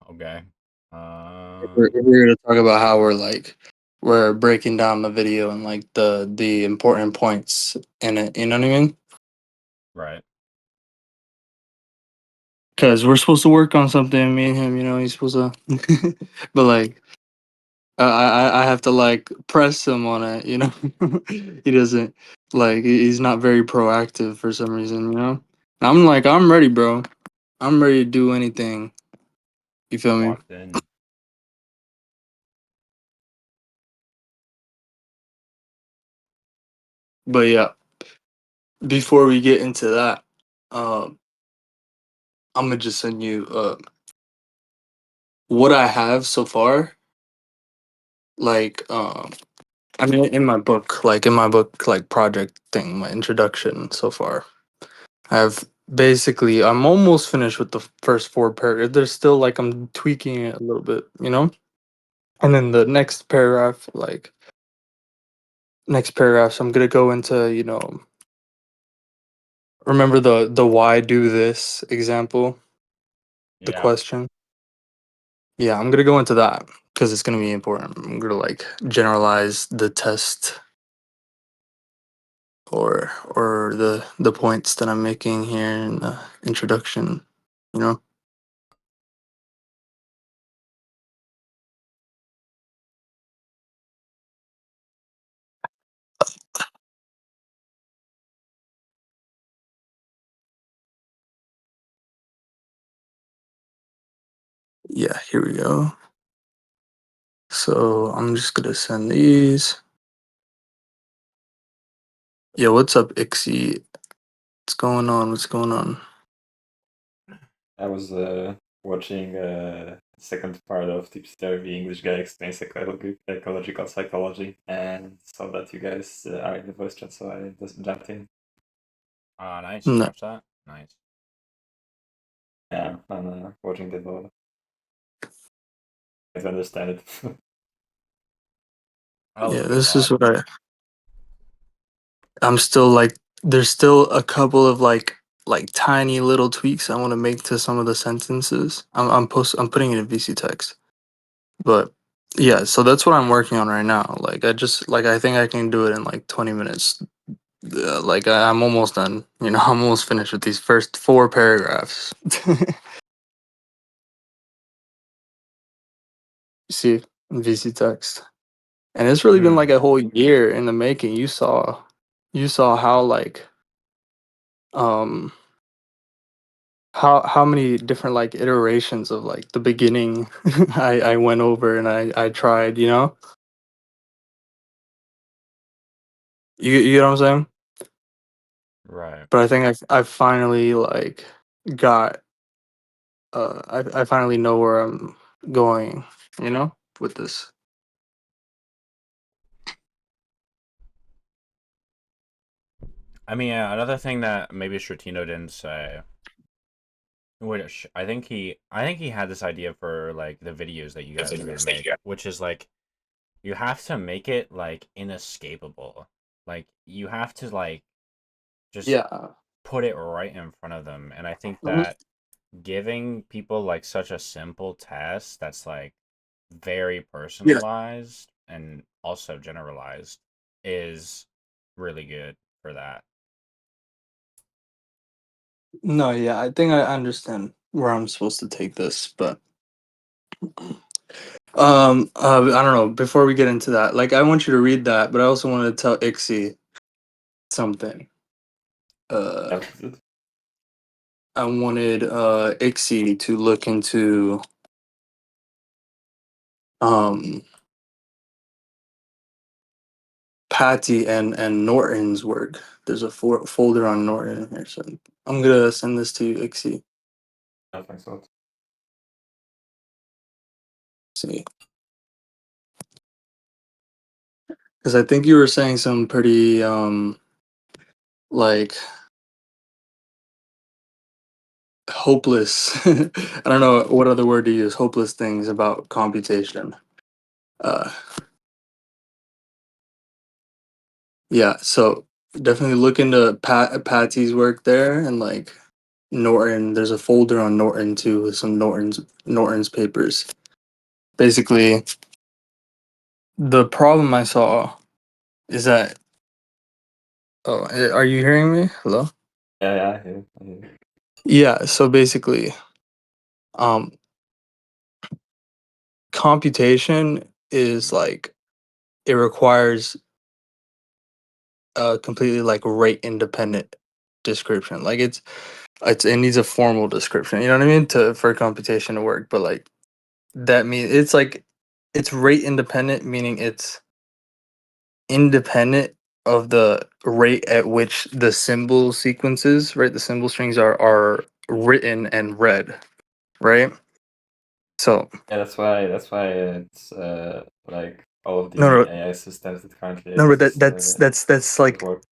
Okay. We're gonna talk about how we're breaking down the video and like the important points in it. You know what I mean? Right. Because we're supposed to work on something. Me and him. He's supposed to. But like, I have to like press him on it. He doesn't he's not very proactive for some reason. I'm like I'm ready, bro. I'm ready to do anything. You feel me? Locked in. But yeah, before we get into that, um, I'm gonna just send you what I have so far. Like, I mean, in my book, like project thing, my introduction so far. I've basically, I'm almost finished with the first four paragraphs. There's still like I'm tweaking it a little bit, and then the next paragraph, next paragraphs, I'm gonna go into, remember the why do this example, the Yeah. question. Yeah, I'm gonna go into that because it's gonna be important. I'm gonna like generalize the test or the points that I'm making here in the introduction. You know. Yeah, here we go. So I'm just gonna send these. Yeah, what's up, Ixie? What's going on? What's going on? I was watching second part of Tipster, the English guy explains ecological psychology, and saw that you guys are in the voice chat, so I just jumped in. Nice. You No. watched that? Nice. Yeah, I'm watching the ball. I understand it. That was Yeah, a good this is mod. what I'm still like. There's still a couple of like tiny little tweaks I want to make to some of the sentences. I'm putting it in VC text. But yeah, so that's what I'm working on right now. Like I think I can do it in like 20 minutes. I'm almost done. I'm almost finished with these first four paragraphs. See, in VC text. And it's really been like Hmm. a whole year in the making. You saw how um how many different like iterations of like the beginning I went over and I tried, You know what I'm saying? Right. But I think I finally like got I finally know where I'm going, with this. I mean, yeah, another thing that maybe Stratino didn't say, which I think he had this idea for like the videos that you guys are gonna make, which is like you have to make it like inescapable. Like you have to like just Yeah. put it right in front of them. And I think Mhm. that giving people like such a simple test that's like very Yeah. personalized and also generalized is really good for that. No, yeah, I think I understand where I'm supposed to take this, but I don't know. Before we get into that, like I want you to read that, but I also wanted to tell Ixie something. Uh, That was it. I wanted Ixie to look into um Patty and Norton's work. There's a folder on Norton here, so I'm gonna send this to you, Ixie. Yeah, thanks a lot. See, because I think you were saying some pretty like hopeless. I don't know what other word to use. Hopeless things about computation. Uh, yeah. So definitely look into Patty's work there, and like Norton. There's a folder on Norton too with some Norton's papers. Basically, the problem I saw is that oh, are you hearing me? Hello? Yeah, yeah, I hear you. Yeah, so basically, um computation is like it requires a completely like rate independent description. Like it needs a formal description. You know what I mean? To for computation to work, but like that means it's like it's rate independent, meaning it's independent of the rate at which the symbol sequences, right? The symbol strings are written and read, right? So Yeah, that's why it's like all of no, the no, AI systems that currently no, but exist that's don't like work.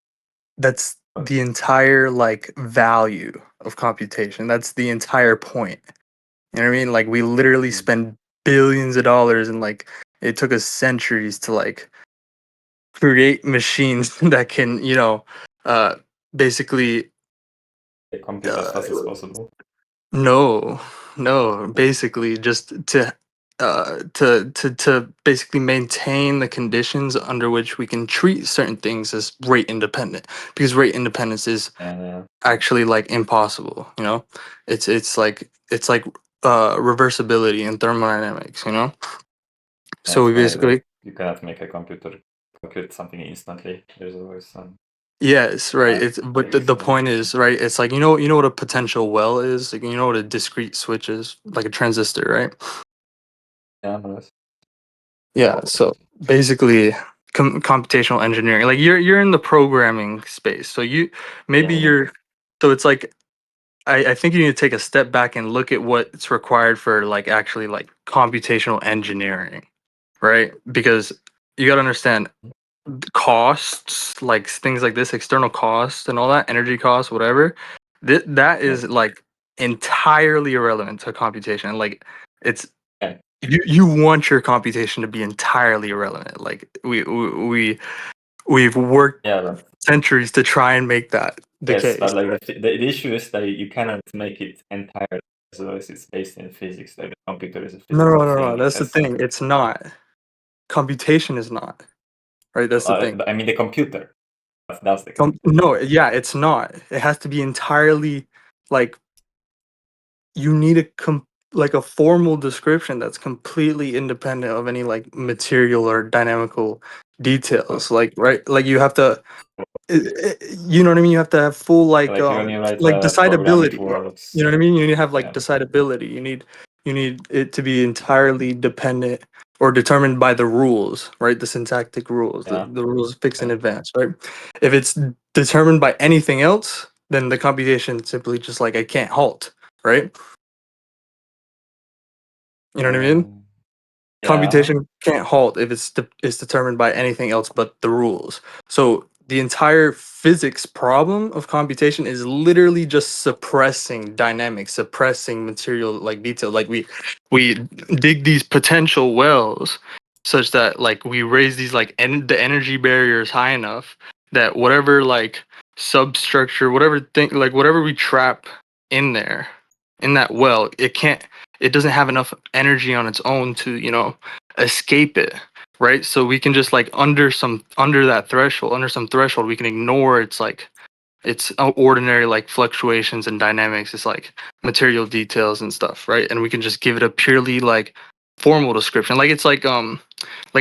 that's But the entire like value of computation. That's the entire point. You know what I mean? Like we literally mm, spend billions of dollars and like it took us centuries to like create machines that can, uh basically they compute as uh, fast as possible. no, no, basically just to basically maintain the conditions under which we can treat certain things as rate independent because rate independence is And actually like impossible, it's like reversibility in thermodynamics, so that's we why like basically you cannot make a computer compute something instantly. There's always some yes, right, it's but the tricks. point is, right, it's like you know what a potential well is, like, you know what a discrete switch is, like a transistor, right? Yeah, more or less. Yeah, so basically computational engineering, like you're in the programming space, so maybe Yeah, you're so it's like I think you need to take a step back and look at what's required for like actually like computational engineering, right? Because you got to understand costs, like things like this, external costs and all that, energy costs, whatever. That yeah, is like entirely irrelevant to computation. Like it's yeah, you want your computation to be entirely irrelevant. Like we've worked yeah. But centuries to try and make that the yes, case. but like the issue is that you cannot make it entire as long as it's based in physics. Like the computer is a No, physical no, no, no. thing. It That's the has some. thing. It's not. Computation is not. Right? That's the thing. I mean the computer. That's the computation. No, yeah, it's not. It has to be entirely like you need like a formal description that's completely independent of any like material or dynamical So, details. Like right, like you have to you know what I mean? You have to have full like when you write like a program, it decidability. You works. know what I mean? You need to have like Yeah, decidability. You need it to be entirely dependent or determined by the rules, right? The syntactic rules, yeah. the rules fixed in Okay. advance, right? If it's determined by anything else, then the computation simply just like it can't halt, right? You know what I mean? Um, yeah. Computation can't halt if it's determined by anything else but the rules. So the entire physics problem of computation is literally just suppressing dynamics, suppressing material like detail. Like we dig these potential wells such that like we raise these like the energy barriers high enough that whatever like substructure, whatever thing, like whatever we trap in there in that well, it doesn't have enough energy on its own to escape it, right? So we can just like under that threshold, under some threshold, we can ignore its ordinary like fluctuations and dynamics. It's like material details and stuff, right? And we can just give it a purely like formal description, like it's like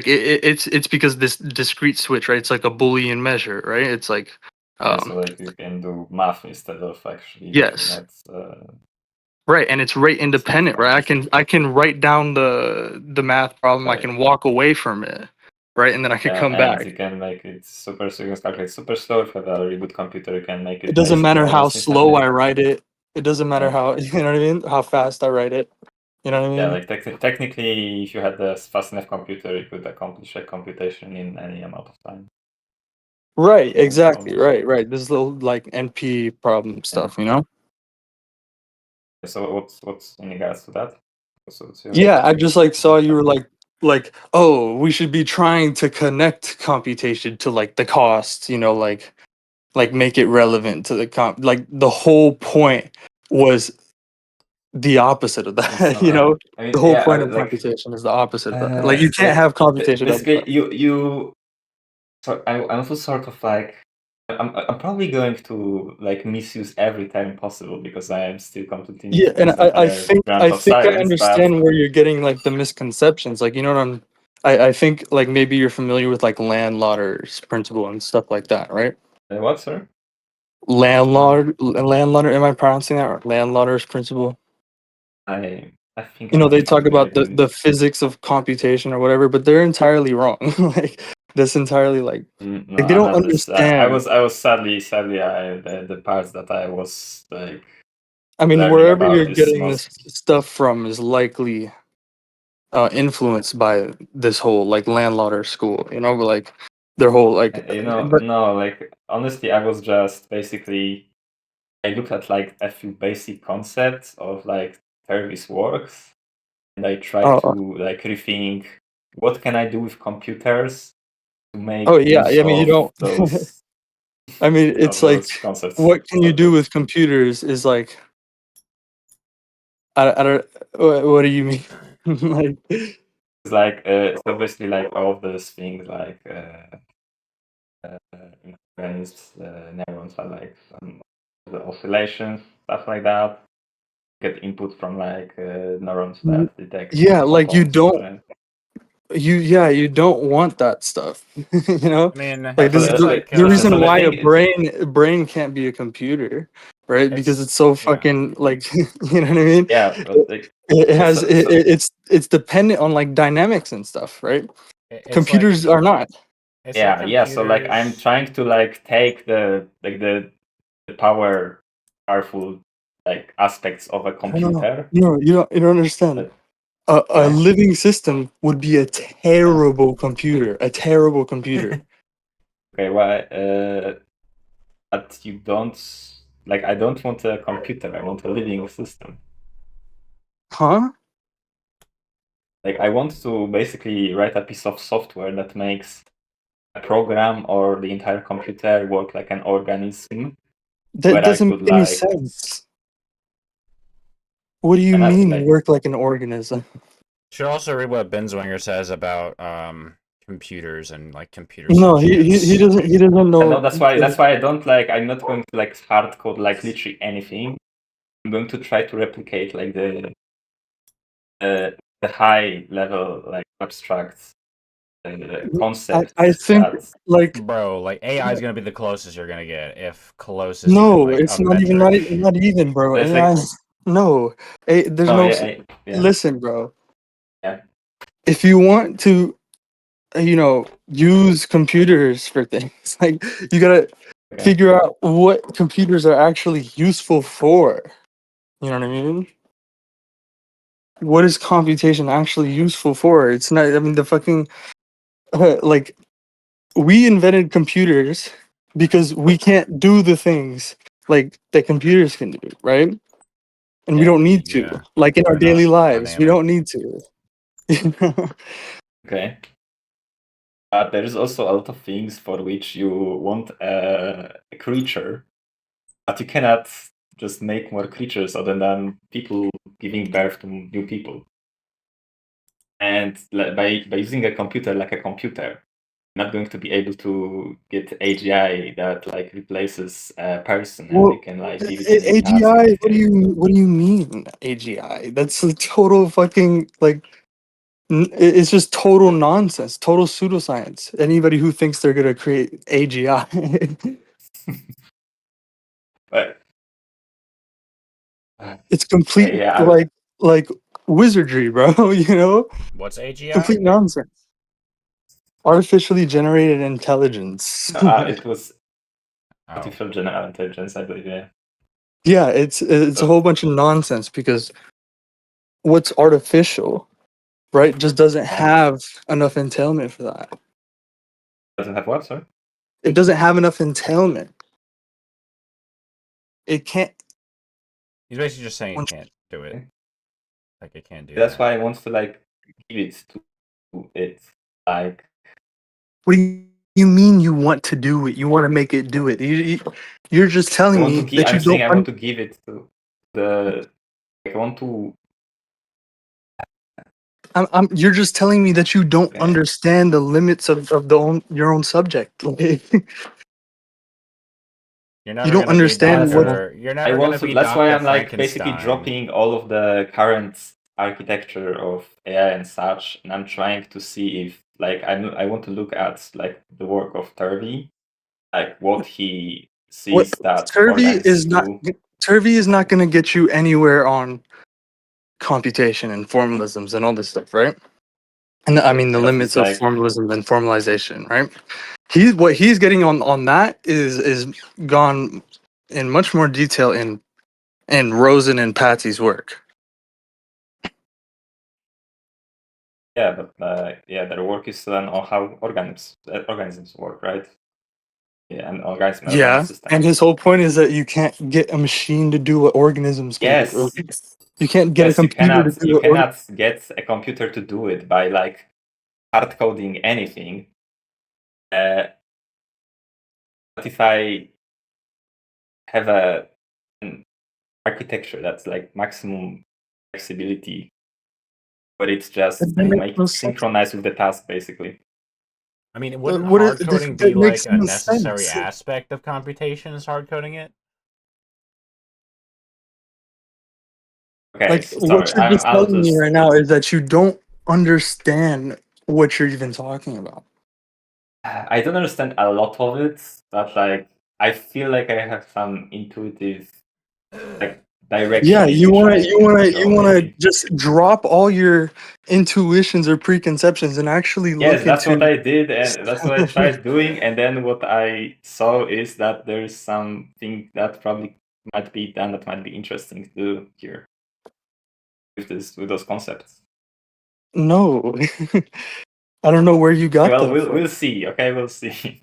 it's because this discrete switch, right? It's like a Boolean measure, right? It's like Yeah, so um like you can do math instead of actually looking yes. at Right, and it's rate stuff independent, on right? I the can I can write down the math problem. I right. can walk away from it, right, and then I could Yeah, come and back. you can make it super, so you can calculate super slow. If you have a really good computer, you can make It it doesn't basically matter how almost slow instantly. I write it. It doesn't matter Yeah, how you know what I mean. How fast I write it. You know what I yeah. mean? Like technically, if you had a fast enough computer, you could accomplish a computation in any amount of time. Right. Exactly. Almost. Right. Right. This little like NP problem Yeah. stuff. You know. So what's in regards to that? So what's your Yeah. I just like saw you objection? were like oh we should be trying to connect computation to like the cost. Like make it relevant to the like the whole point was the opposite of It's that. not. I The mean, whole yeah, point of computation is the opposite of that. Like you can't like have computation without basically, that. you. So I'm also sort of like I'm probably going to like misuse every term possible because I am still completing Yeah, and this entire branch I of think I science, but understand where you're getting like the misconceptions. Like what I think like maybe you're familiar with like Landlauder's principle and stuff like that, right? what, sir? Landlauder, am I pronouncing that right? Landlauder's principle. I think I'm They not talk familiar about with it. the physics of computation or whatever, but they're entirely wrong. Like that's entirely No, like they I'm don't not this. understand. I was sadly the parts that I was like I mean, learning wherever about you're this getting most. this stuff from is likely influenced by this whole like landlauder school, but like their whole like but No, like honestly, I was just basically I looked at like a few basic concepts of like service works, and I tried oh to like rethink what can I do with computers to oh make yeah, use I mean you of don't those I mean it's like concepts. what can you do with computers is like I don't what do you mean? Like It's like so basically like all of those things like organisms, neurons are like some the oscillations, stuff like that. Get input from like neurons that detect yeah, like photons. Right? you don't want that stuff. you know I mean, like this is it's like the Listen, reason so the why thing is, a brain can't be a computer, right? Because it's it's so yeah. fucking like you know what I mean. yeah, but like, It has so it's dependent on like dynamics and stuff, right? It's like Computers are not. yeah. So like I'm computers. trying to like take the like the powerful like aspects of a No, computer. no, you don't understand. But A okay, living system would be a yeah. terrible computer, a terrible computer. Okay, why? But you don't like. I don't want a computer. I want a living system. Huh? Like I want to basically write a piece of software that makes a program or the entire computer work like an organism, That where I doesn't could make any like sense. What do you and that's mean like work like an organism? Should also read what Benzwinger says about computers and like computer No, sentience. he doesn't I know know. that's why I don't like I'm not going to like hard code like literally anything. I'm going to try to replicate like the high level like abstract I concepts think that like Bro, like AI is gonna be the closest you're gonna get, if close is even no, like it's a not even metric. not even, bro. there's like No, there's oh no. yeah yeah Listen, bro. yeah If you want to, use computers for things, like you gotta okay figure out what computers are actually useful for. You know what I mean? What is computation actually useful for? It's not. I mean, the fucking like we invented computers because we can't do the things like that computers can do, right? And we yeah don't need to. Yeah, Like in our they're not daily lives, we dynamic. don't need to. You know? okay. There is also a lot of things for which you want a creature, but you cannot just make more creatures other than people giving birth to new people. And by using a computer like a computer, you're not going to be able to get AGI that like replaces a person, and you Well, can like give it any task and AGI. it can. What do you mean AGI? That's a total fucking like. It's just total nonsense, total pseudoscience. Anybody who thinks they're gonna create AGI, But it's complete yeah, like wizardry, bro. What's AGI? Complete nonsense. Artificially generated intelligence. it was Oh, artificial general intelligence, I believe. Yeah. Yeah, it's a So whole bunch of nonsense because what's artificial, right, just doesn't yeah, have enough entailment for that. doesn't have what? Sorry. It doesn't have enough entailment. It can't. he's basically just saying it When, can't do it. Okay. Like it can't do That's that. why I want to like give it to it. Like what do you mean you want to do it? You want to make it do it? You're just I telling want to me give. that you I'm saying don't. I want to give it to I want to. You're just telling me that you don't Okay. understand the limits of your own subject. Like, You're you never don't gonna be understand what. Well, Doctor. You're I never want gonna to. be That's why Doctor I'm like basically Frankenstein. dropping all of the current architecture of AI and such, and I'm trying to see if like I want to look at like the work of Turvey, like what he What sees that Turvy organisms is not. do. Turvy is not going to get you anywhere on computation and formalisms and all this stuff, right? And I mean the But he's limits of like, formalism and formalization, right? What he's getting on that is gone in much more detail in Rosen and Patsy's work. yeah, but their work is on how organisms work, right? Yeah, and organism and organic Yeah, systems. and his whole point is that you can't get a machine to do what organisms can do. Or Yes, you can't get a yes, computer to do you what cannot get a computer to do it by like hard coding anything. But if I have an architecture that's like maximum flexibility, but it's just that makes make no it sense. synchronize with the task basically. I mean, wouldn't What hard coding be that like makes a no necessary sense. aspect of computation? Is hard coding it? Okay, Like so what sorry, you're just I'll telling me just. right now is that you don't understand what you're even talking about. I don't understand a lot of it, but like I feel like I have some intuitive like Yeah, direction in which I want to you go. wanna Maybe. just drop all your intuitions or preconceptions and actually Yes, look that's what into. I did, and that's what I tried doing. And then what I saw is that there's something that probably might be done that might be interesting to do here with those concepts. No, I don't know where you got Well, that from. we'll see. Okay, we'll see.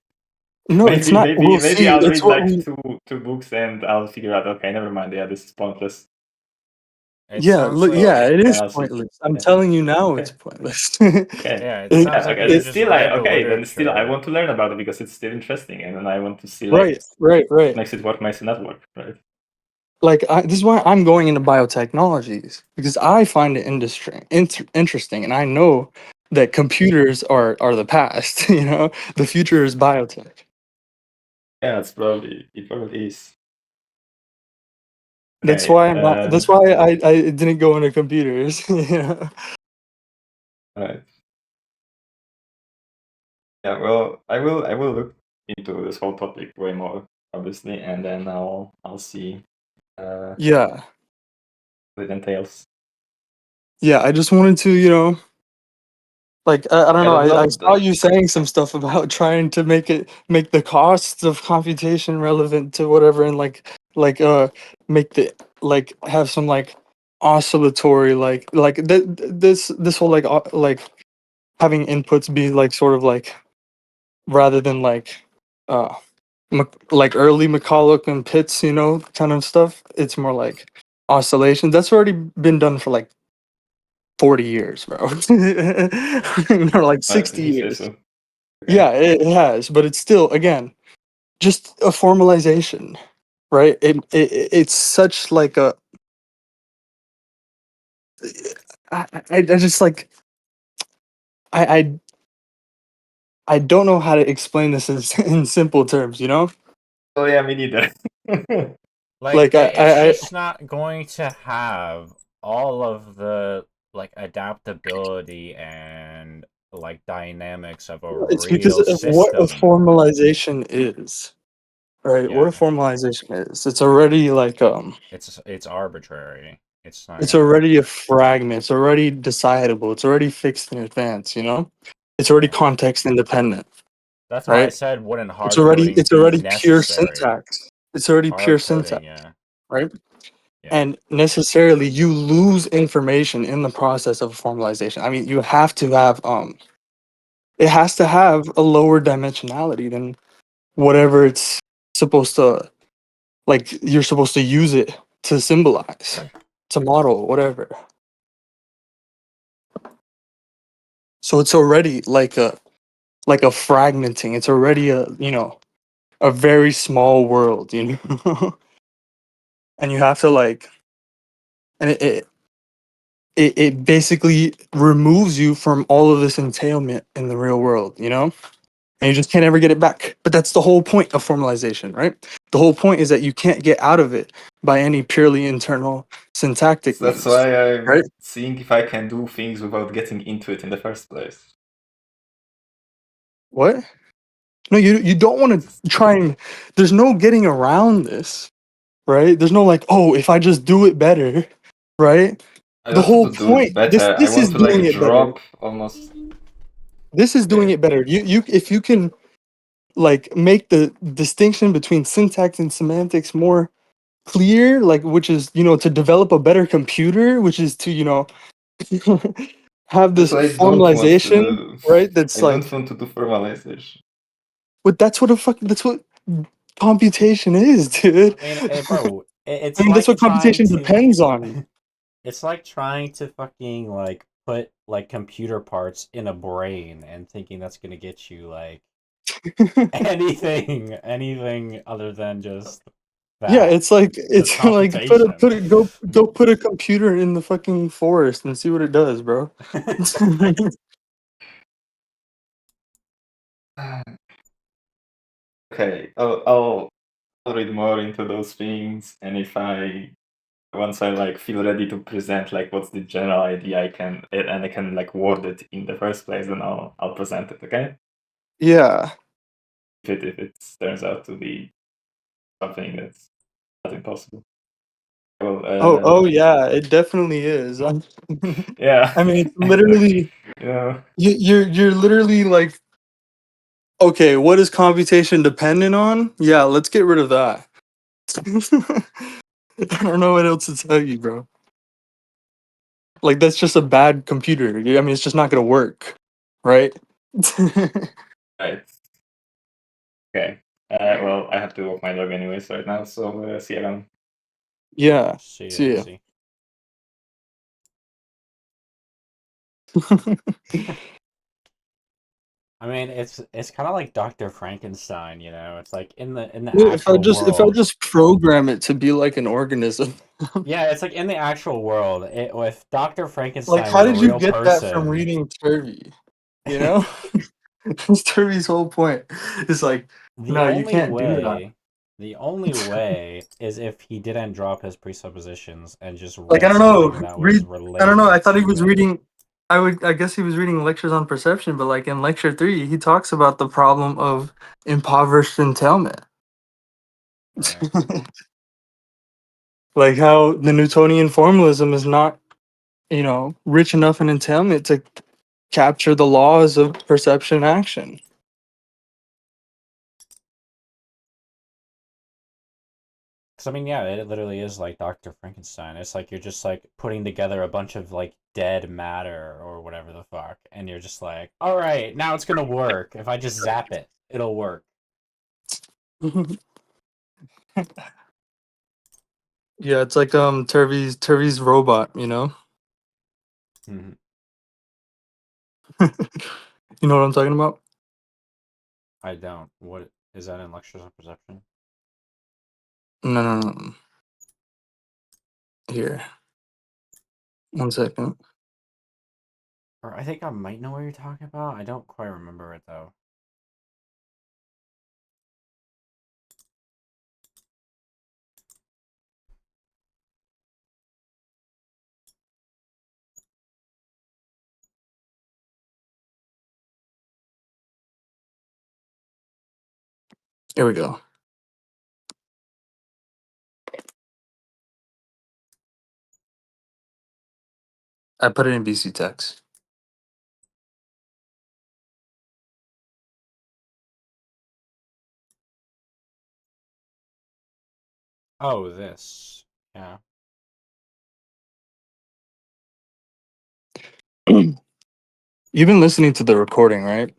No, it's not. We'll Maybe see. I'll It's read what like we. two books and I'll figure out. Okay, never mind. Yeah, this is pointless. It Yeah, sounds look. like Yeah, it Then is I'll see. pointless. I'm Yeah. telling you now, it's Okay. pointless. Okay. yeah. It It- sounds Yeah. like Okay. you Then just still, I read the okay. Then still, I literature. want to learn about it because it's still interesting, and then I want to see like right, right, right. makes it work, makes it not work, right? Like this is why I'm going into biotechnologies because I find it interesting, and I know that computers are the past. You know, the future is biotech. Yeah, it probably is. That's Okay. why I'm not. That's why I didn't go into computers. You know? Right. Yeah. Well, I will look into this whole topic way more, obviously, and then I'll see Yeah, what it entails. yeah. I just wanted to, like I don't I know. don't I know. saw you saying some stuff about trying to make the costs of computation relevant to whatever, and make the like have some like oscillatory this whole like having inputs be like sort of like rather than like uh like early McCulloch and Pitts, kind of stuff. It's more like oscillations. That's already been done for like 40 years, bro. Or like 60 He says years. so. Okay. Yeah, it has, but it's still again just a formalization, right? It's such like a I just like I, I I don't know how to explain this in simple terms, you know? Oh yeah, me neither. Like Like it's just not going to have all of the like adaptability and like dynamics of a it's because real of what a system. formalization is, right? What a Yeah, formalization is. It's already like it's arbitrary. It's not it's gonna. already a fragment. It's already decidable. It's already fixed in advance, you know? It's already Yeah. context independent, That's why I right? said wouldn't It's hard already coding it's be already pure necessary? syntax. It's already pure Hard syntax, coding, yeah, right? yeah. And necessarily you lose information in the process of formalization. I mean, you have to have it has to have a lower dimensionality than whatever it's supposed to like you're supposed to use it to symbolize, to model, whatever. So it's already like a fragmenting. It's already a very small world, you know? And you have to like and it basically removes you from all of this entailment in the real world, you know? And you just can't ever get it back. But that's the whole point of formalization, right? The whole point is that you can't get out of it by any purely internal syntactic So that's means, why I'm right? seeing if I can do things without getting into it in the first place. What? No, you don't want to try and there's no getting around this, right? There's no like, oh, if I just do it better, right? I The don't want whole to do it point, better. I this want is to doing like it better. drop almost. This is doing Okay. it better. You if you can like make the distinction between syntax and semantics more clear, like which is, you know, to develop a better computer, which is to, you know, have That's this why I don't want to formalization, do. right? That's I don't like want to do formalization. but that's what computation is, dude. I mean, bro, I it's mean, that's like what trying computation to. depends on. It's like trying to fucking like put like computer parts in a brain and thinking that's gonna get you like anything other than just Yeah, that, it's like just computation. go put a computer in the fucking forest and see what it does, bro. Okay, I'll read more into those things, and if I once I like feel ready to present like what's the general idea and I can like word it in the first place, then I'll present it. Okay, Yeah. if it turns out to be something that's not impossible. Well, Oh yeah, it definitely is. yeah, I mean, it's exactly. literally Yeah, you're literally like, okay, what is computation dependent on? Yeah, let's get rid of that. I don't know what else to tell you, bro. Like that's just a bad computer. I mean, it's just not gonna work, right? right. Okay. Well, I have to walk my dog anyways right now, so see you around. Yeah. See ya, See ya. easy. I mean, it's kind of like Dr. Frankenstein, you know. It's like in the If actual if I world. just program it to be like an organism. Yeah, it's like in the actual world. If Dr. Like, Frankenstein how was a did you real get that from person, reading Turvey? You know? That's Turvey's whole point. It's like, the no, you only can't do that. way, the only way is if he didn't drop his presuppositions and just Like, I read don't something know, that was I don't know, I related thought he to was it. reading I guess he was reading lectures on perception, but like in lecture 3, he talks about the problem of impoverished entailment. Right. Like how the Newtonian formalism is not, you know, rich enough in entailment to capture the laws of perception and action. Because I mean, yeah, it literally is like Dr. Frankenstein. It's like you're just like putting together a bunch of like dead matter or whatever the fuck, and you're just like, all right, now it's gonna work. If I just zap it, it'll work. Yeah, it's like Turvey's robot, you know? Mhm. You know what I'm talking about? I don't. What is that in lectures on perception? No, no, no. Here. 1 second. Or I think I might know what you're talking about. I don't quite remember it though. Here we go. I put it in BC text. Oh, this. Yeah. You've been listening to the recording, right?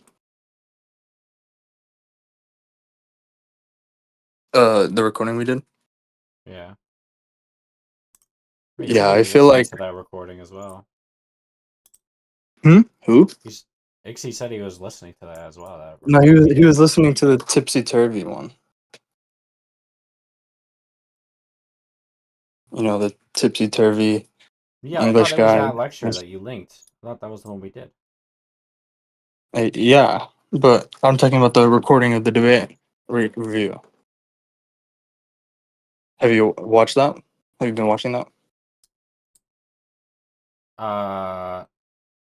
The recording we did? Yeah. He said Yeah, he I was feel listening like to that recording as well. Who? He's Ixie said he was listening to that as well. That No, recording. he was listening to the Tipsy Turvy one. the tipsy turvy Yeah, I thought English it was guy. that lecture that you linked. I thought that was the one we did. Yeah, but I'm talking about the recording of the debate review. Have you watched that? Have you been watching that?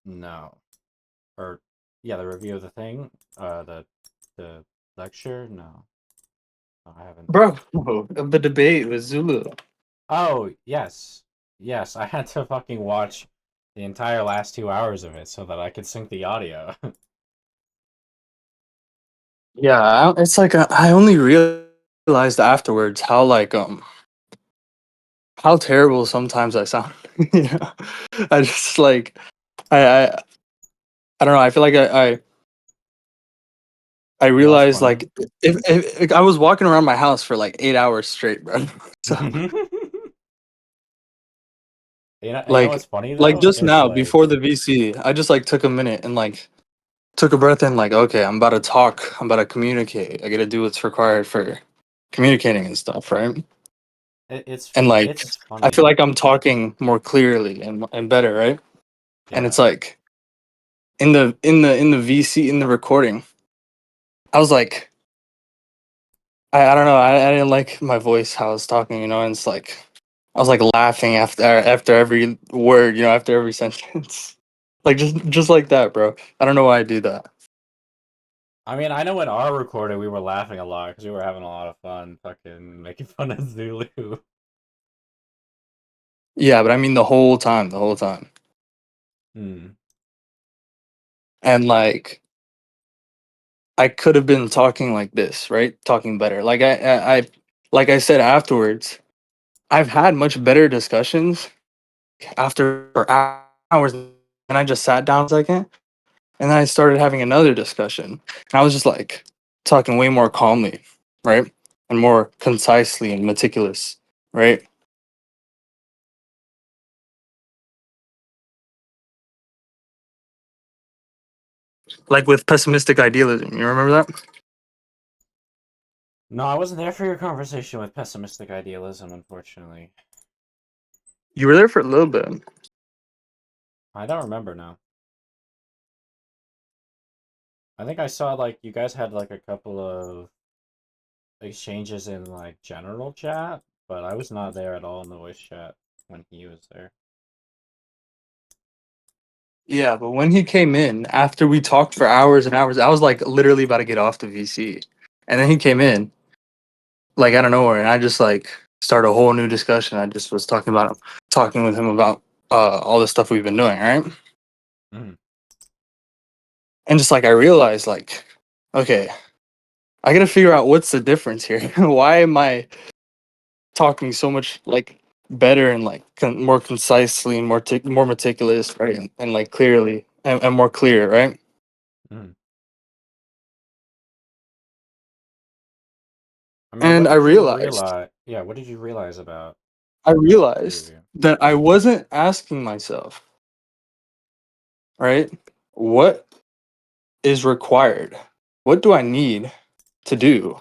No. Or yeah, the review of the thing. The lecture. No, I haven't. Bro, of the debate with Zulu. Oh yes, yes. I had to fucking watch the entire last 2 hours of it so that I could sync the audio. Yeah, it's like I only realized afterwards how how terrible sometimes I sound. I just like I I don't know. I feel like I You know what's realized funny? like if I was walking around my house for like 8 hours straight, bro. So You know what's funny though just is now like before the VC, I just like took a minute and like took a breath in, like, okay, I'm about to talk, I'm about to communicate. I got to do what's required for communicating and stuff, right? And like it's I feel funny. like I'm talking more clearly and better, right? And Yeah. it's like in the VC in the recording, I was like I don't know, I didn't like my voice how I was talking, and it's like I was like laughing after every word, after every sentence. Like just like that, bro. I don't know why I do that. I mean, I know in our recording we were laughing a lot because we were having a lot of fun fucking making fun of Zulu. Yeah, but I mean the whole time. Hmm. And like I could have been talking like this, right? Talking better. Like I said afterwards, I've had much better discussions after for hours, and I just sat down a second, and then I started having another discussion, and I was just like talking way more calmly, right, and more concisely and meticulous, right? Like with pessimistic idealism. You remember that? No, I wasn't there for your conversation with pessimistic idealism, unfortunately. You were there for a little bit. I don't remember now. I think I saw like you guys had like a couple of exchanges in like general chat, but I was not there at all in the voice chat when he was there. Yeah, but when he came in after we talked for hours and hours, I was like literally about to get off the VC, and then he came in like out of nowhere, and I just like started a whole new discussion. I just was talking with him about all the stuff we've been doing, right? Mm. And just like I realized, like, okay, I gotta figure out what's the difference here. Why am I talking so much like better and like more concisely and more meticulous, right? And like clearly and more clear, right? Mm. I mean, And what did you realize? Yeah, what did you realize about I the realized review? that I wasn't asking myself, right? What is required? What do I need to do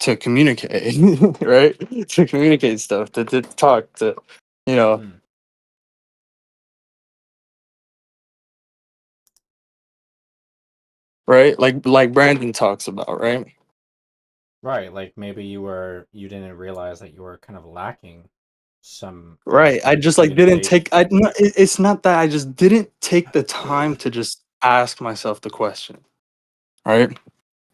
to communicate, right? To communicate stuff, to talk, you know, Mm. right? Like Brandon talks about, right? Right, like maybe you didn't realize that you were kind of lacking some Right. I just like didn't take. communication. It's not that I just didn't take the time to just ask myself the question, right?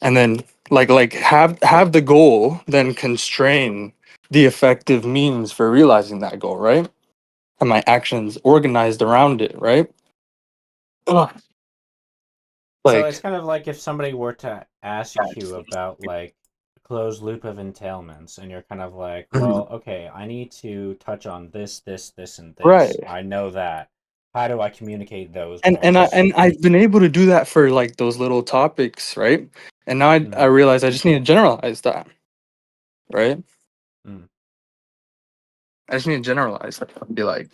And then like have the goal then constrain the effective means for realizing that goal, right? And my actions organized around it, right? Ugh. So it's Like, kind of like if somebody were to ask you about like closed loop of entailments, and you're kind of like, mhm. well, okay, I need to touch on this, this, this, and Right. this. I know that. How do I communicate those And points? I've been able to do that for like those little topics, right? And now I Mm, realize I just need to generalize that, right? mm, I just need to generalize that and be like,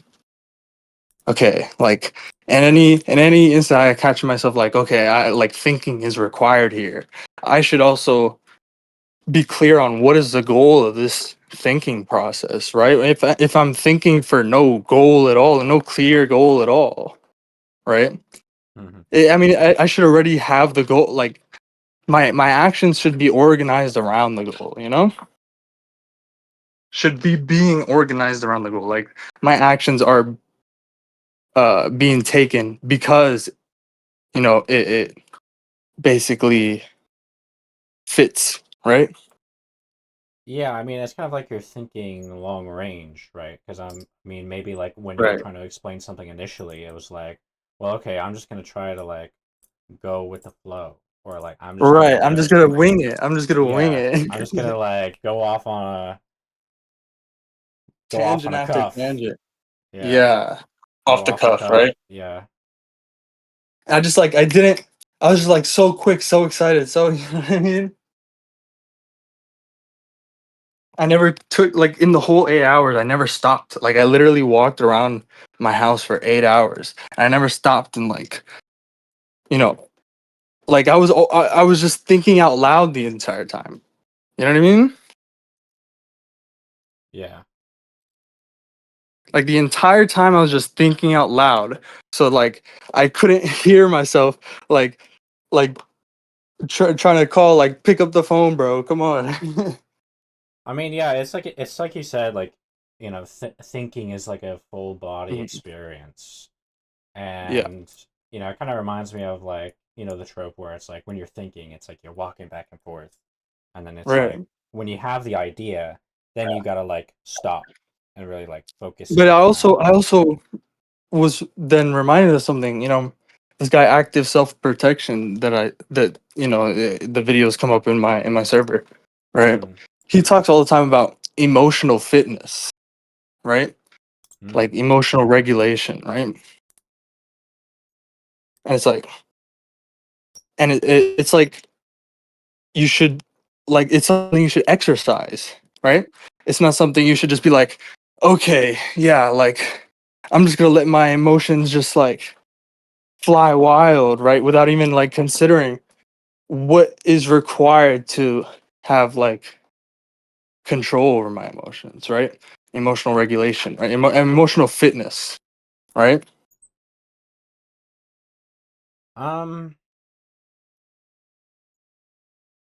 okay, like in any instant I catch myself like, okay, I like thinking is required here. I should also be clear on what is the goal of this thinking process, right? If I'm thinking for no goal at all, no clear goal at all, right? Mhm. I mean, I should already have the goal. Like my actions should be organized around the goal. You know, should be being organized around the goal. Like my actions are being taken because it basically fits, right? Yeah, I mean, it's kind of like you're thinking long range, right? Because I mean, maybe like when you were Right. trying to explain something initially, it was like, well, okay, I'm just gonna try to like go with the flow, or like I'm just gonna Right. I'm just like, gonna wing it. I'm just gonna wing yeah, it. I'm just gonna like go off on Tangent a after cuff, tangent. yeah, Yeah. go Off the off the cuff, cuff, right? yeah. I just like I didn't. I was just like so quick, so excited, so you know what I mean. I never took like in the whole 8 hours. I never stopped. Like I literally walked around my house for 8 hours. I never stopped and like you know like I was just thinking out loud the entire time. You know what I mean? Yeah. Like the entire time I was just thinking out loud. So like I couldn't hear myself like like trying to call like pick up the phone, bro. Come on. I mean, yeah, it's like you said, like thinking is like a full body Mhm. experience, Yeah. and it kind of reminds me of like the trope where it's like when you're thinking, it's like you're walking back and forth, and then it's like Right. when you have the idea, then you gotta like stop and really like focus But in on that. I also was then reminded of something, this guy active self protection that the videos come up in my server, right? Mm, He talks all the time about emotional fitness, right? mm, Like emotional regulation, right? And it's like it's like you should like it's something you should exercise, right? It's not something you should just be like, okay, yeah, like I'm just gonna let my emotions just like fly wild, right? Without even like considering what is required to have like control over my emotions, right? Emotional regulation, right? Emotional fitness, right? um,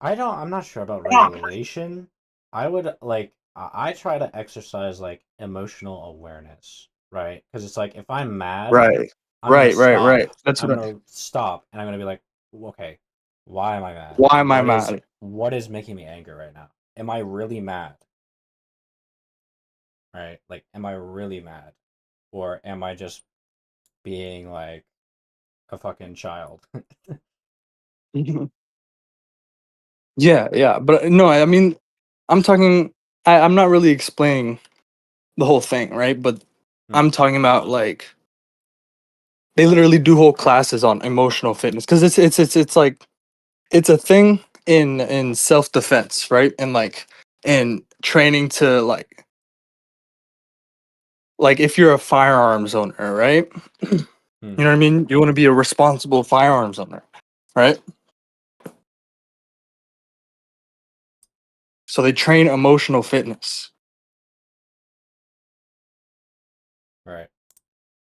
I'm not sure about regulation. I would like I try to exercise like emotional awareness, right? Because it's like if I'm mad, Right. I'm gonna Right. stop. That's I'm what gonna stop and I'm gonna be like, okay, why am I mad? why am I mad? What is making me angry right now? Am I really mad? Right? Like, am I really mad? Or am I just being like a fucking child? Mhm. Yeah. But no, I mean, I'm talking, I'm not really explaining the whole thing, right? But Hmm, I'm talking about like, they literally do whole classes on emotional fitness because it's like, it's a thing in self defense, right? And like, in training to like if you're a firearms owner, right? You hmm. know what I mean? You want to be a responsible firearms owner, right? So they train emotional fitness. Right.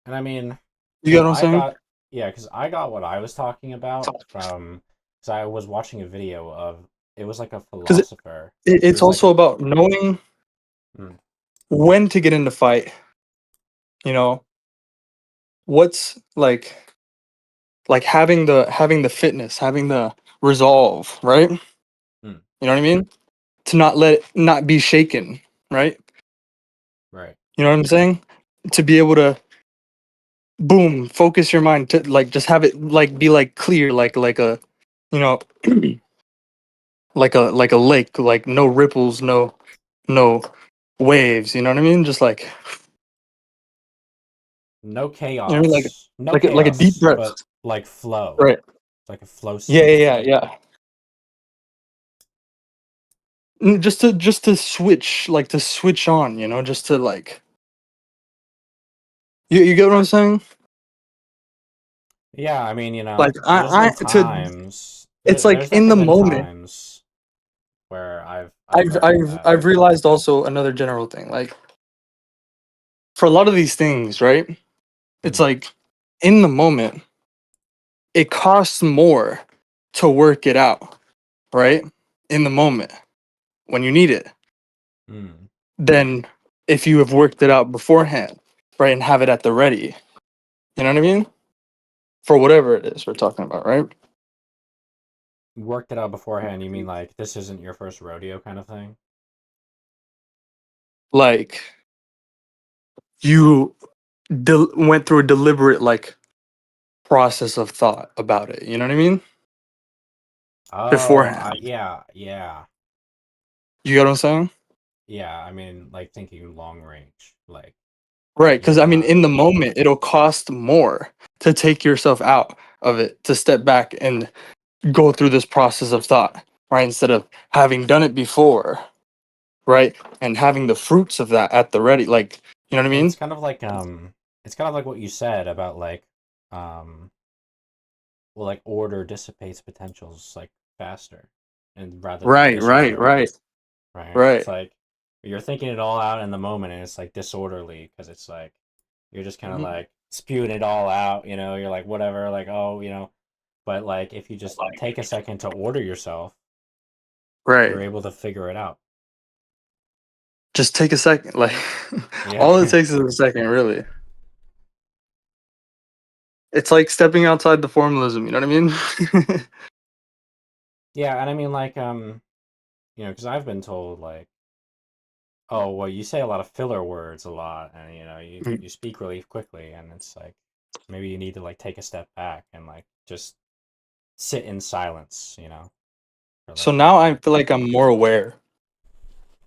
And I mean, You get what I'm I saying? got yeah, because I got what I was talking about from because I was watching a video of it was like a Because philosopher. He it's was like also a about knowing mm, when to get into fight. You know, what's like having the fitness, having the resolve, right? You mm, know what I mean? To not let it not be shaken, right? right. You know what I'm saying? To be able to boom, focus your mind to like just have it like be like clear, like a you know like a lake, like no ripples, no waves. You know what I mean? Just like No you know what I mean? chaos. No Like a deep chaos, breath. but like flow. Right. Like a flow Yeah, state. yeah, yeah, yeah. Just to switch, like to switch on, just to like you get what I'm saying? Yeah, I mean, Like there's been I to times it's like there's in definitely the been moment. times. where I've learned that. I've realized also another general thing. Like for a lot of these things, right? It's Mhm. like in the moment, it costs more to work it out, right? In the moment when you need it, Mm. than if you have worked it out beforehand, right? And have it at the ready. You know what I mean? For whatever it is we're talking about, right? Worked it out beforehand. You mean like this isn't your first rodeo kind of thing? Like you went through a deliberate like process of thought about it. You know what I mean? Oh, Beforehand. yeah. You get what I'm saying? Yeah, I mean, like thinking long range. Like Right. Because you're I mean, not. in the moment, it'll cost more to take yourself out of it, to step back and go through this process of thought, right? Instead of having done it before, right? And having the fruits of that at the ready. Like, you know what I It's mean? kind of like it's kind of like what you said about like um well, like order dissipates potentials like faster and rather than Right, right, disorderly, right, right? It's right. like you're thinking it all out in the moment and it's like disorderly because it's like you're just kind of Mhm. like spewing it all out, you're like whatever, like oh. But like if you just take a second to order yourself, you're Right. able to figure it out. Just take a second. Like, Yeah. all it takes is a second, really. It's like stepping outside the formalism, you know what I mean? Yeah, and I mean like because I've been told like, oh well, you say a lot of filler words a lot, and you speak really quickly, and it's like maybe you need to like take a step back and like just sit in silence, for So like a now I moment. feel like I'm more aware,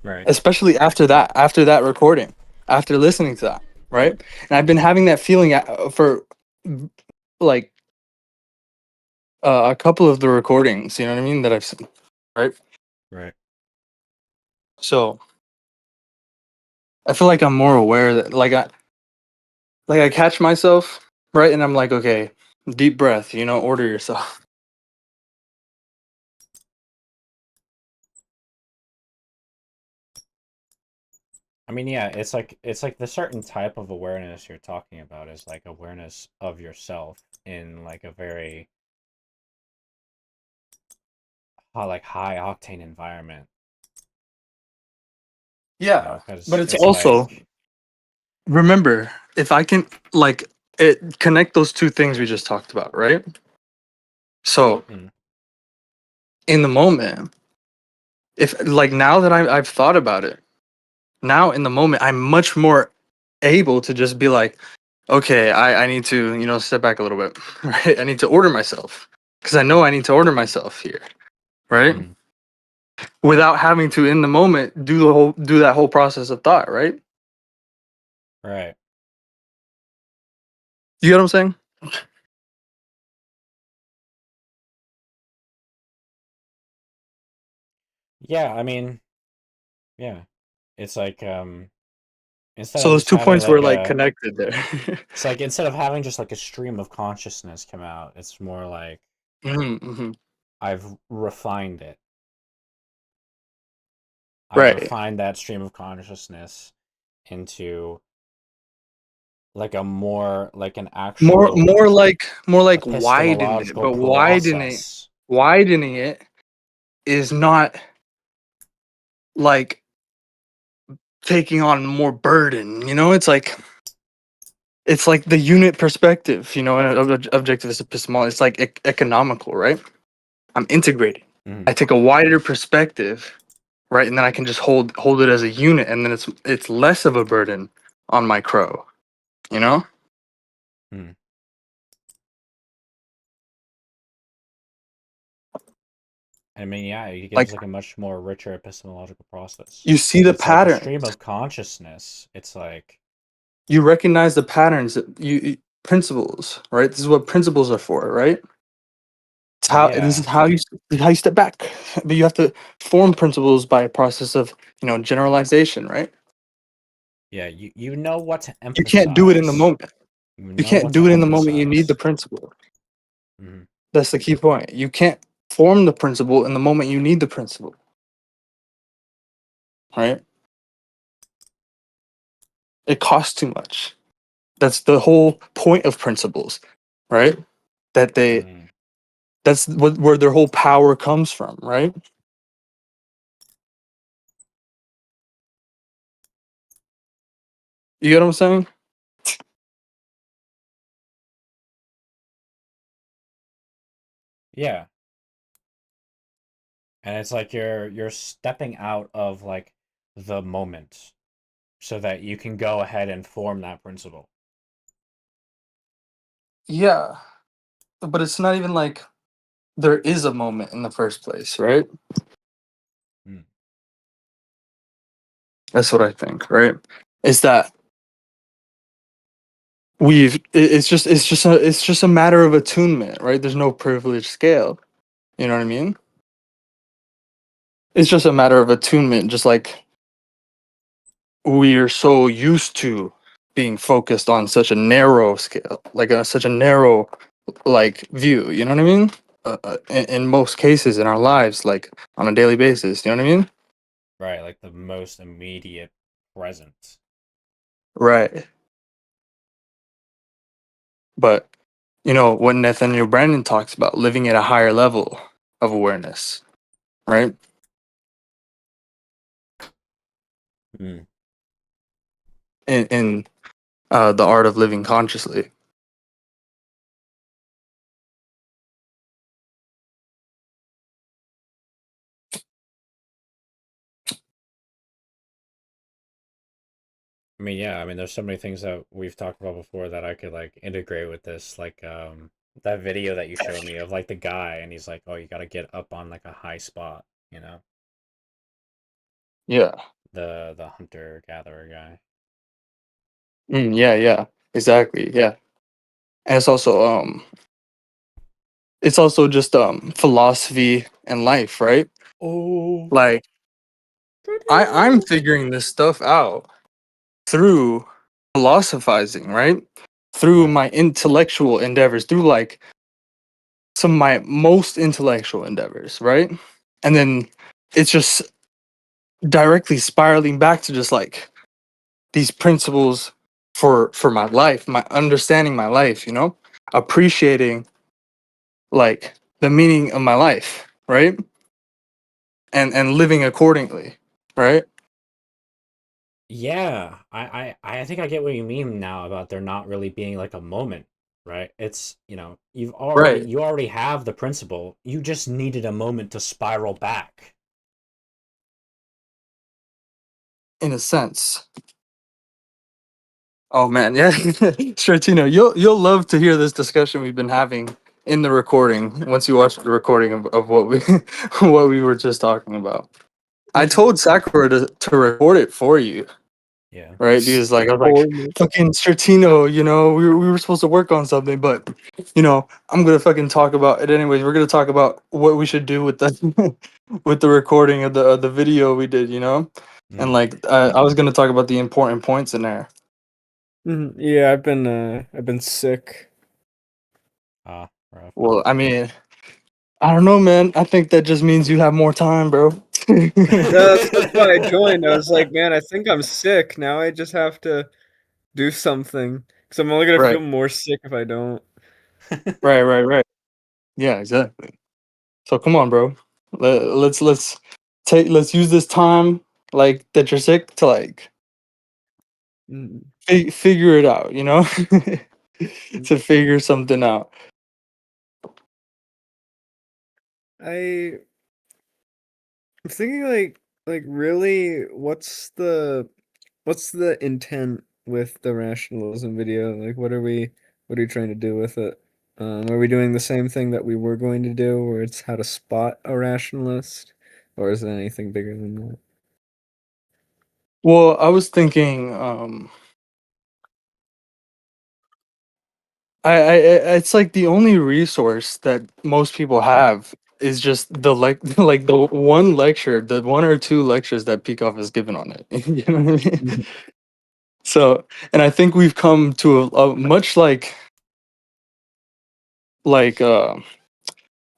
Right. especially after that recording, after listening to that, right? And I've been having that feeling for like a couple of the recordings, you know what I mean, that I've seen, right? Right. So I feel like I'm more aware that like I catch myself, right? And I'm like, okay, deep breath, order yourself. I mean, yeah, it's like the certain type of awareness you're talking about is like awareness of yourself in like a very like high octane environment, Yeah, but because it's it's also, like remember, if I can like connect those two things we just talked about, right? So mm, in the moment, if like now that I've thought about it, now in the moment, I'm much more able to just be like, okay, I need to, step back a little bit, right? I need to order myself because I know I need to order myself here, right? mm, Without having to in the moment do that whole process of thought, right? right. You get what I'm saying? Yeah, I mean, yeah. It's like instead So of those just 2 points were like having connected there. it's like instead of having just like a stream of consciousness come out, it's more like Hmm. I've refined it. I've Right. refined that stream of consciousness into like a more like an More actual more like more like widen it, epistemological but process. widening it is not like taking on more burden, it's like the unit perspective, and objectivist epistemology. It's like economical, right? I'm integrating. Mhm. I take a wider perspective, right, and then I can just hold it as a unit, and then it's less of a burden on my crow, you know. Mhm. I mean, yeah, it Like gives like a much more richer epistemological process you see because the it's like a stream patterns, of consciousness. It's like, you recognize the patterns that principles, right? This is what principles are for, right? It's how this is yeah, how you step back, but you have to form principles by a process of generalization, right? yeah, you know what to You can't do it in the emphasize. moment. You You know can't what do to it in the moment. You need the emphasize. principle. Mhm. That's the key point. You can't form the principle in the moment you need the principle. right? It costs too much. That's the whole point of principles, right? That they Mm. that's where their whole power comes from, right? You get what I'm saying? Yeah. And it's like you're stepping out of like the moment so that you can go ahead and form that principle. Yeah, but it's not even like there is a moment in the first place, right? Mm. That's what I think, right? Is that it's just a matter of attunement, right? There's no privilege scale. You know what I mean? It's just a matter of attunement, just like we're so used to being focused on such a narrow scale, like such a narrow like view. You know what I mean? In most cases in our lives, like on a daily basis. You know what I mean? Right, like the most immediate present. Right. But when Nathaniel Brandon talks about living at a higher level of awareness, right? Mm. In the art of living consciously. I mean, yeah, I mean, there's so many things that we've talked about before that I could like integrate with this, like that video that you showed me of like the guy and he's like, "Oh, you got to get up on like a high spot," you know? Yeah. The hunter gatherer guy. Yeah, yeah. Exactly. Yeah. And it's also just philosophy and life, right? Oh, Like I'm figuring this stuff out through philosophizing, right? Through right. my intellectual endeavors, through like some of my most intellectual endeavors, right? And then it's just directly spiraling back to just like these principles for my life, my understanding my life, appreciating like the meaning of my life, right? And living accordingly, right? Yeah, I think I get what you mean now about there not really being like a moment, right? It's, Right. you already have the principle. You just needed a moment to spiral back. In a sense. Oh man, yeah. Stratino, you'll love to hear this discussion we've been having in the recording once you watch the recording of what we what we were just talking about. I told Sakura to record it for you, Yeah. right? Because like I was like, For me. fucking Stratino, we were supposed to work on something, but I'm gonna fucking talk about it anyways. We're gonna talk about what we should do with the with the recording of the video we did, and Mm. like I was gonna talk about the important points in there. Yeah, I've been sick. Ah, rough. Well, I mean, I don't know, man. I think that just means you have more time, bro. That's why I joined. I was like, man, I think I'm sick. Now I just have to do something. Because I'm only gonna Right, feel more sick if I don't. right. Yeah, exactly. So come on, bro. Let's use this time like that you're sick to like Mm, figure it out, mm. to figure something out. I'm thinking like really, what's the intent with the rationalism video? Like, what are we trying to do with it? Are we doing the same thing that we were going to do, where it's how to spot a rationalist, or is it anything bigger than that? Well, I was thinking, it's like the only resource that most people have is just the like the one lecture, the one or two lectures that Peikoff has given on it. You know what I mean? Mhm. So, and I think we've come to a much like uh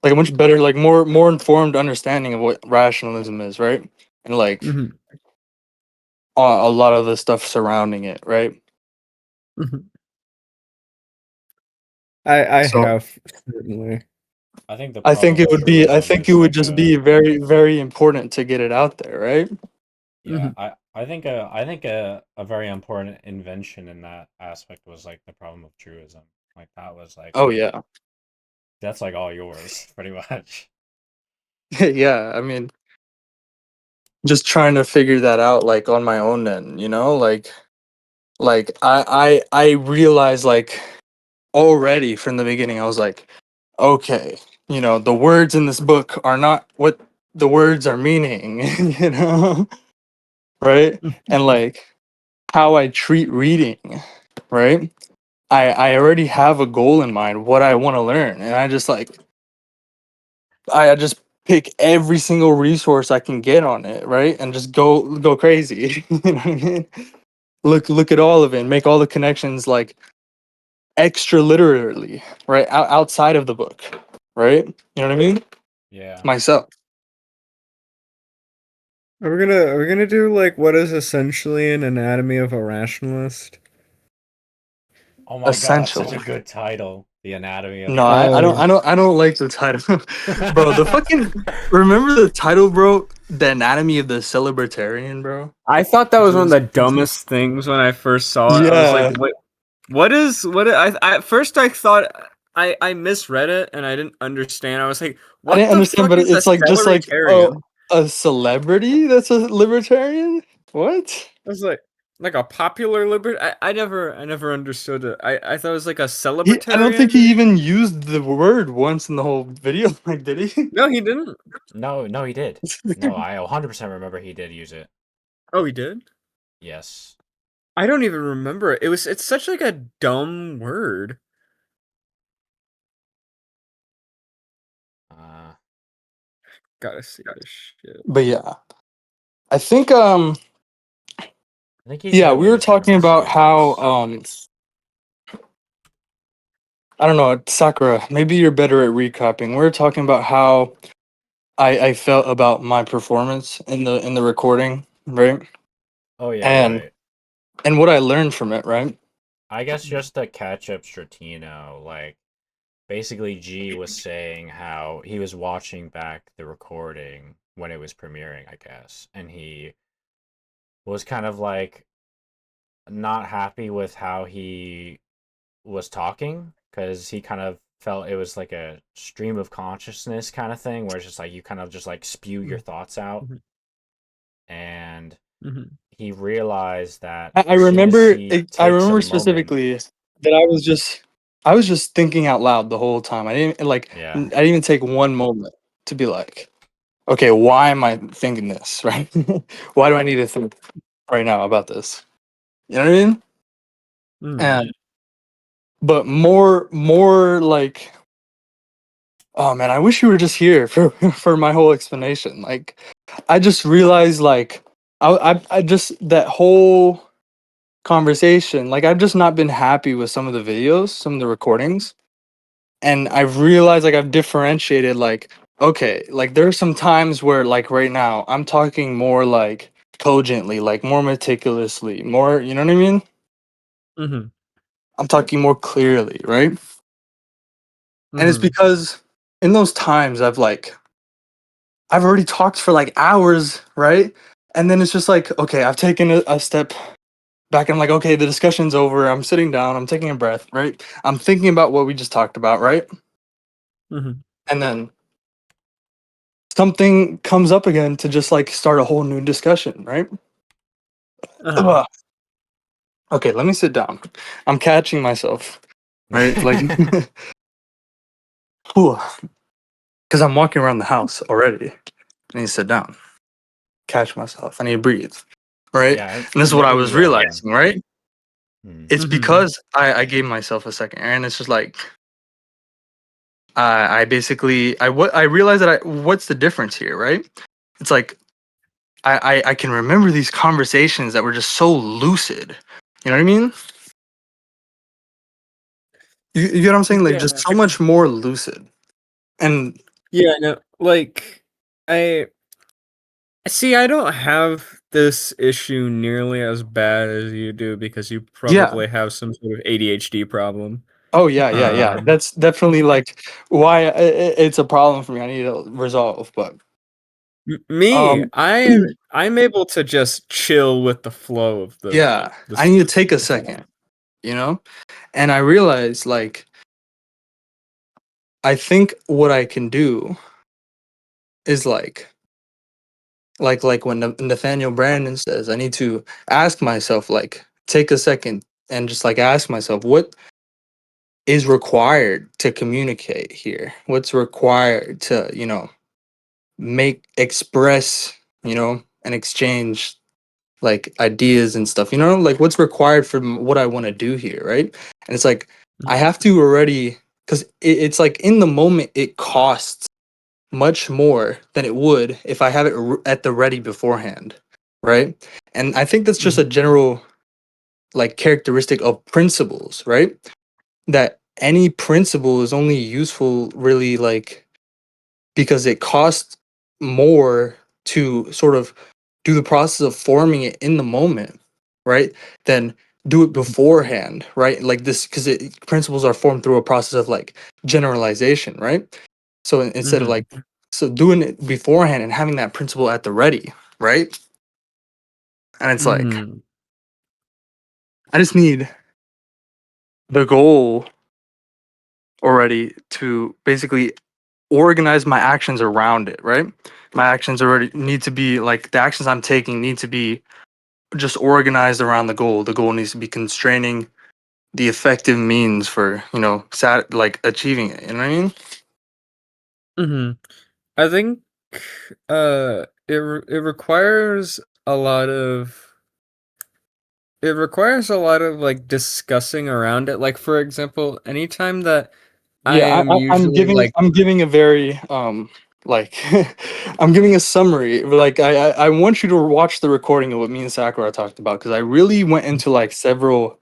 like a much better, like more informed understanding of what rationalism is, right? And like Mhm. a lot of the stuff surrounding it, right? Mhm. I So have certainly. I think the I think problem it with would be I truism think is it would like just be very, very important to get it out there, right? yeah, Mhm. I think a very important invention in that aspect was like the problem of truism. Like that was like Oh yeah. that's like all yours, pretty much. Yeah, I mean, just trying to figure that out like on my own end, you know? Like I realized like already from the beginning I was like, okay, you know, the words in this book are not what the words are meaning, you know? Right? And like how I treat reading, right? I already have a goal in mind, what I want to learn, and I just like I just pick every single resource I can get on it, right? And just go crazy. You know what I mean? Look at all of it, and make all the connections like extra literally, right? Outside of the book, right? You know what I mean? Yeah. Myself. Are we gonna do like what is essentially an anatomy of a rationalist? Oh my God, such a Essentially. good title. The Anatomy of No, a Um, I don't like the title. Bro, the Rationalist. fucking remember the title, bro? The Anatomy of the Celebrarian, bro. I thought that Which was one of was the dumbest things when I first saw it. I was like, yeah. I at first I thought I misread it and I didn't understand. I was like, I what didn't the understand, fuck but is a it's like just like oh, celeritarian? a celebrity that's a libertarian? What? I was like a popular liber I never understood it. I thought it was like a I don't think he celebritarian. even used the word once in the whole video. Like, did he? No, he didn't. No, no, he did. No, I 100% remember he did use it. Oh, he did? Yes. I don't even remember it. It's such like a dumb word. Uh, Gotta see this shit. But yeah, I think I think he's a yeah, bit we were limited with talking his about how users. I don't know, Sakura, maybe you're better at recapping. We were talking about how I felt about my performance in the recording, right? Oh yeah, And right. what I learned from it, right? I guess just to catch up Stratino, like basically G was saying how he was watching back the recording when it was premiering, I guess, and he was kind of like not happy with how he was talking because he kind of felt it was like a stream of consciousness kind of thing where it's just like you kind of just like spew your thoughts out, Mhm. and Mhm. he realized that I as soon as remember he I takes a remember moment. specifically that I was just thinking out loud the whole time. I didn't like I Yeah. didn't even take one moment to be like, okay, why am I thinking this, right? Why do I need to think right now about this? You know what I mean? Mhm. And but more like oh man, I wish you were just here for for my whole explanation. Like I just realized like I just that whole conversation, like I've just not been happy with some of the videos, some of the recordings. And I've realized like I've differentiated like okay, like there are some times where like right now I'm talking more like cogently, like more meticulously, more, you know what I mean? Mhm. I'm talking more clearly, right? And it's Mhm. because in those times I've already talked for like hours, right? And then it's just like, okay, I've taken a step back. I'm like, okay, the discussion's over. I'm sitting down. I'm taking a breath, right? I'm thinking about what we just talked about, right? Mhm. And then something comes up again to just like start a whole new discussion, right? Uh-huh. Ugh. Okay, let me sit down. I'm catching myself, right? Like, because I'm walking around the house already. I need to sit down, catch myself. I need to breathe, right? Yeah, And this is what I was maybe realizing, right? hmm. It's Mhm. because I gave myself a second, and it's just like I basically what I realized that what's the difference here, right? It's like I can remember these conversations that were just so lucid. You know what I mean? You get what I'm saying? Like just Yeah. so much more lucid. And Yeah, no. Like I see I don't have this issue nearly as bad as you do because you Yeah. probably have some sort of ADHD problem. Oh yeah. Um, That's definitely like why it's a problem for me. I need to resolve, but Me, um I'm able to just chill with the flow of yeah, the I need to take a the flow. second, you know? And I realize like I think what I can do is like when Nathaniel Brandon says I need to ask myself like take a second and just like ask myself what is required to communicate here? What's required to, make express, and exchange like ideas and stuff, like what's required from what I want to do here, right? And it's like I have to already because it's like in the moment it costs much more than it would if I have it at the ready beforehand, right? And I think that's just a Mhm, general like characteristic of principles, right? That any principle is only useful really like because it costs more to sort of do the process of forming it in the moment, right? Than do it beforehand, right? Like this, because principles are formed through a process of like generalization, right? So instead of mhm, like, so doing it beforehand and having that principle at the ready, right? And it's like, mhm, I just need the goal already to basically organize my actions around it, right? My actions already need to be like the actions I'm taking need to be just organized around the goal. The goal needs to be constraining the effective means for, like achieving it. You know what I mean? mhm. I think it requires a lot of like discussing around it. Like for example, anytime that I Yeah, am usually like I'm giving a very like I'm giving a summary. Like I want you to watch the recording of what me and Sakura talked about because I really went into like several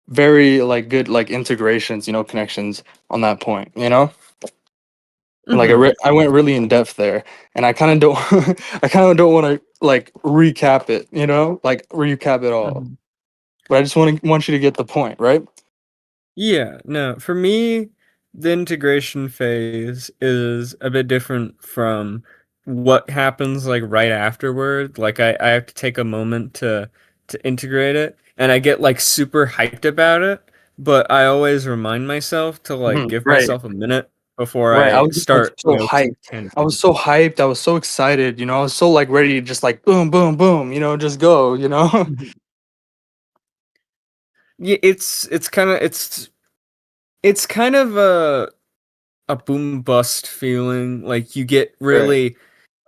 very like good like integrations, connections on that point, like mhm, I went really in depth there, and I kind of don't I kind of don't want to like recap it, like recap it all. mhm. But I just want you to get the point, right? Yeah, no, for me, the integration phase is a bit different from what happens like right afterward. Like I have to take a moment to integrate it and I get like super hyped about it, but I always remind myself to like give Right, myself a minute before right. I I was just like start, so too hyped. I was tangent. so hyped. I was so excited. I was so like ready to just like boom, boom, boom. Just go. Mhm. Yeah, it's kind of a boom bust feeling. Like you get Right. really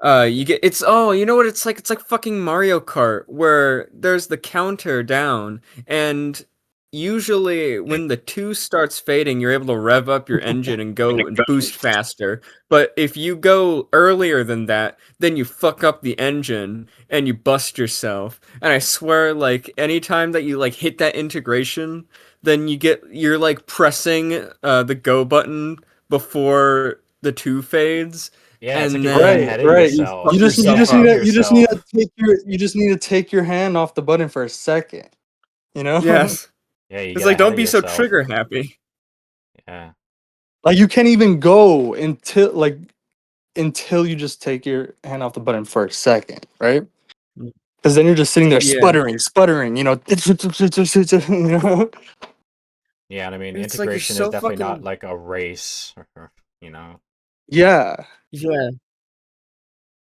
you get it's oh, you know what it's like? It's like fucking Mario Kart where there's the counter down and usually when the 2 starts fading, you're able to rev up your engine and go and boost faster. But if you go earlier than that, then you fuck up the engine and you bust yourself. And I swear like anytime that you like hit that integration, then you're like pressing the go button before the 2 fades Yeah, it's like and you're getting Right, then ahead of right. you yourself. fuck You You're yourself just ahead need of up. to yourself. you just need to take your hand off the button for a second. You know, Yes. Yeah, you It's get like, ahead don't of be so yourself. trigger happy. Yeah. like you can't even go until you just take your hand off the button for a second, right? Because then you're just sitting there Yeah. sputtering, you know? Yeah, and I mean, It's like you're integration is so definitely not fucking like a race, you know. Yeah, yeah.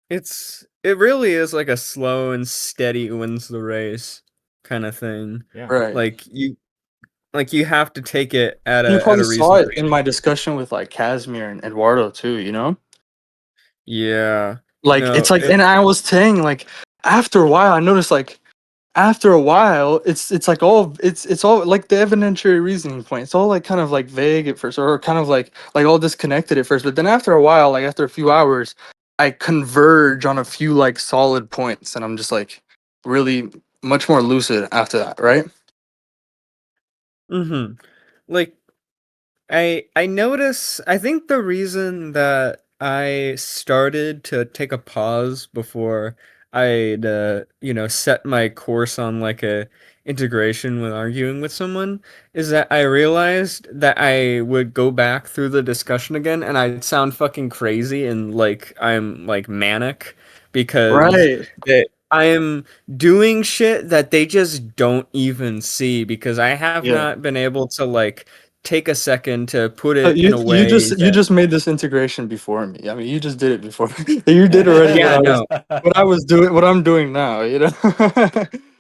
It really is like a slow and steady wins the race kind of thing. Yeah. right. Like you have to take it You at probably a saw reasonable it in my discussion with like Casimir and Eduardo too, Yeah. Like No, it's like, and I was saying like after a while, I noticed like after a while, it's like all it's all like the evidentiary reasoning point. It's all like kind of like vague at first, or kind of like all disconnected at first. But then after a while, like after a few hours, I converge on a few like solid points, and I'm just like really much more lucid after that, right? mhm. Like I notice I think the reason that I started to take a pause before I'd set my course on like a integration when arguing with someone is that I realized that I would go back through the discussion again and I'd sound fucking crazy and like I'm like manic because Right. that I am doing shit that they just don't even see because I have Yeah. not been able to like take a second to put it in You a way you that just made this integration before me. I mean, you just did it before. You did already yeah, no. what I was doing, what I'm doing now. You know.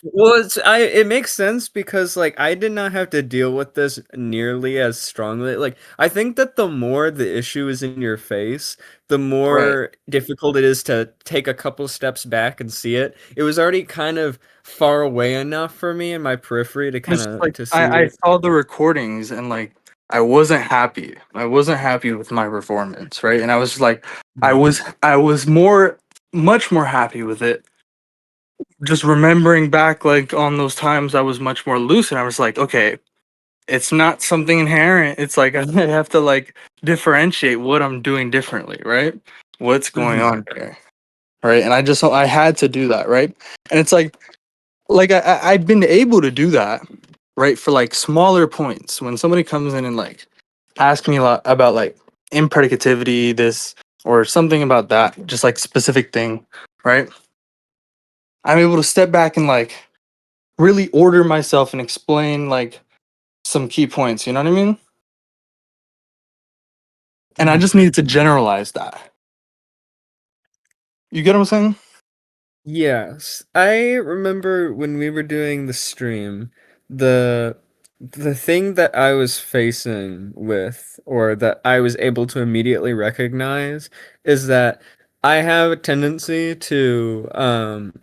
Well, it makes sense because like I did not have to deal with this nearly as strongly. Like I think that the more the issue is in your face, the Right. more difficult it is to take a couple steps back and see it. It was already kind of far away enough for me in my periphery to kind It's of like to see I it. saw the recordings and like I wasn't happy. I wasn't happy with my performance, right? And I was just like I was much more happy with it. Just remembering back like on those times I was much more loose and I was like, okay, it's not something inherent. It's like I have to like differentiate what I'm doing differently, right? What's going Mhm. on here? Right? And I had to do that, right? And it's like I'd been able to do that, right, for like smaller points. When somebody comes in and like asks me a lot about like impredicativity, this or something about that, just like specific thing, right? I'm able to step back and like really order myself and explain like some key points, you know what I mean? And I Mhm. just needed to generalize that. You get what I'm saying? Yes, I remember when we were doing the stream, the the thing that I was facing with, or that I was able to immediately recognize, is that I have a tendency to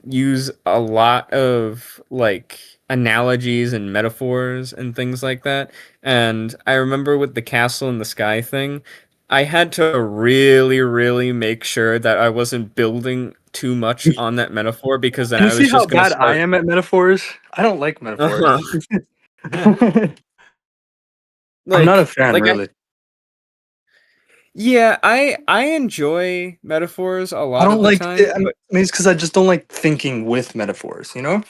use a lot of like analogies and metaphors and things like that. And I remember with the castle in the sky thing, I had to really, really make sure that I wasn't building too much on that metaphor because then Can you I see was how just gonna bad I start. am at metaphors? I don't like metaphors. Uh-huh. I'm not a fan, Like I really. yeah, I enjoy metaphors a I lot don't of the like. time, I mean, but it's because I just don't like thinking with metaphors. You know?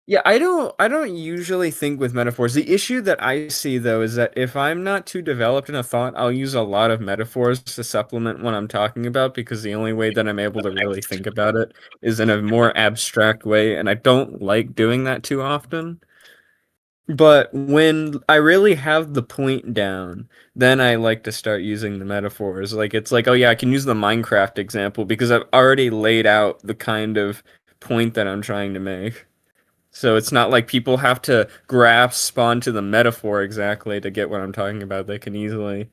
yeah, I don't usually think with metaphors. The issue that I see though is that if I'm not too developed in a thought, I'll use a lot of metaphors to supplement what I'm talking about because the only way that I'm able to really think about it is in a more abstract way, and I don't like doing that too often. But when I really have the point down, then I like to start using the metaphors. Like it's like, oh yeah, I can use the Minecraft example because I've already laid out the kind of point that I'm trying to make. So it's not like people have to grasp onto the metaphor exactly to get what I'm talking about. They can easily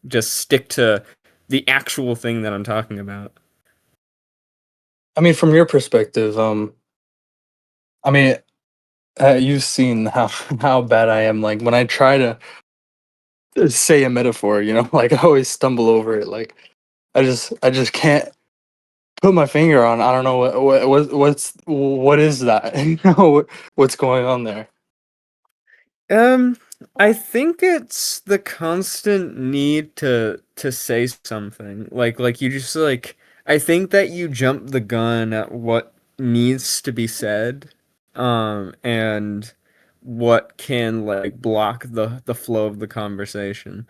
just stick to the actual thing that I'm talking about. I mean, from your perspective, I mean, you've seen how how bad I am. Like when I try to say a metaphor, you know, like I always stumble over it. Like I just can't put my finger on. I don't know what is that? You know, what's going on there? Um, I think it's the constant need to say something. Like you just like I think that you jump the gun at what needs to be said, and what can like block the flow of the conversation.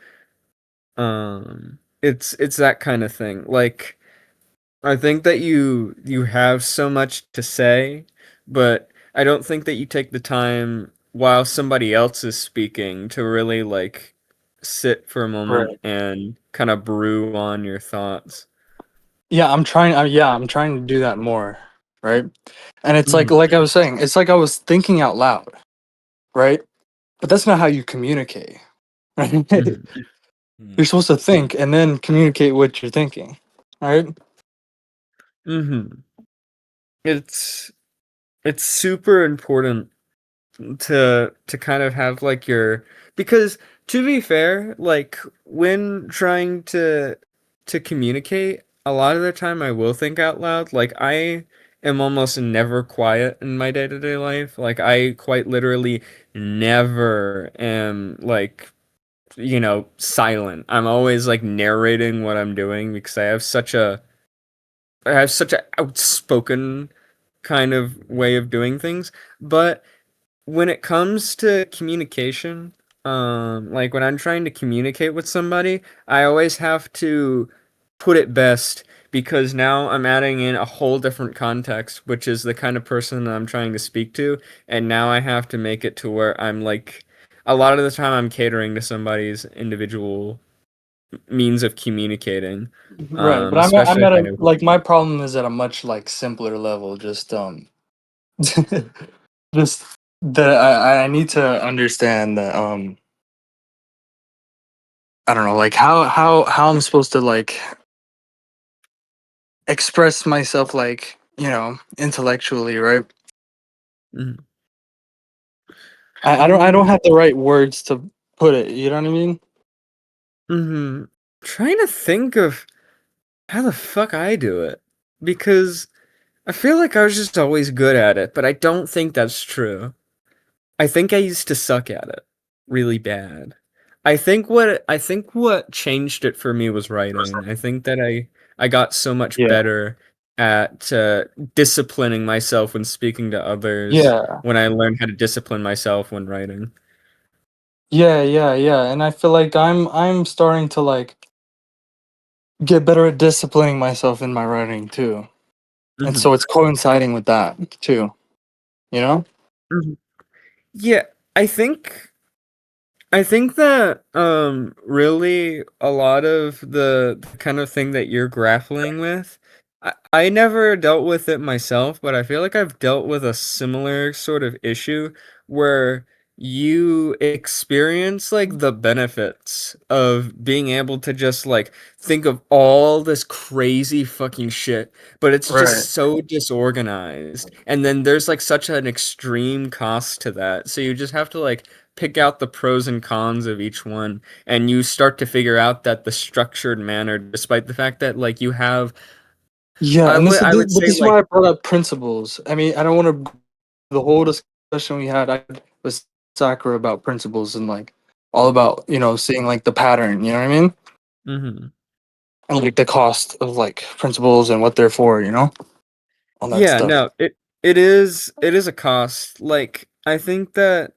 It's that kind of thing. Like I think that you have so much to say, but I don't think that you take the time while somebody else is speaking to really like sit for a moment Right. and kind of brew on your thoughts. Yeah, I'm trying. Yeah, I'm trying to do that more. Right. And it's Hmm. like I was saying, it's like I was thinking out loud. Right. But that's not how you communicate. Right. Hmm. You're supposed to think and then communicate what you're thinking. Right. Hmm. It's it's super important to kind of have like your because to be fair, like when trying to communicate, a lot of the time I will think out loud. Like I am almost never quiet in my day-to-day life. Like I quite literally never am like, silent. I'm always like narrating what I'm doing because I have such a outspoken kind of way of doing things. But when it comes to communication, like when I'm trying to communicate with somebody, I always have to put it best because now I'm adding in a whole different context, which is the kind of person that I'm trying to speak to, and now I have to make it to where I'm like, a lot of the time I'm catering to somebody's individual means of communicating, Right, but I'm especially if at I a know. like my problem is at a much like simpler level. Just just that I need to understand that I don't know like how I'm supposed to like express myself like intellectually, right? Mhm. I don't have the right words to put it. You know what I mean? Mm-hmm. Trying to think of how the fuck I do it because I feel like I was just always good at it, but I don't think that's true. I think I used to suck at it really bad. I think what changed it for me was writing. I think that I got so much Yeah. better at disciplining myself when speaking to others Yeah. when I learned how to discipline myself when writing. Yeah. And I feel like I'm starting to like get better at disciplining myself in my writing too. And so Hmm. it's coinciding with that too, you know? Hmm. Yeah, I think I think that really a lot of the kind of thing that you're grappling with, I never dealt with it myself, but I feel like I've dealt with a similar sort of issue where you experience like the benefits of being able to just like think of all this crazy fucking shit, but it's Right. just so disorganized. And then there's like such an extreme cost to that. So you just have to like pick out the pros and cons of each one, and you start to figure out that the structured manner, despite the fact that like you have, Yeah, I and would I would but say this is like, why I brought up principles. I mean, I don't want to the whole discussion we had I was Sakura about principles and like all about, seeing like the pattern, you know what I mean? hmm, And like the cost of like principles and what they're for, all that yeah, stuff. no, it is a cost. Like I think that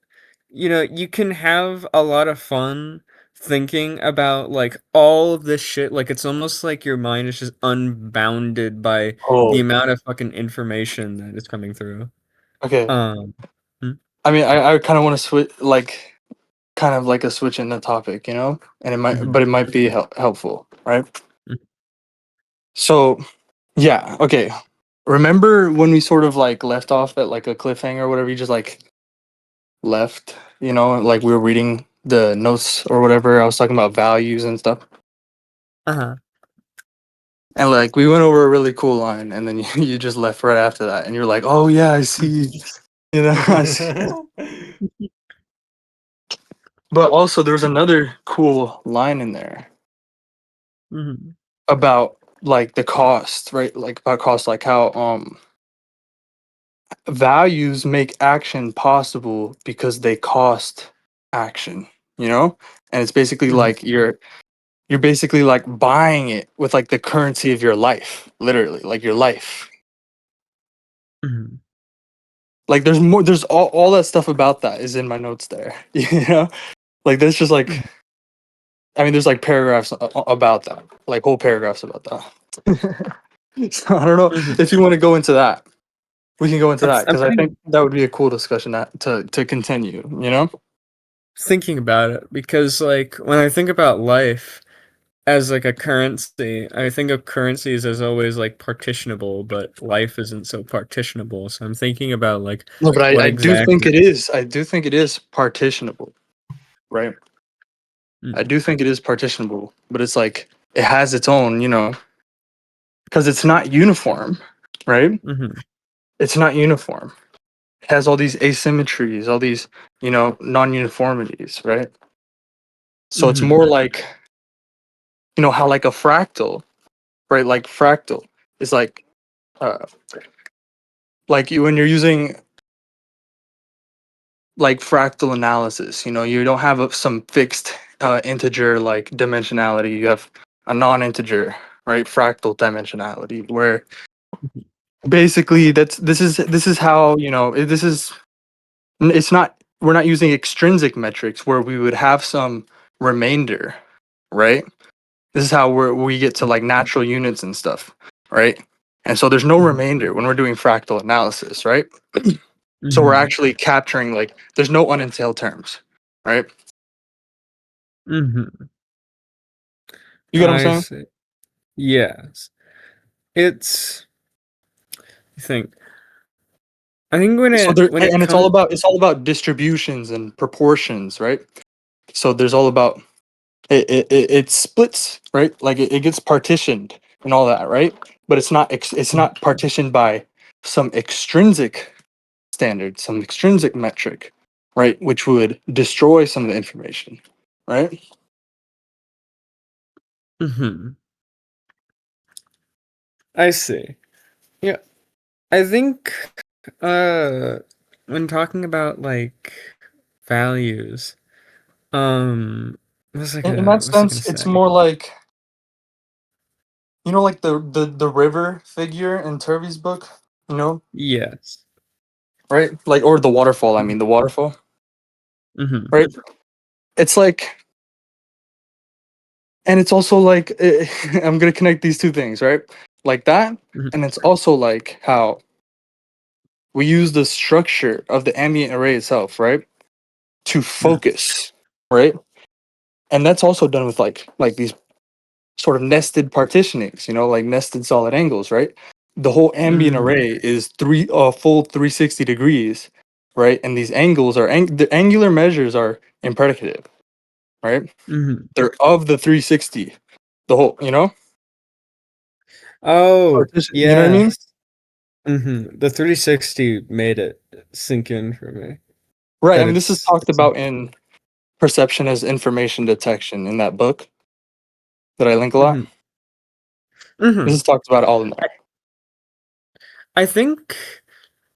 you can have a lot of fun thinking about like all of this shit. Like it's almost like your mind is just unbounded by the Oh, amount of fucking information that is coming through. okay. Um, hmm, I mean, I kind of want to switch, like, kind of like a switch in the topic, and mhm, but it might be helpful, right? mhm. So, yeah, okay. Remember when we sort of like left off at like a cliffhanger or whatever? You just like left, like we were reading the notes or whatever. I was talking about values and stuff. Uh-huh. And like we went over a really cool line, and then you just left right after that, and you're like, "Oh yeah, I see," I see. But also, there's another cool line in there Mhm. about like the cost, right? Like about cost, like how values make action possible because they cost action, and it's basically Mhm. like you're basically like buying it with like the currency of your life, literally, like your life. Mhm. Like there's more, there's all that stuff about that is in my notes there. Like that's just like, Mhm. I mean, there's like paragraphs about that, like whole paragraphs about that. So I don't know Mhm. if you want to go into that. We can go into that I'm because I kind of think that would be a cool discussion to continue. thinking about it because, like, when I think about life as like a currency, I think of currencies as always like partitionable, but life isn't so partitionable. So I'm thinking about like No, but what I do think exactly. it is. I do think it is partitionable, right? I Mm-hmm. do think it is partitionable, but it's like it has its own, because it's not uniform, right? Mm-hmm. It's not uniform. It has all these asymmetries, all these, non-uniformities, right? So it's Mm-hmm. more like, how like a fractal, right? Like fractal is uh, like you when you're using like fractal analysis, you don't have some fixed integer like dimensionality. You have a non-integer, right? Fractal dimensionality where basically this is how, it's not, we're not using extrinsic metrics where we would have some remainder, right? This is how we get to like natural units and stuff, right? And so there's no remainder when we're doing fractal analysis, right? So we're Mhm. actually capturing, like, there's no unentailed terms, right? Mhm. You get what I'm I saying? see. Yes. It's I think So there, when it and comes it's all about distributions and proportions, right? So there's all about it splits, right? Like it gets partitioned and all that, right? But it's not partitioned by some extrinsic standard, some extrinsic metric, right? Which would destroy some of the information, right? Mhm. I see. Yeah. I think uh when talking about like values, um In that what was I gonna sense, it's say? more like, like the river figure in Turvey's book, Yes. right? Like, or the waterfall. I mean, the waterfall, Mhm. right? It's like, and it's also like, I'm gonna connect these two things, right? Like that, Mhm. and it's also like how we use the structure of the ambient array itself, right, to Mhm. focus, right? And that's also done with like these sort of nested partitionings, like nested solid angles, right? The whole ambient Mhm. array is full 360 degrees, right? And these angles are the angular measures are impredicative, right? Mhm. They're of the 360, the whole, Oh, partition. You know what I mean? yes. The 360 made it sink in for me Right. I that mean, this is talked it's about in Perception as Information Detection in that book that I link a lot. Mhm. This Mhm. is talked about all in there. I think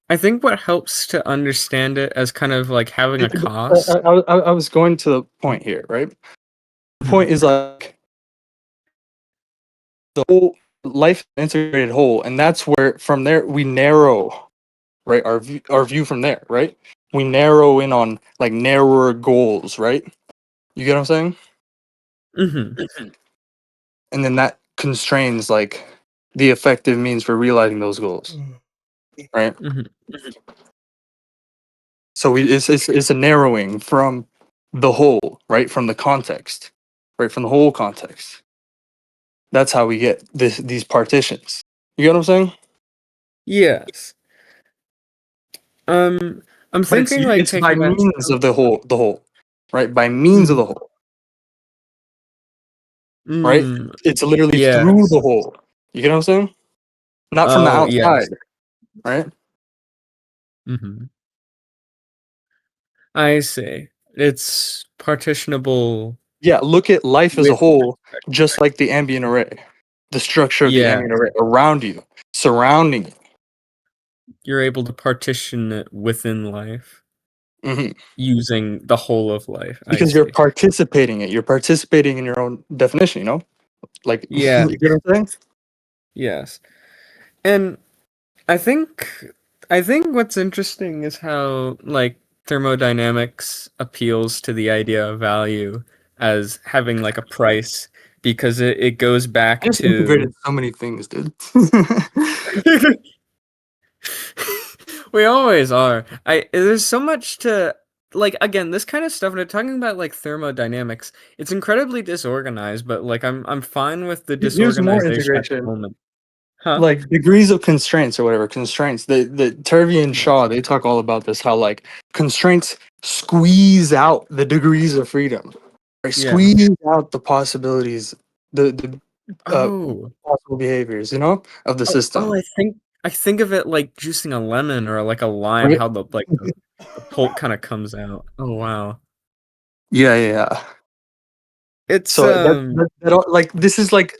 I think what helps to understand it as kind of like having a I, cost. I, I was going to the point here, right? The Mhm. point is like the whole life integrated whole, and that's where from there we narrow, right, our view from there, right? We narrow in on like narrower goals, right? You get what I'm saying? Mhm. And then that constrains like the effective means for realizing those goals, right? Mhm. So it's a narrowing from the whole, right? From the context, right? From the whole context. That's how we get these partitions. You get what I'm saying? Yes. Um, I'm But it's thinking like it's by taking that. means of the whole, right? By means of Mhm. the whole, right? Mm, It's literally through yes. the whole. You get what I'm saying? Not from the Oh, yes. outside, right? Mhm. I see. It's partitionable Yeah, look at life as a with. whole, just like the ambient array, the structure of the Yeah, ambient array around you, surrounding you. you're able to partition it within life Hmm. using the whole of life. I Because you're see. participating it. You're participating in your own definition. Like Yeah, you get what I'm saying? yes. And I think I think what's interesting is how like thermodynamics appeals to the idea of value as having like a price because it goes I back just to integrated so many things, dude. we always are. I there's so much to like again, this kind of stuff when we're talking about like thermodynamics, it's incredibly disorganized, but like I'm fine with the Here's more disorganization at the integration. moment. Huh? Like degrees of constraints or whatever constraints. The Turvey and Shaw, they talk all about this. How like constraints squeeze out the degrees of freedom, right? Yeah. Squeeze out the possibilities, the Oh. possible behaviors, of the Oh, system, I think of it like juicing a lemon or like a lime, right? how the pulp kind of comes out. Oh wow. Yeah, yeah, yeah. It's So like this is like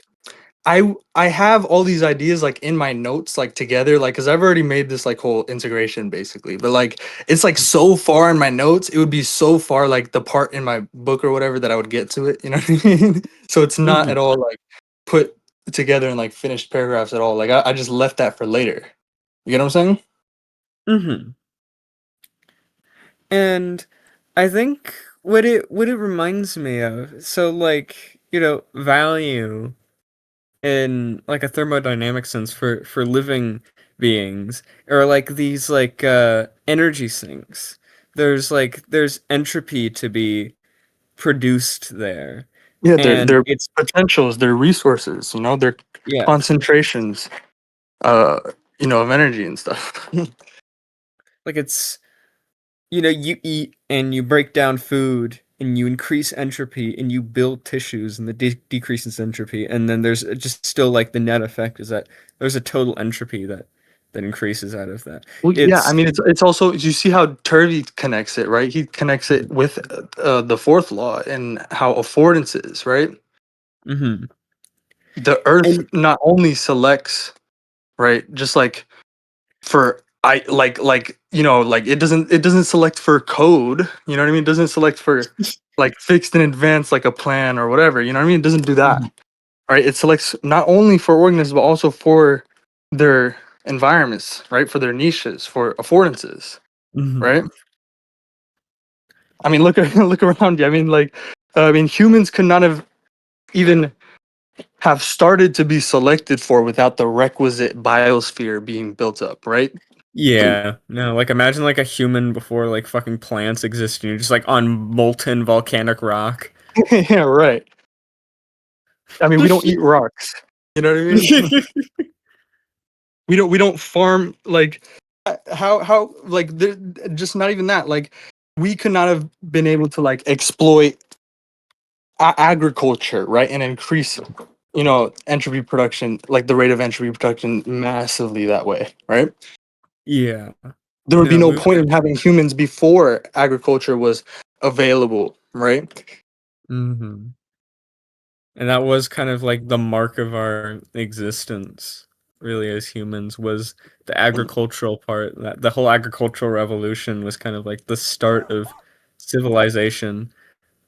I have all these ideas like in my notes like together like because I've already made this like whole integration basically, but like it's like so far in my notes it would be so far like the part in my book or whatever that I would get to it, you know what I mean? So it's not Mhm. at all like put together in like finished paragraphs at all. Like I just left that for later. You get what I'm saying? Mm-hmm. And I think what it reminds me of, so like, value in like a thermodynamic sense for living beings, or like these like energy sinks. There's entropy to be produced there. Yeah, And they're it's potentials, they're resources, they're yeah, concentrations, uh, of energy and stuff. like it's you eat and you break down food and you increase entropy and you build tissues and the decreases entropy, and then there's just still like the net effect is that there's a total entropy that increases out of that. Well, yeah, I It's mean, it's also you see how Turvey connects it, right? He connects it with the fourth law and how affordances, right? mm-hmm. The Earth And not only selects, right, just like for I like it doesn't select for code, you know what I mean? It doesn't select for like fixed in advance like a plan or whatever, you know what I mean? It doesn't do that, mhm, right? It selects not only for organisms but also for their environments, right? For their niches, for affordances, mhm. right? I mean, look look around you. I mean, humans could not have even have started to be selected for without the requisite biosphere being built up, right? Yeah, no, like imagine like a human before like fucking plants existed. You're just like on molten volcanic rock. Yeah, right. I mean, we don't eat rocks. You know what I mean? We don't farm like how like just not even that. Like we could not have been able to like exploit agriculture, right, and increase entropy production, like the rate of entropy production massively that way, right? Yeah, There would be no, no we point would. in having humans before agriculture was available, right? Hmm. And that was kind of like the mark of our existence, really, as humans, was the agricultural part. That the whole agricultural revolution was kind of like the start of civilization.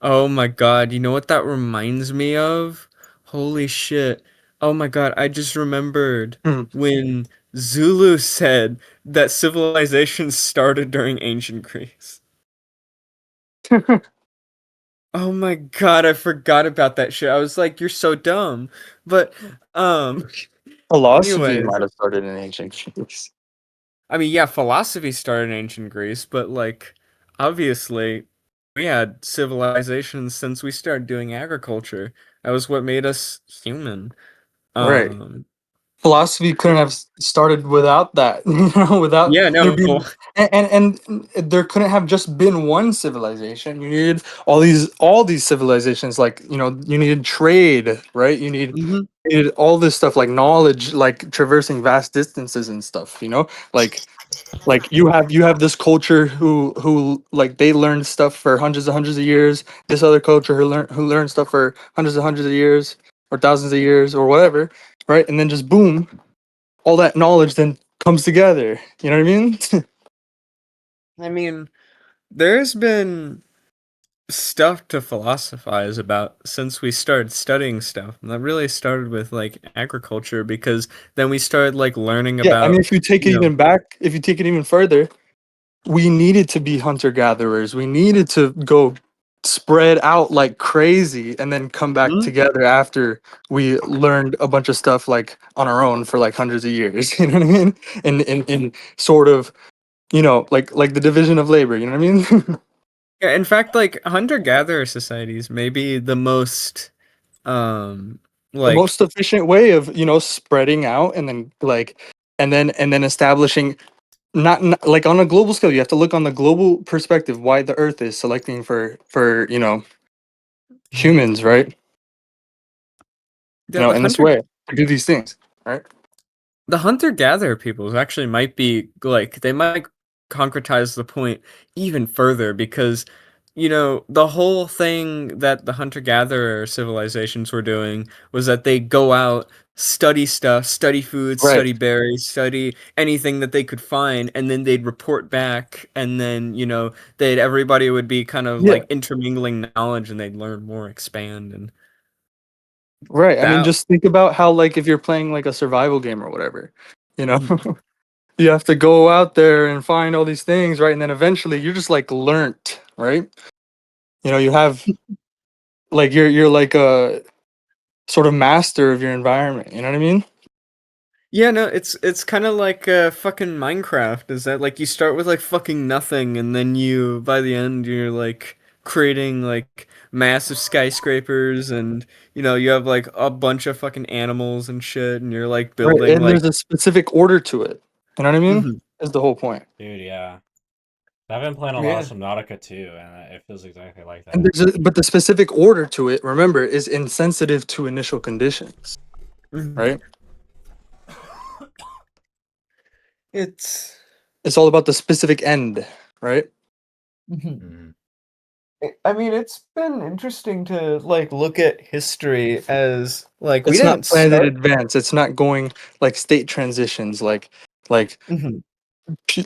Oh my God, you know what that reminds me of? Holy shit. Oh my God, I just remembered Hmm. when Zulu said that civilization started during ancient Greece. Oh my God, I forgot about that shit. I was like, you're so dumb. But um Philosophy anyways, might have started in ancient Greece. I mean, yeah, philosophy started in ancient Greece, but like obviously we had civilizations since we started doing agriculture. That was what made us human. Right. Um Philosophy couldn't have started without that, without yeah, there no, being and there couldn't have just been one civilization. You needed all these civilizations, like you needed trade, right? mhm. You needed all this stuff like knowledge, like traversing vast distances and stuff, like you have this culture who like they learned stuff for hundreds of years, this other culture who learned stuff for hundreds of years or thousands of years or whatever, right? And then just boom, all that knowledge then comes together, you know what I mean? I mean, there's been stuff to philosophize about since we started studying stuff. And that really started with like agriculture because then we started like learning Yeah, I mean, about, if you take you it know, even back, if you take it even further, we needed to be hunter gatherers. We needed to go spread out like crazy and then come back mhm. together after we learned a bunch of stuff like on our own for like hundreds of years. You know what I mean? In sort of, like the division of labor, you know what I mean? Yeah, in fact, like hunter-gatherer societies may be the most um The like most efficient way of, spreading out and then and then establishing not like on a global scale. You have to look on the global perspective why the earth is selecting for humans, right? the In this hunter way to do these things, right? the hunter-gatherer peoples actually might be like they might concretize the point even further because the whole thing that the hunter-gatherer civilizations were doing was that they go out, study stuff, study food, Right. study berries, study anything that they could find, and then they'd report back, and then they'd everybody would be kind of Yeah. like intermingling knowledge, and they'd learn more, expand, and Right. I mean, that just think about how, like, if you're playing like a survival game or whatever, you know, You have to go out there and find all these things, right? And then eventually you're just like learnt, right? You have like you're like a sort of master of your environment. You know what I mean? Yeah, no, it's kind of like fucking Minecraft. Is that like you start with like fucking nothing, and then you by the end you're like creating like massive skyscrapers, and you have like a bunch of fucking animals and shit, and you're like Right. building And like. there's a specific order to it. You know what I mean? Mhm. Is the whole point. Dude, yeah. I've been playing a lot of Yeah. Subnautica too, and it feels exactly like And that. but the specific order to it, remember, is insensitive to initial conditions, Mhm. right? It's. It's all about the specific end, right? Mhm. Mhm. I mean, it's been interesting to like look at history as like we It's not didn't planned in start. advance. It's not going like state transitions, like Mhm.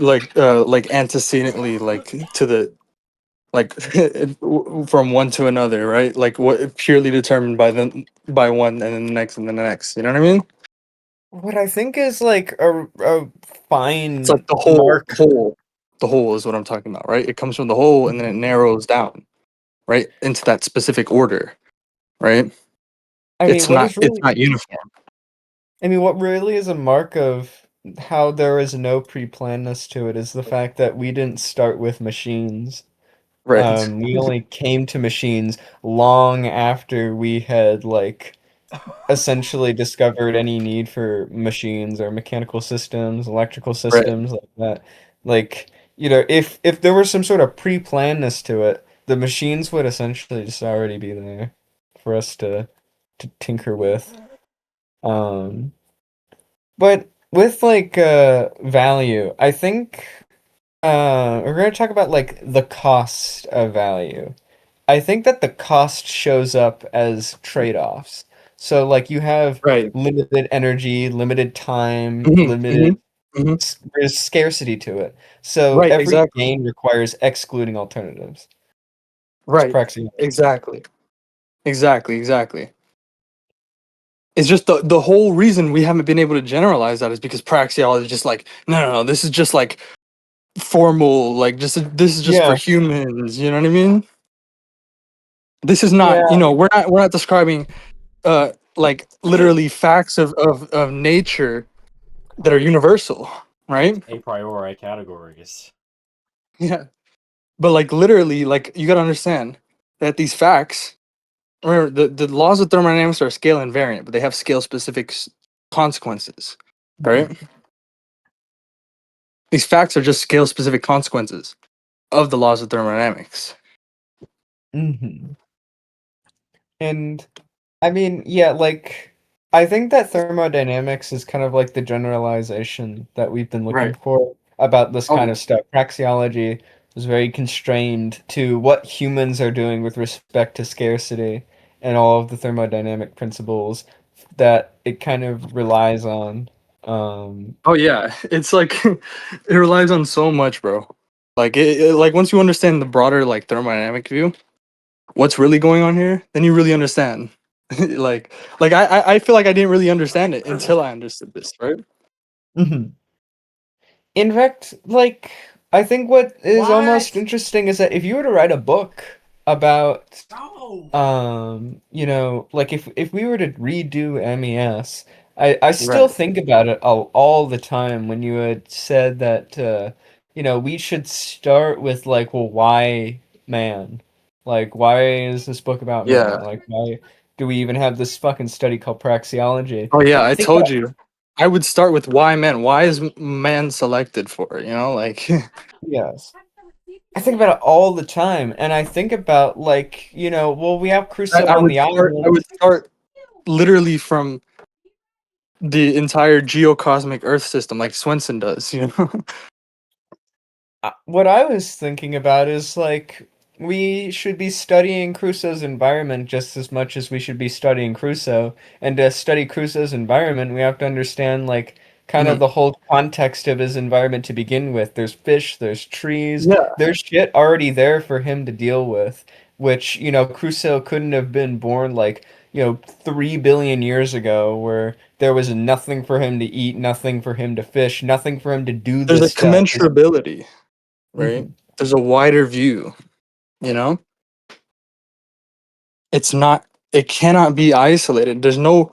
like antecedently, like to the like from one to another, right? Like what purely determined by one and then the next and then the next. You know what I mean? What I think is like a It's like fine the whole mark. whole the whole is what I'm talking about, right? It comes from the whole and then it narrows down, right, into that specific order, right? I mean, It's what not is it's really, not uniform, I mean, what really is a mark of how there is no pre-plannedness to it is the fact that we didn't start with machines. right? We only came to machines long after we had like essentially discovered any need for machines or mechanical systems, electrical Right. systems like that. Like, if there was some sort of pre-plannedness to it, the machines would essentially just already be there for us to tinker with. Um, but with like value, I think we're going to talk about like the cost of value. I think that the cost shows up as trade-offs. So like you have Right. limited energy, limited time, Hmm. limited Hmm. Hmm. there's scarcity to it. So Right. every Exactly. gain requires excluding alternatives. It's Right. praxi. Exactly. Exactly. Exactly. It's just the whole reason we haven't been able to generalize that is because praxeology is just like no, this is just like formal, like just this is just for Yeah. humans. You know what I mean? This is not, Yeah. we're not describing like literally facts of nature that are universal, right? A priori categories. Yeah. But like literally, like you gotta understand that these facts, remember the laws of thermodynamics are scale invariant, but they have scale specific consequences, right? These facts are just scale specific consequences of the laws of thermodynamics. Hmm. And I mean, yeah, like I think that thermodynamics is kind of like the generalization that we've been looking Right. for about this Oh kind of stuff. Praxeology is very constrained to what humans are doing with respect to scarcity and all of the thermodynamic principles that it kind of relies on. Um, oh yeah, it's like it relies on so much, bro. Like like once you understand the broader like thermodynamic view, what's really going on here, then you really understand. like I feel like I didn't really understand it until I understood this, right? mhm. In fact, like, I think what is almost What? interesting is that if you were to write a book about, No. like if we were to redo MES, I still Right. think about it all the time when you had said that, we should start with like, well, why man? Like, why is this book about Yeah. man? Like, why do we even have this fucking study called praxeology? Oh yeah, I Think told you. I would start with why man. Why is man selected for it? Like Yes. I think about it all the time, and I think about like, well, we have I, Crusoe I on would the start. I island. would start literally from the entire geocosmic Earth system, like Swenson does. What I was thinking about is like we should be studying Crusoe's environment just as much as we should be studying Crusoe. And to study Crusoe's environment, we have to understand like kind of Mhm. the whole context of his environment to begin with. There's fish, there's trees, Yeah. there's shit already there for him to deal with, which, Crusoe couldn't have been born like, 3 billion years ago, where there was nothing for him to eat, nothing for him to fish, nothing for him to do There's this a stuff. commensurability, right? Mhm. There's a wider view, you know? It's not, it cannot be isolated. There's no,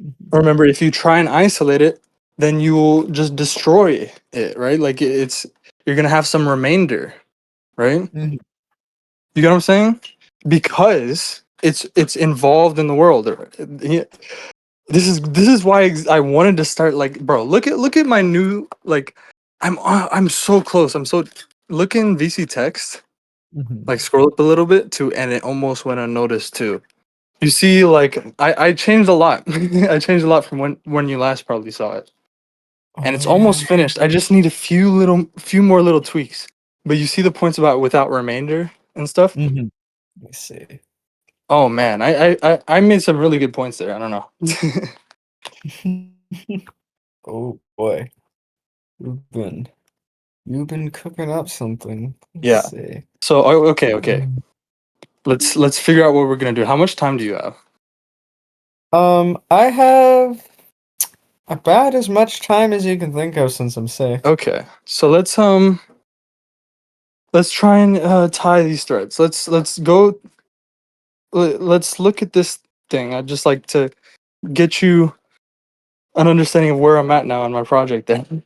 Mhm. remember, if you try and isolate it, then you will just destroy it, right? Like it's, you're gonna have some remainder, right? Mhm. You get what I'm saying? Because it's involved in the world. This is why I wanted to start, like, bro, look at my new, like, I'm so close. I'm so, look in VC text, Mhm. like scroll up a little bit too, and it almost went unnoticed too. You see, like I changed a lot. I changed a lot from when you last probably saw it. And Oh it's yeah. almost finished. I just need a few more little tweaks. But you see the points about without remainder and stuff? Mhm. Let me see. Oh man, I made some really good points there. I don't know. Oh boy, you've been you've been cooking up something. Let's Yeah. see. So okay. Let's figure out what we're gonna do. How much time do you have? I have about as much time as you can think of since I'm sick. Okay. So let's try and tie these threads. Let's go. Let's look at this thing. I'd just like to get you an understanding of where I'm at now on my project. Then,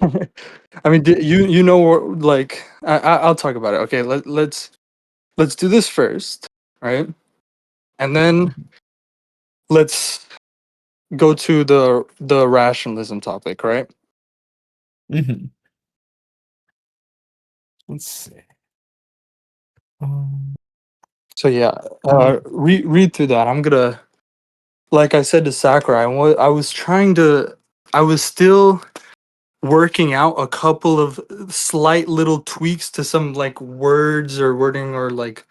I mean, you know like I'll talk about it. Okay, let's do this first, right? And then let's go to the rationalism topic, right? Mhm. Let's see. Um, So yeah, read through that. I'm gonna, like I said to Sakurai, I was still working out a couple of slight little tweaks to some like words or wording or like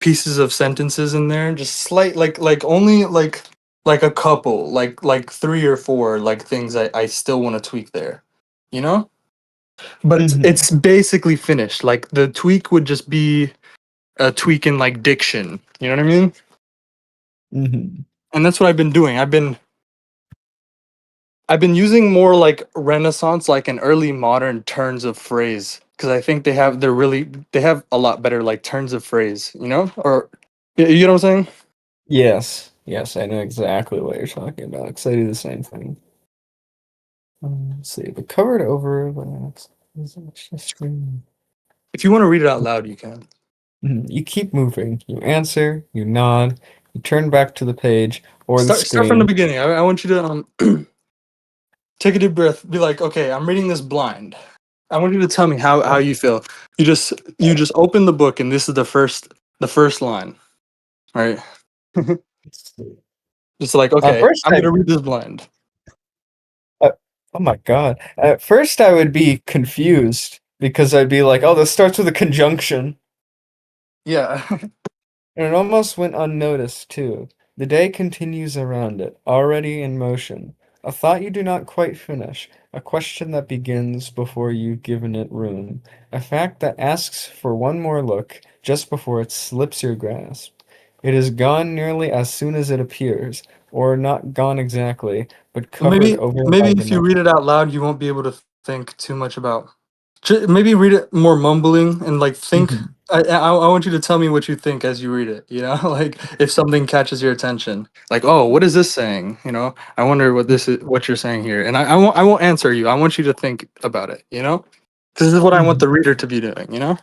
pieces of sentences in there, just slight, like only like a couple, like three or four like things I still want to tweak there, you know? But mhm. it's basically finished. Like the tweak would just be a tweak in like diction, you know what I mean? Mhm. And that's what I've been doing. I've been using more like Renaissance, like an early modern turns of phrase, because I think they have a lot better like turns of phrase, you know? Or you know what I'm saying? Yes. Yes, I know exactly what you're talking about. 'Cause I do the same thing. Let's see. But covered over by it's just screen. If you want to read it out loud, you can. You keep moving. You answer, you nod, you turn back to the page or the Start from the screen. beginning. I want you to take a deep breath. Be like, okay, I'm reading this blind. I want you to tell me how you feel. You just open the book and this is the first line, right? Let's see. Just like, okay, First, I'm gonna read this blind. uh, oh my God. At first, I would be confused because I'd be like, "Oh, this starts with a conjunction," Yeah. and it almost went unnoticed too. The day continues around it, already in motion. A thought you do not quite finish, a question that begins before you've given it room, a fact that asks for one more look just before it slips your grasp. It is gone nearly as soon as it appears, or not gone exactly, but covered Maybe over maybe by the if you next. read it out loud, you won't be able to think too much about. Maybe read it more mumbling and like think. Mhm. I want you to tell me what you think as you read it. You know, like if something catches your attention, like, oh, what is this saying? You know, I wonder what you're saying here, and I won't answer you. I want you to think about it. You know, this is what I want Mhm. the reader to be doing. You know.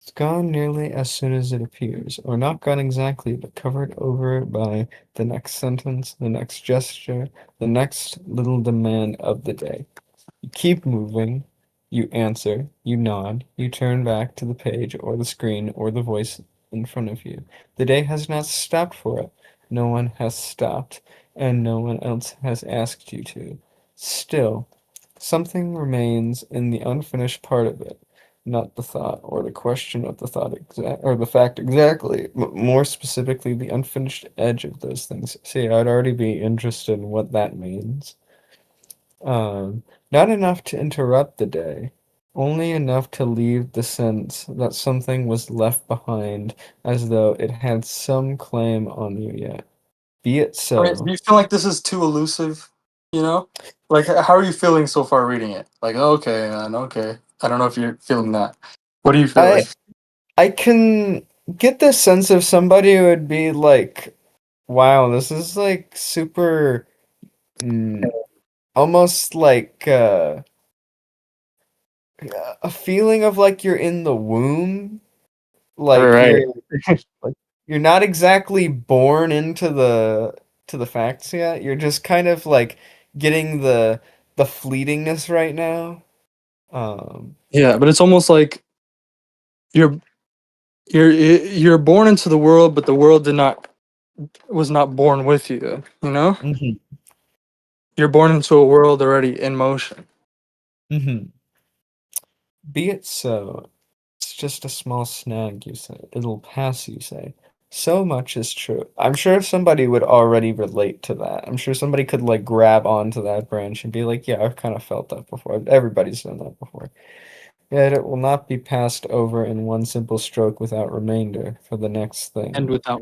It's gone nearly as soon as it appears, or not gone exactly, but covered over by the next sentence, the next gesture, the next little demand of the day. You keep moving, you answer, you nod, you turn back to the page or the screen or the voice in front of you. The day has not stopped for it. No one has stopped, and no one else has asked you to. Still, something remains in the unfinished part of it, not the thought or the question of the thought or the fact exactly, but more specifically the unfinished edge of those things. See, I'd already be interested in what that means. Not enough to interrupt the day, only enough to leave the sense that something was left behind as though it had some claim on you yet. Be it I mean, so. do you feel like this is too elusive? You know, like how are you feeling so far reading it? Like, okay, man, okay. I don't know if you're feeling that. What do you feel I like? I can get the sense of somebody who would be like, wow, this is like super almost like a feeling of like you're in the womb, like Right. like you're not exactly born into the facts yet. You're just kind of like getting the fleetingness right now. Yeah, but it's almost like you're you're born into the world, but the world did not was not born with you. You know, Mhm, you're born into a world already in motion. mhm. Be it so. It's just a small snag, you say. It'll pass, you say. So much is true. I'm sure somebody would already relate to that. I'm sure somebody could like grab onto that branch and be like, yeah, I've kind of felt that before. Everybody's done that before. Yet it will not be passed over in one simple stroke without remainder for the next And thing. without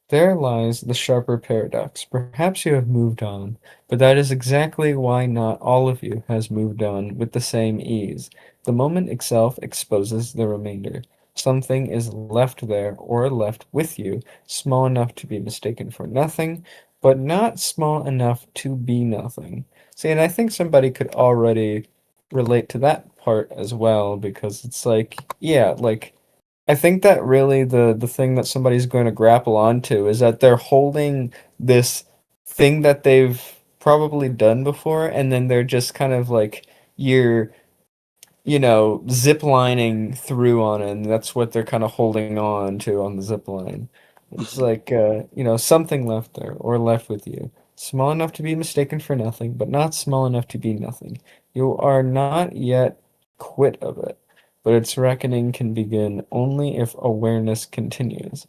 There lies the sharper paradox. Perhaps you have moved on, but that is exactly why not all of you has moved on with the same ease. The moment itself exposes the remainder. Something is left there or left with you, small enough to be mistaken for nothing, but not small enough to be nothing. See, and I think somebody could already relate to that part as well because it's like, yeah, like I think that really the thing that somebody's going to grapple onto is that they're holding this thing that they've probably done before, and then they're just kind of like you're zip lining through on it, and that's what they're kind of holding on to on the zip line. It's like something left there or left with you, small enough to be mistaken for nothing, but not small enough to be nothing. You are not yet quit of it, but its reckoning can begin only if awareness continues.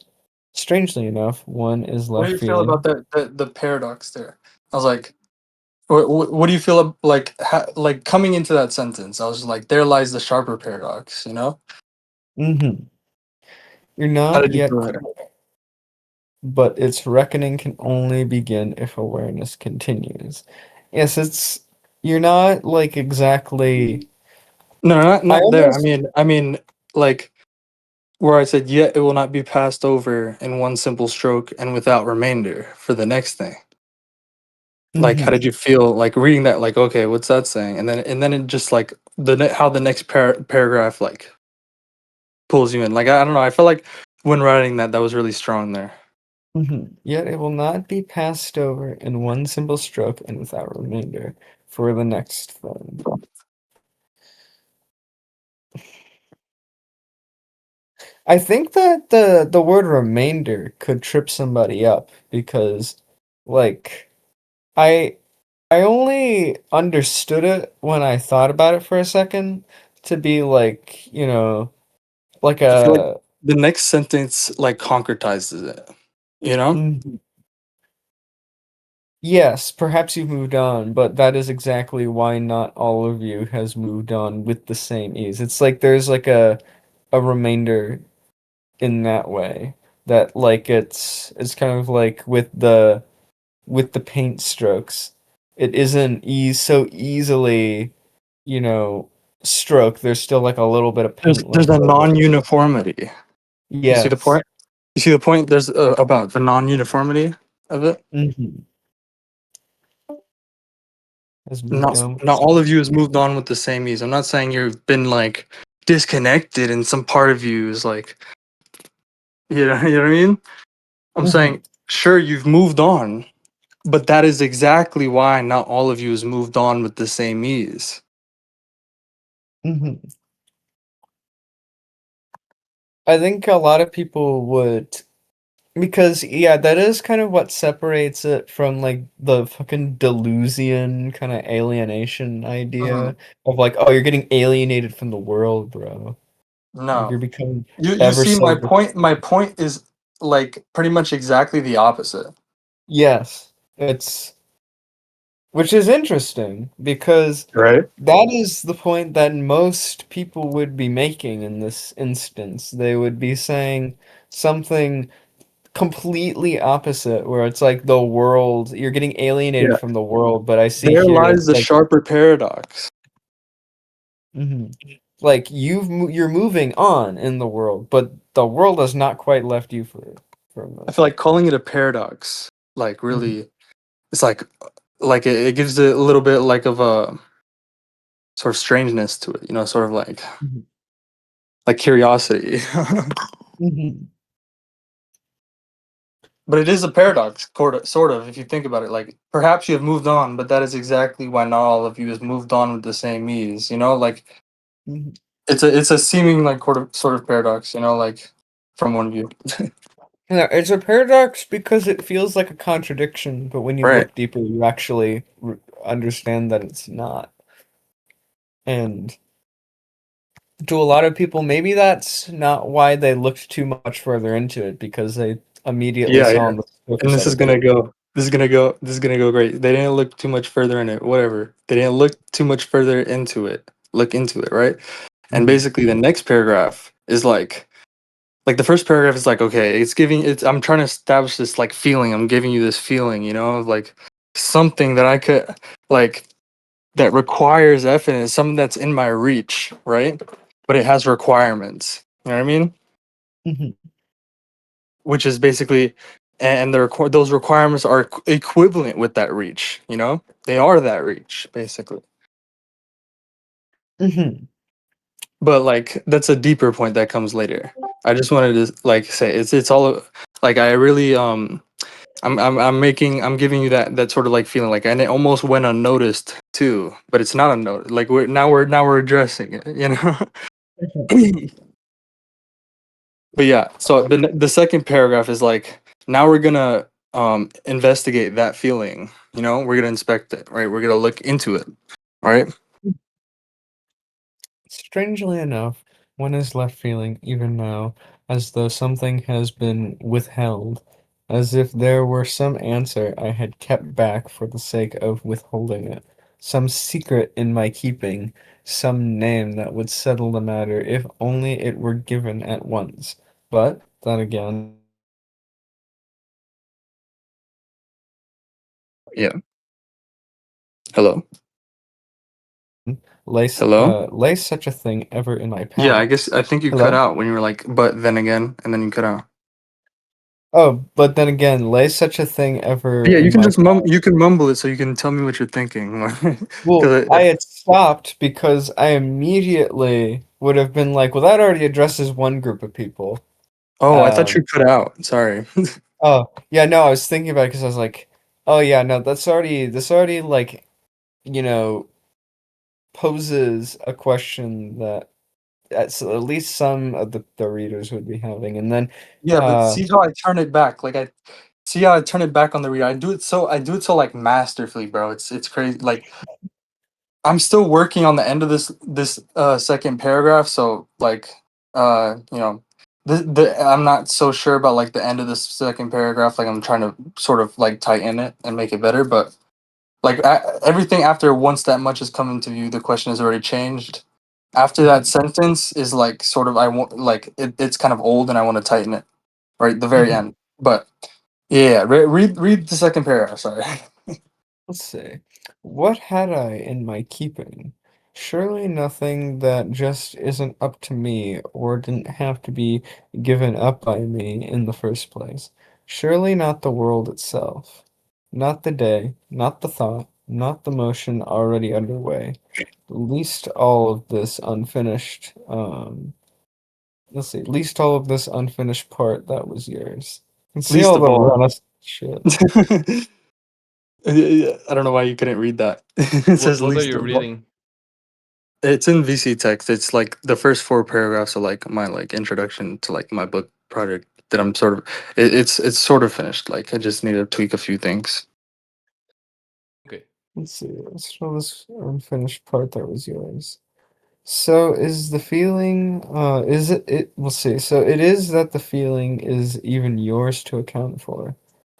Strangely enough, one is What do left you feel about feeling. the paradox there? I was like, what do you feel like like coming into that sentence? I was like, there lies the sharper paradox. You know, Mm-hmm. You're how not did you yet feel quit, there? but its reckoning can only begin if awareness continues. Yes, you're not like exactly. No, I not there. almost. I mean, like where I said, yet it will not be passed over in one simple stroke and without remainder for the next thing. Like, how Hmm. did you feel like reading that? Like, okay, what's that saying? And then it just like how the next paragraph like pulls you in. Like, I don't know. I felt like when writing that, that was really strong there. Yet it will not be passed over in one simple stroke and without remainder for the next thing. I think that the word remainder could trip somebody up because, like, I I only understood it when I thought about it for a second to be like, like I feel like a. the next sentence like concretizes it. You know? Mhm. Yes, perhaps you've moved on, but that is exactly why not all of you has moved on with the same ease. It's like there's like a remainder in that way that like it's kind of like with the paint strokes. It isn't so easily, you know, stroke. There's still like a little bit of paint There's left a over. non-uniformity. You see the Yes. point? You see the point? There's about the non-uniformity of it. Mm-hmm. Has moved Not on. not all of you has moved on with the same ease. I'm not saying you've been like disconnected and some part of you is like you know what I mean? I'm Mm-hmm. saying sure you've moved on, but that is exactly why not all of you has moved on with the same ease. Mm-hmm. I think a lot of people would. Because yeah, that is kind of what separates it from like the fucking delusion kind of alienation Mhm. idea of like, oh, you're getting alienated from the world, bro. Like No. you're becoming You ever see so my point? My point is like pretty much exactly the opposite. yes. It's which is interesting because Right? that is the point that most people would be making in this instance. They would be saying something completely opposite, where it's like the world, you're getting alienated Yeah. from the world, but I see There here lies it's the like, sharper paradox. like you're moving on in the world, but the world has not quite left you for a I feel moment. like calling it a paradox, like Mhm. really, it's like it gives it a little bit like of a sort of strangeness to it, you know, sort of Mhm. like curiosity. Mhm. But it is a paradox, sort of, if you think about it. Like perhaps you have moved on, but that is exactly why not all of you has moved on with the same ease. You know, like Mhm. it's a seeming like sort of paradox. You know, like from one view. Yeah, it's a paradox because it feels like a contradiction, but when you Right. look deeper, you actually understand that it's not. And to a lot of people, maybe that's not why they looked too much further into it, because they immediately Yeah, saw yeah. on the And surface this that is it gonna did. go. This is gonna go. This is gonna go great. They didn't look too much further in it. Whatever. They didn't look too much further into it. Look into it, right? And Mhm. basically, the next paragraph is like the first paragraph is like, okay, it's I'm trying to establish this like feeling. I'm giving you this feeling, you know, of like something that I could like that requires evidence, something that's in my reach, right? But it has requirements. You know what I mean? Mhm. Which is basically, and those requirements are equivalent with that reach. You know, they are that reach basically. Mhm. But like that's a deeper point that comes later. I just wanted to like say it's all like I really I'm giving you that sort of like feeling like, and it almost went unnoticed too, but it's not unnoticed. Like we're addressing it, you know. But yeah, so the second paragraph is like, now we're gonna investigate that feeling. You know, we're gonna inspect it, right? We're gonna look into it, right? Strangely enough, one is left feeling, even now, as though something has been withheld, as if there were some answer I had kept back for the sake of withholding it, some secret in my keeping, some name that would settle the matter if only it were given at once. But then again, Yeah. Hello. lace Hello. lace such a thing ever in my Yeah, path. I think you cut Hello? out when you were like, but then again, and then you cut out. Oh, but then again, lay such a thing ever Yeah, you in can my just you can mumble it so you can tell me what you're thinking. Well, Because I had stopped because I immediately would have been like, well, that already addresses one group of people. oh, I thought Um, you cut out. Sorry. oh, yeah, no, I was thinking about it because I was like, oh, yeah, no, this already, like, you know, poses a question that at least some of the readers would be having. And then, Yeah, but uh, see how I turn it back. Like I see how I turn it back on the reader. I do it so like masterfully, bro. It's crazy. Like I'm still working on the end of this second paragraph, so like you know, the I'm not so sure about like the end of this second paragraph. Like I'm trying to sort of like tighten it and make it better, but like everything after once that much has come into view, the question has already changed. After that mhm, sentence is like sort of I want like it's kind of old and I want to tighten it right the very mhm. end. But yeah, read the second paragraph. Sorry. Let's see. What had I in my keeping? Surely nothing that just isn't up to me or didn't have to be given up by me in the first place. Surely not the world itself. Not the day, not the thought, not the motion already underway. Least all of this unfinished, let's see, least all of this unfinished part that was yours. And see Least all of the all. run shit. I don't know why you couldn't read that. It says What are least you of all. reading? It's in VC text. It's like the first four paragraphs are like my like introduction to like my book project that I'm sort of it's sort of finished. Like I just need to tweak a few things. Okay. Let's see, let's show this unfinished part that was yours. So is the feeling, is we'll see. So it is that the feeling is even yours to account for.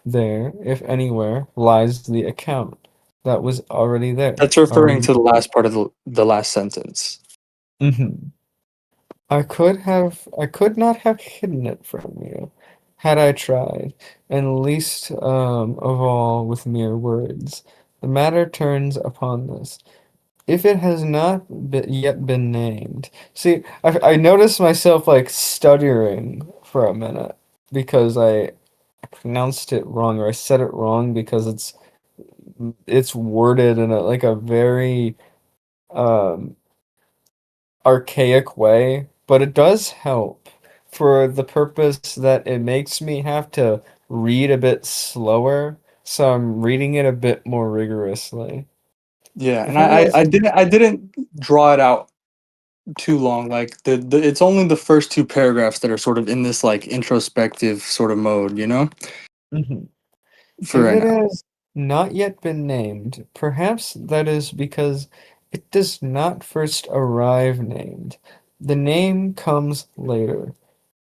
There, if anywhere, lies the account that was already there. That's referring Already. to the last part of the last sentence. Hmm. I could not have hidden it from you. had I tried, and least of all with mere words. The matter turns upon this. If it has not yet been named. See, I noticed myself like stuttering for a minute because I pronounced it wrong, or I said it wrong because it's worded in a very um archaic way, but it does help for the purpose that it makes me have to read a bit slower, so I'm reading it a bit more rigorously. Yeah, If and anyone I didn't draw it out too long. Like the it's only the first two paragraphs that are sort of in this like introspective sort of mode, you know, Mhm. for If right it now. has not yet been named, perhaps that is because it does not first arrive named. The name comes later,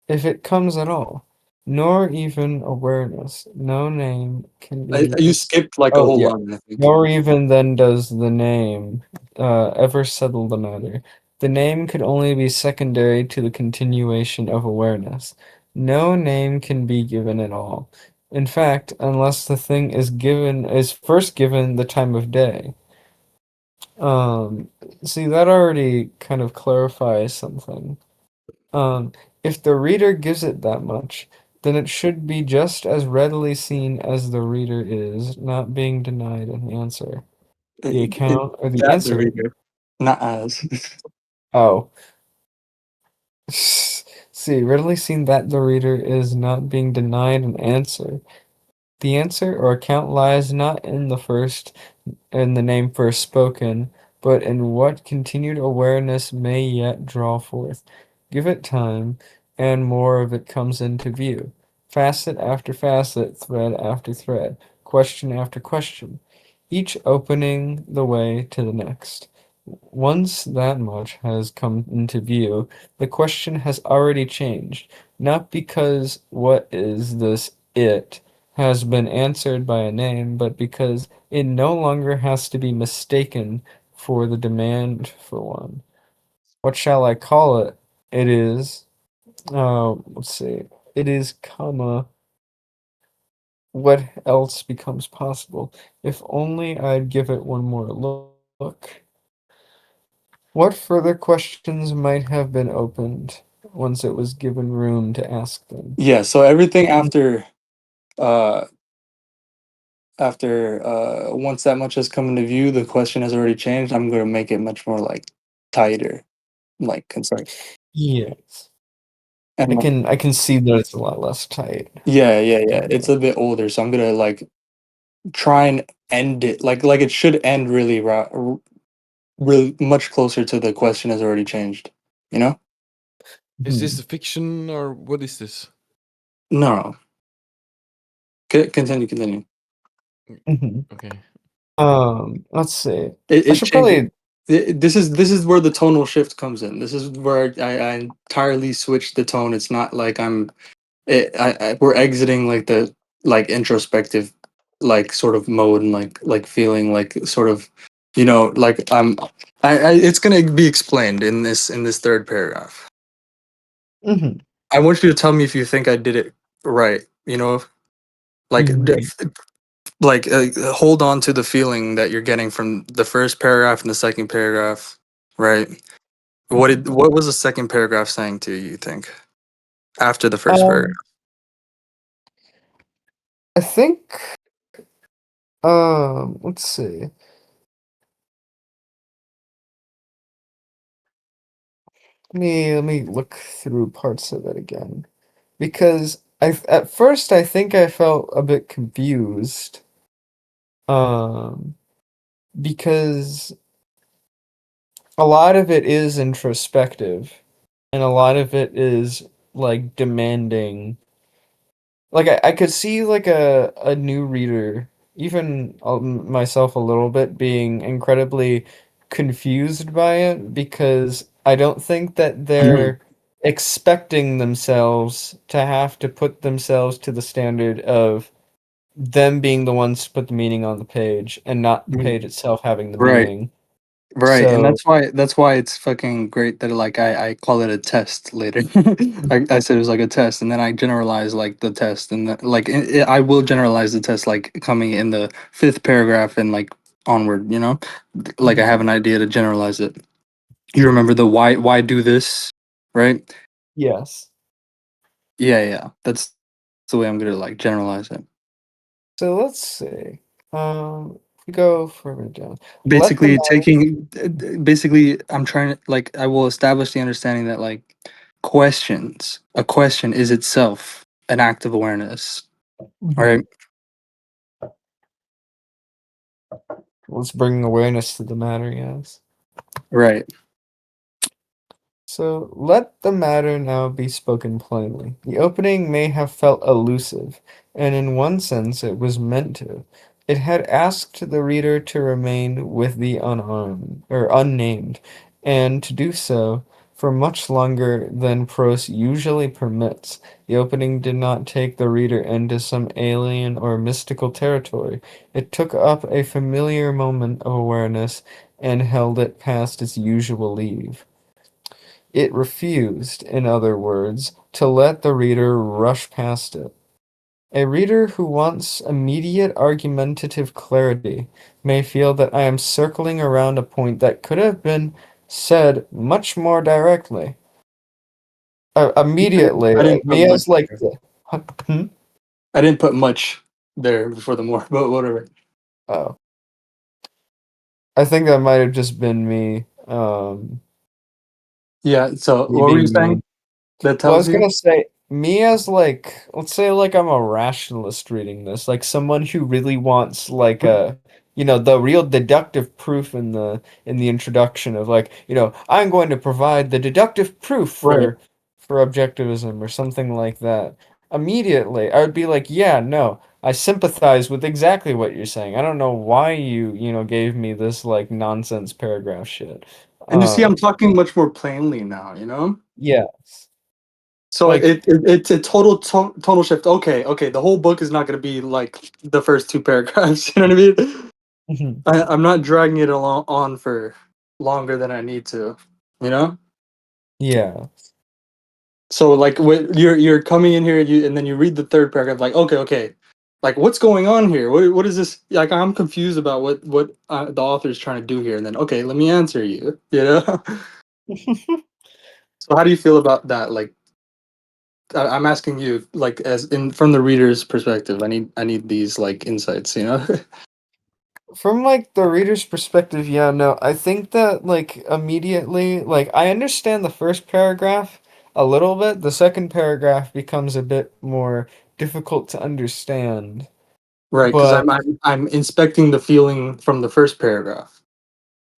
if it comes at all, nor even awareness. No name can be You skipped like a oh whole yeah, line, I think. nor even then does the name ever settle the matter. The name could only be secondary to the continuation of awareness. No name can be given at all. In fact, unless the thing is first given the time of day. Um, See, that already kind of clarifies something. Um, if the reader gives it that much, then it should be just as readily seen as the reader is, not being denied an answer. The account or the That the answer. reader, not as. Oh. See, readily seen that the reader is not being denied an answer. The answer or account lies not in the name first spoken, but in what continued awareness may yet draw forth. Give it time, and more of it comes into view. Facet after facet, thread after thread, question after question, each opening the way to the next. Once that much has come into view, the question has already changed, not because what is this it has been answered by a name, but because it no longer has to be mistaken for the demand for one. What shall I call it? It is, let's see, it is, comma, what else becomes possible? If only I'd give it one more look. What further questions might have been opened once it was given room to ask them? Yeah, so everything uh after once that much has come into view, the question has already changed. I'm gonna make it much more like tighter, like concise. Yes. And I can see that it's a lot less tight. yeah. It's a bit older, so I'm gonna like try and end it like it should end really much closer to the question has already changed. You know? Is this a fiction or what is this? No, no. Continue. Mhm. Okay. Let's see. I It should changes. probably. This is where the tonal shift comes in. This is where I entirely switched the tone. It's not like we're exiting like the like introspective like sort of mode and like feeling like sort of like it's gonna be explained in this third paragraph. Mhm. I want you to tell me if you think I did it right. Like Mhm. hold on to the feeling that you're getting from the first paragraph and the second paragraph, right? Mhm. What was the second paragraph saying to you, you think, after the first paragraph? Um, I think. Let's see. Let me look through parts of it again because at first I think I felt a bit confused. Um, because a lot of it is introspective and a lot of it is like demanding. Like I could see like a new reader, even myself a little bit, being incredibly confused by it because I don't think that Mhm. they're expecting themselves to have to put themselves to the standard of them being the ones to put the meaning on the page and not the Mhm. page itself having the Right. meaning. Right, and So that's why it's fucking great that like I call it a test later. I said it was like a test, and then I generalize like the test, and like I will generalize the test like coming in the fifth paragraph and like onward. You know, like I have an idea to generalize it. You remember the why do this, right? yes. Yeah, yeah, that's the way I'm gonna like generalize it. So let's see. Go further down. Let the Basically taking basically I'm trying to like I will establish the understanding that like a question is itself an act of awareness, right? let's bring awareness to the matter, yes. Right. So let the matter now be spoken plainly. The opening may have felt elusive, and in one sense it was meant to. It had asked the reader to remain with the unarmed or unnamed, and to do so for much longer than prose usually permits. The opening did not take the reader into some alien or mystical territory. It took up a familiar moment of awareness and held it past its usual leave. It refused, in other words, to let the reader rush past it. A reader who wants immediate argumentative clarity may feel that I am circling around a point that could have been said much more directly. Immediately, I didn't put me much as like there. the. Hmm? I didn't put much there before the more, but whatever. Oh, I think that might have just been me. Yeah, so Me what were you being me. saying? That Well, I tells was you? gonna say, me as like, let's say like I'm a rationalist reading this, like someone who really wants like the real deductive proof in the introduction of like, I'm going to provide the deductive proof Right. for objectivism or something like that. Immediately, I would be like, yeah, no, I sympathize with exactly what you're saying. I don't know why you gave me this like nonsense paragraph shit. And you see Um, I'm talking much more plainly now, you know? yes. So Like, it's a total shift. Okay, okay, the whole book is not going to be like the first two paragraphs. You know what I mean? I'm not dragging it along on for longer than I need to. You know? yeah. So like you're coming in here, and then you read the third paragraph, like okay, okay, like what's going on here? What is this? Like I'm confused about what the author is trying to do here. And then okay, let me answer you. You know? So how do you feel about that? Like I'm asking you, like as in from the reader's perspective. I need these like insights. You know? From like the reader's perspective, yeah, no, I think that like immediately, like I understand the first paragraph a little bit. The second paragraph becomes a bit more difficult to understand. Right, because But I'm inspecting the feeling from the first paragraph.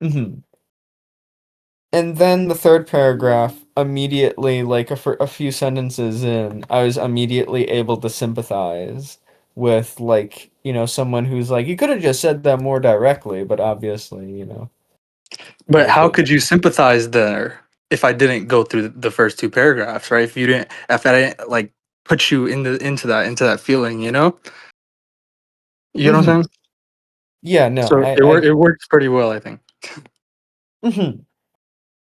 mhm. And then the third paragraph, immediately, like a few sentences in, I was immediately able to sympathize with like, someone who's like, you could have just said that more directly, but obviously, But I how didn't. could you sympathize there if I didn't go through the first two paragraphs, right? If I didn't like put you into that feeling, you know? You know what Hmm. I'm saying? Yeah, no, So it works pretty well, I think. mhm,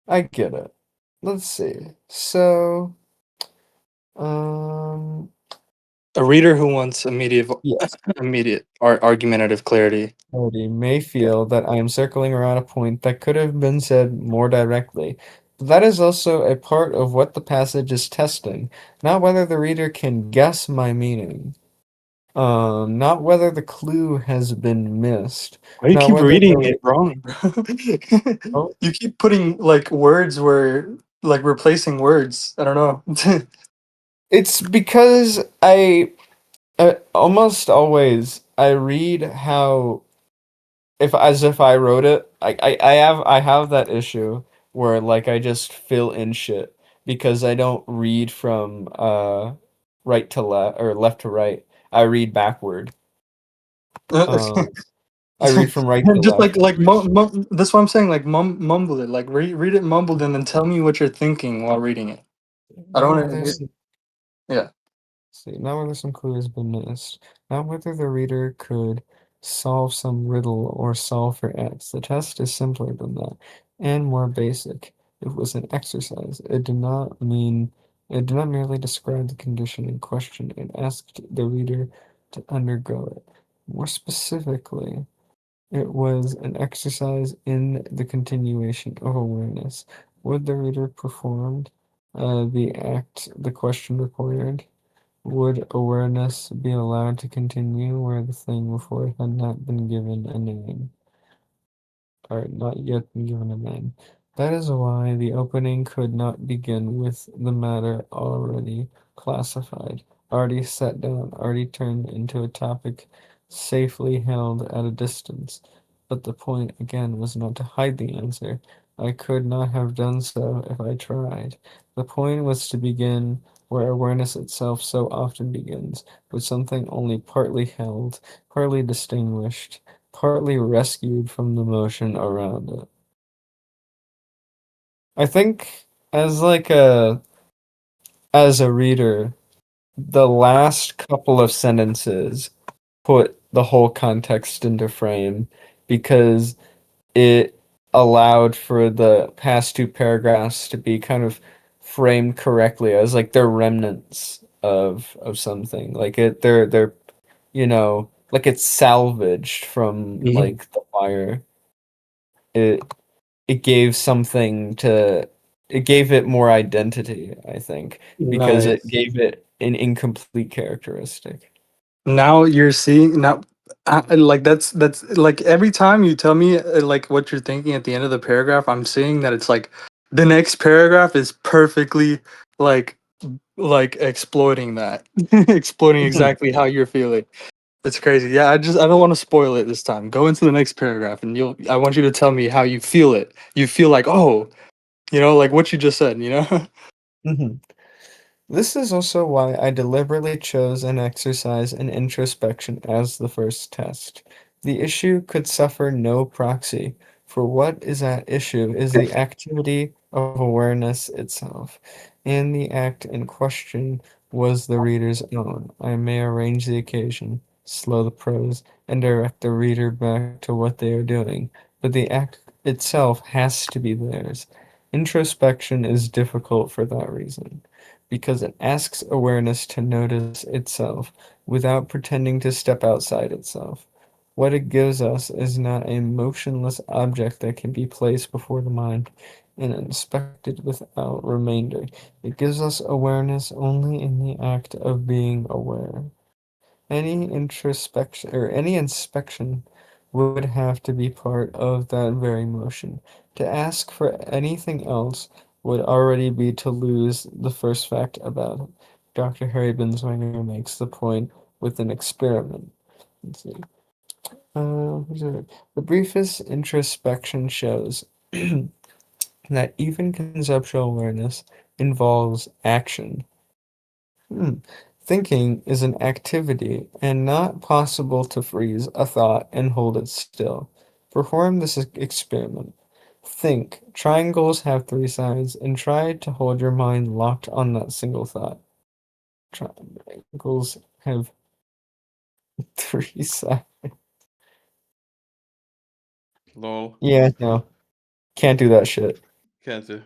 I get it. Let's see. So, um, A reader who wants yes, immediate argumentative clarity. Cody may Yeah. feel that I am circling around a point that could have been said more directly. But that is also a part of what the passage is testing, not whether the reader can guess my meaning, not whether the clue has been missed, Why do you not keep whether reading the it wrong, bro? oh, You keep putting like words where like replacing words. I don't know. it's because almost always I read how if as if I wrote it. I have that issue where like I just fill in shit because I don't read from right to left or left to right. I read backward. Um I read from right to Just left. that's what I'm saying. Like mumble it. Like read it mumbled, and then tell me what you're thinking while reading it. I Not don't whether want to. some, Yeah. not whether some clue has been missed. Not whether the reader could solve some riddle or solve for X. The test is simpler than that and more basic. It was an exercise. It did not merely describe the condition in question. It asked the reader to undergo it. More specifically, it was an exercise in the continuation of awareness. Would the reader perform the act the question required? Would awareness be allowed to continue where the thing before it had not been given a name, or not yet been given a name? That is why the opening could not begin with the matter already classified, already set down, already turned into a topic safely held at a distance. But the point again was not to hide the answer. I could not have done so if I tried. The point was to begin where awareness itself so often begins, with something only partly held, partly distinguished, partly rescued from the motion around it. I think as a reader, the last couple of sentences put the whole context into frame because it allowed for the past two paragraphs to be kind of framed correctly as like they're remnants of something. Like they're like it's salvaged from Mhm. like the fire. It it gave something to it gave it more identity, I think, because it Nice. gave it an incomplete characteristic. Now you're seeing now, like that's like every time you tell me like what you're thinking at the end of the paragraph, I'm seeing that it's like the next paragraph is perfectly like exploiting that, exploiting exactly how you're feeling. It's crazy. Yeah, I don't want to spoil it this time. Go into the next paragraph, and I want you to tell me how you feel it. You feel like, oh, like what you just said. Mhm. This is also why I deliberately chose an exercise in introspection as the first test. The issue could suffer no proxy, for what is at issue is the activity of awareness itself, and the act in question was the reader's own. I may arrange the occasion, slow the prose, and direct the reader back to what they are doing, but the act itself has to be theirs. Introspection is difficult for that reason because it asks awareness to notice itself without pretending to step outside itself. What it gives us is not a motionless object that can be placed before the mind and inspected without remainder. It gives us awareness only in the act of being aware. Any inspection would have to be part of that very motion. To ask for anything else would already be to lose the first fact about it. Dr. Harry Binswanger makes the point with an experiment. Let's see. The briefest introspection shows that even conceptual awareness involves action. Thinking is an activity and not possible to freeze a thought and hold it still. Perform this experiment. Think. Triangles have three sides and try to hold your mind locked on that single thought. Triangles have three sides. Lol. Yeah, no. Can't do that shit. Can't do.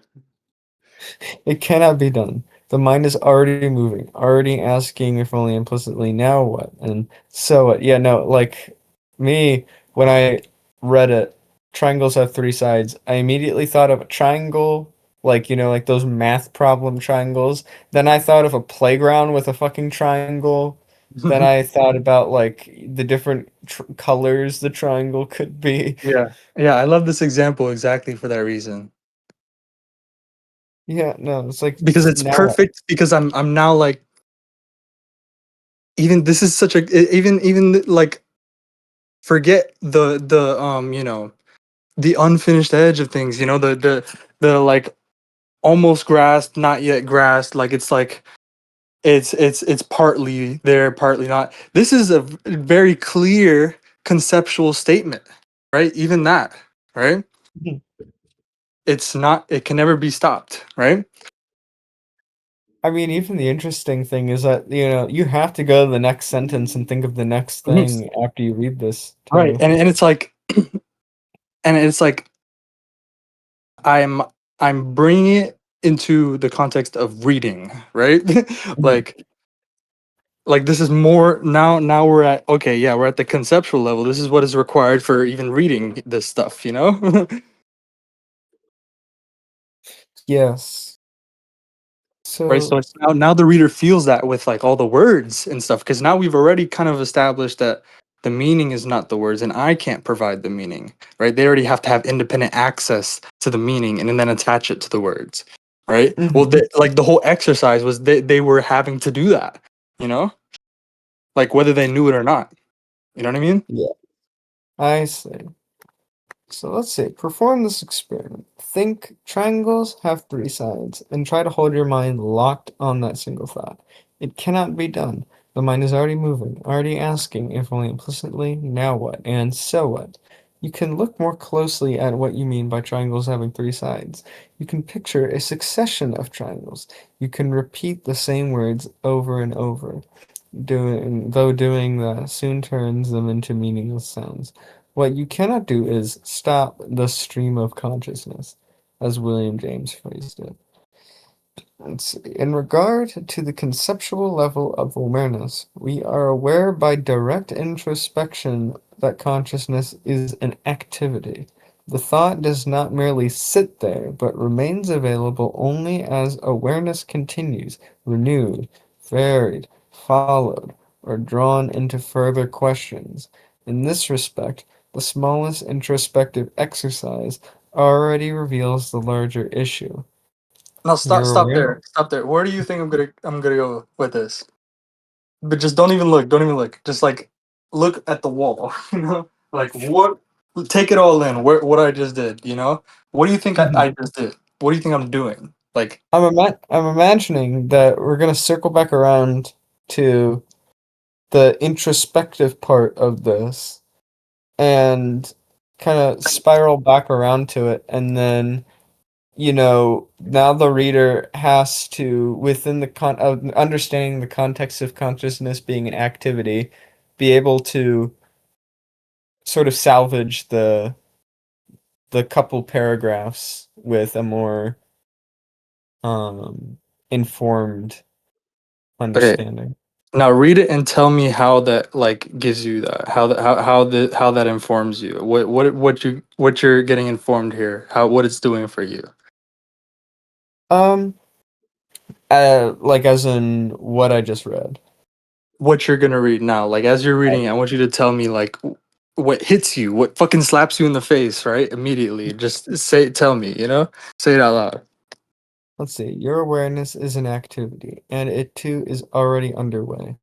It cannot be done. The mind is already moving, already asking if only implicitly, now what? And so what? Yeah, no, like me, when I read it, triangles have three sides, I immediately thought of a triangle, like, like those math problem triangles. Then I thought of a playground with a fucking triangle. Then I thought about like the different colors the triangle could be. Yeah. Yeah, I love this example exactly for that reason. Yeah, no, it's like Because it's now. perfect because I'm now like even this is such a even like forget the unfinished edge of things, the like almost grasped, not yet grasped, like it's like it's partly there, partly not. This is a very clear conceptual statement, right? Even that, right? It's not, it can never be stopped, right? I mean, even the interesting thing is that, you have to go to the next sentence and think of the next Mhm. thing after you read this Right. too. And it's like and it's like I'm I'm bringing it into the context of reading, right? like like this is more now we're at okay, yeah, we're at the conceptual level. This is what is required for even reading this stuff, you know? Yes. Right, so So, it's now the reader feels that with like all the words and stuff because now we've already kind of established that the meaning is not the words and I can't provide the meaning, right? They already have to have independent access to the meaning and then attach it to the words, right? Well, mhm, like the whole exercise was they were having to do that, you know, like whether they knew it or not. You know what I mean? yeah, I see. So let's see. Perform this experiment. Think triangles have three sides and try to hold your mind locked on that single thought. It cannot be done. The mind is already moving, already asking, if only implicitly, now what, and so what. You can look more closely at what you mean by triangles having three sides. You can picture a succession of triangles. You can repeat the same words over and over. Doing that soon turns them into meaningless sounds. What you cannot do is stop the stream of consciousness, as William James phrased it. Let's see. In regard to the conceptual level of awareness, we are aware by direct introspection that consciousness is an activity. The thought does not merely sit there, but remains available only as awareness continues, renewed, varied, followed, or drawn into further questions. In this respect, the smallest introspective exercise already reveals the larger issue. No, Your stop awareness. there. Stop there. Where do you think I'm gonna go with this? But just don't even look. Don't even look. Just like look at the wall. You know, like what? Take it all in. What I just did. You know, what do you think I just did? What do you think I'm doing? Like, I'm imagining that we're gonna circle back around to the introspective part of this and kind of spiral back around to it, and then now the reader has to, within the of understanding the context of consciousness being an activity, be able to sort of salvage the couple paragraphs with a more um informed okay, understanding. now read it and tell me how that like gives you that. How that informs you. What you're getting informed here. How what it's doing for you. Um, like as in what I just read. What you're gonna read now. Like as you're reading it, I want you to tell me like what hits you, what fucking slaps you in the face, right? Immediately. Just tell me, you know? Say it out loud. Let's see. Your awareness is an activity, and it too is already underway.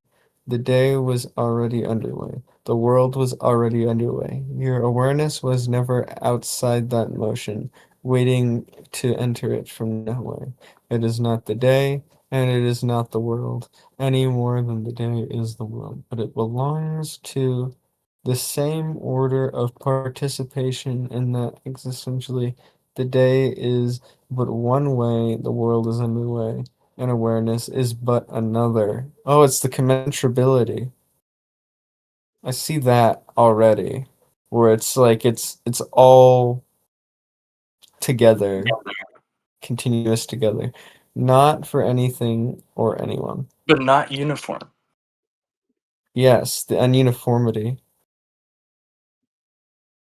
The day was already underway. The world was already underway. Your awareness was never outside that motion, waiting to enter it from nowhere. It is not the day, and it is not the world, any more than the day is the world, but it belongs to the same order of participation in that existentially the day is but one way, the world is another way, and awareness is but another. Oh, it's the commensurability. I see that already, where it's like it's all together, continuous together, not for anything or anyone. But not uniform. Yes, the ununiformity.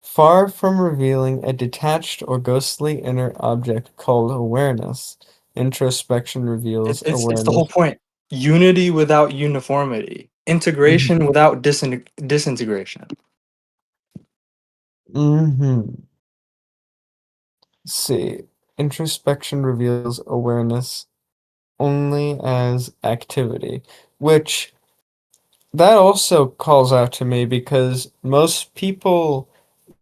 Far from revealing a detached or ghostly inner object called awareness, introspection reveals It's the whole awareness. point. Unity without uniformity. Integration Mhm. without disintegration. Mhm. See, introspection reveals awareness only as activity, which that also calls out to me because most people,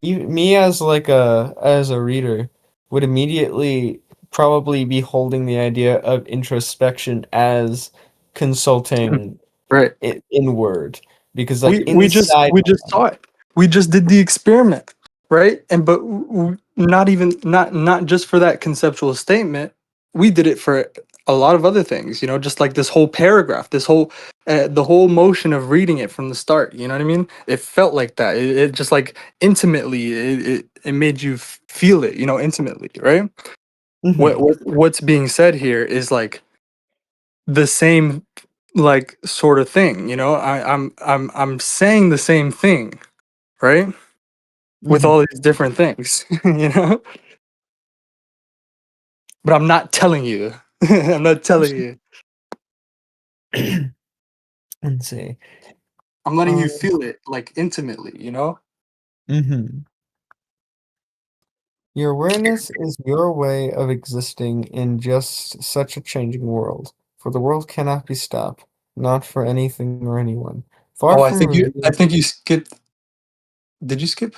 me as like a reader, would immediately probably be holding the idea of introspection as consulting Right. it inward because like We inside. just saw it. We just did the experiment, right? And but not even not just for that conceptual statement. We did it for a lot of other things, you know, just like this whole paragraph, this whole the whole motion of reading it from the start, you know what I mean? It felt like that. It just like intimately it made you feel it, you know, intimately, right? Mhm. What's being said here is like the same like sort of thing, you know? I'm saying the same thing, right? With all Mhm. these different things, you know? But I'm not telling you. I'm not telling you. Let's see. I'm letting you Um, feel it like intimately, you know? mhm. Your awareness is your way of existing in just such a changing world, for the world cannot be stopped, not for anything or anyone. Far Oh, from I revealing. think you skipped. Did you skip?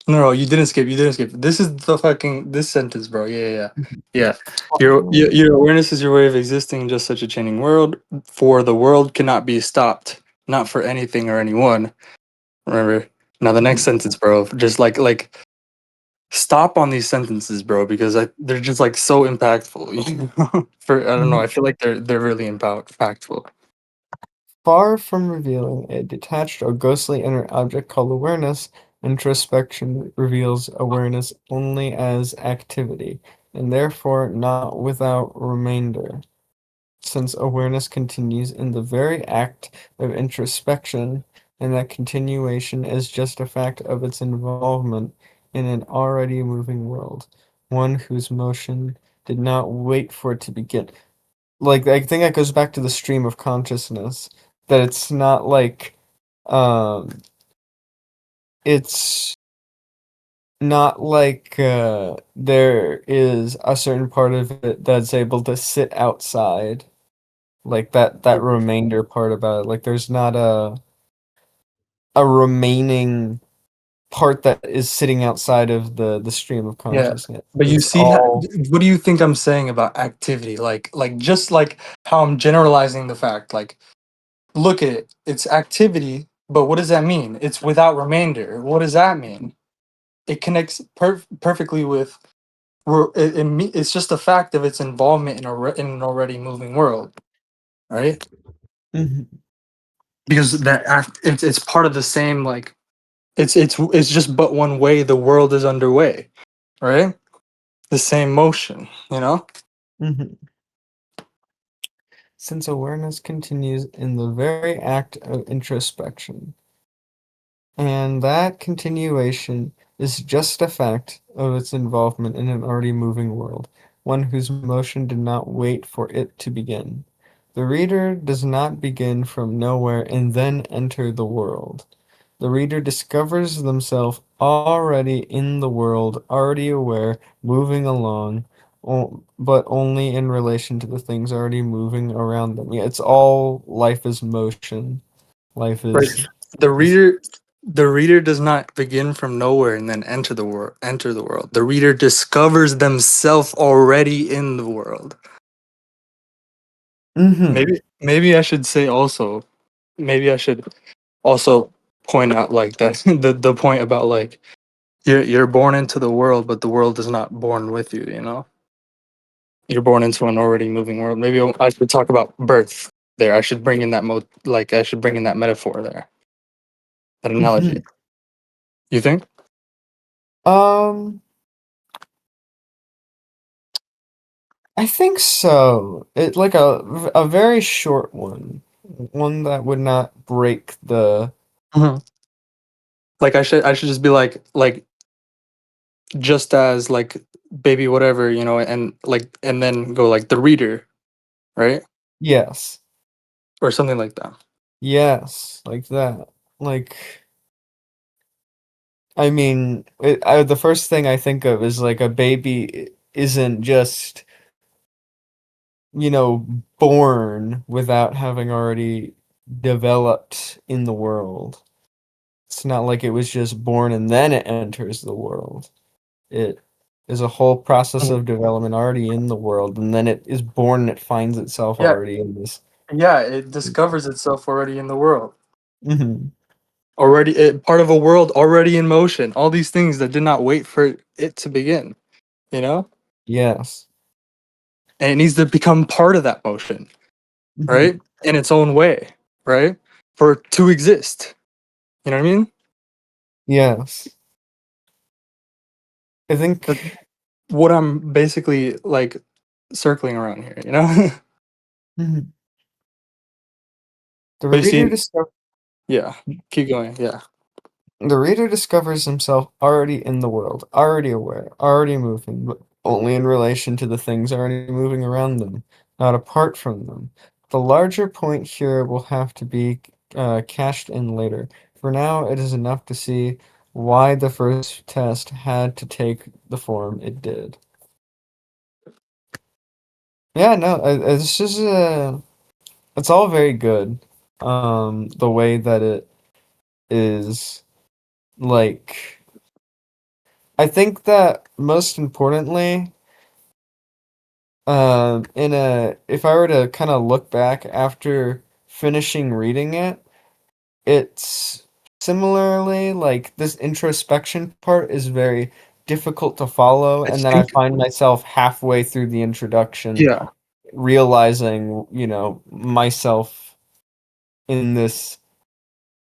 No, no, you didn't skip. You didn't skip. This is the fucking this sentence, bro. Yeah, yeah, yeah. Yeah. Far from Your awareness is your way of existing in just such a changing world. For the world cannot be stopped, not for anything or anyone. Remember. Now the next revealing. sentence, bro. Just like stop on these sentences, bro, because they're just like so impactful. You know? For I don't know. I feel like they're really impactful. Far from revealing a detached or ghostly inner object called awareness, introspection reveals awareness only as activity, and therefore not without remainder. Since awareness continues in the very act of introspection, and that continuation is just a fact of its involvement in an already moving world, one whose motion did not wait for it to begin. Like, I think that goes back to the stream of consciousness, that it's not like, um, it's not like there is a certain part of it that's able to sit outside, like that remainder part about it. Like there's not a remaining part that is sitting outside of the stream of Yeah. consciousness. But you It's see, all. what do you think I'm saying about activity? Like just like how I'm generalizing the fact. Like, look at it. It's activity, but what does that mean? It's without remainder. What does that mean? It connects perfectly with. It's just a fact of its involvement in an already moving world, right? Mhm. Because that act, it's part of the same like it's just but one way the world is underway, right? The same motion, you know. Mhm. Since awareness continues in the very act of introspection, and that continuation is just a fact of its involvement in an already moving world, one whose motion did not wait for it to begin. The reader does not begin from nowhere and then enter the world. The reader discovers themselves already in the world, already aware, moving along, but only in relation to the things already moving around them. Yeah, it's all life is motion. Life Right. is The is. reader the reader does not begin from nowhere and then enter the world. The reader discovers themselves already in the world. Mm-hmm. Maybe I should say also maybe I should also point out like that the point about like you're born into the world but the world is not born with you, you know? You're born into an already moving world. Maybe I should talk about birth there. I should bring in that I should bring in that metaphor there. That Mm-hmm. analogy. You think? Um, I think so. It like a very short one that would not break the. Like I should just be like just as like baby whatever, you know, and like and then go like the reader, right? Yes, Or something like that. yes, like that. Like, I mean, the first thing I think of is like a baby isn't just, born without having already developed in the world. It's not like it was just born and then it enters the world. It is a whole process Mm. of development already in the world, and then it is born and it finds itself Yeah, already in this. yeah, it discovers itself already in the world. Hmm. Part of a world already in motion. All these things that did not wait for it to begin, you know? Yes. and it needs to become part of that motion, right? In its own way, right? For it to exist. You know what I mean? Yes. I think. That's what I'm basically like circling around here, you know? Mhm. The But you reader see, discovers. yeah, keep going, yeah. The reader discovers himself already in the world, already aware, already moving, but only in relation to the things already moving around them, not apart from them. The larger point here will have to be cashed in later. For now, it is enough to see why the first test had to take the form it did. Yeah, no, it's just it's all very good. The way that it is like. I think that most importantly, if I were to kind of look back after finishing reading it, it's similarly like this introspection part is very difficult to follow, I and then I think, find myself halfway through the introduction yeah, realizing, myself in this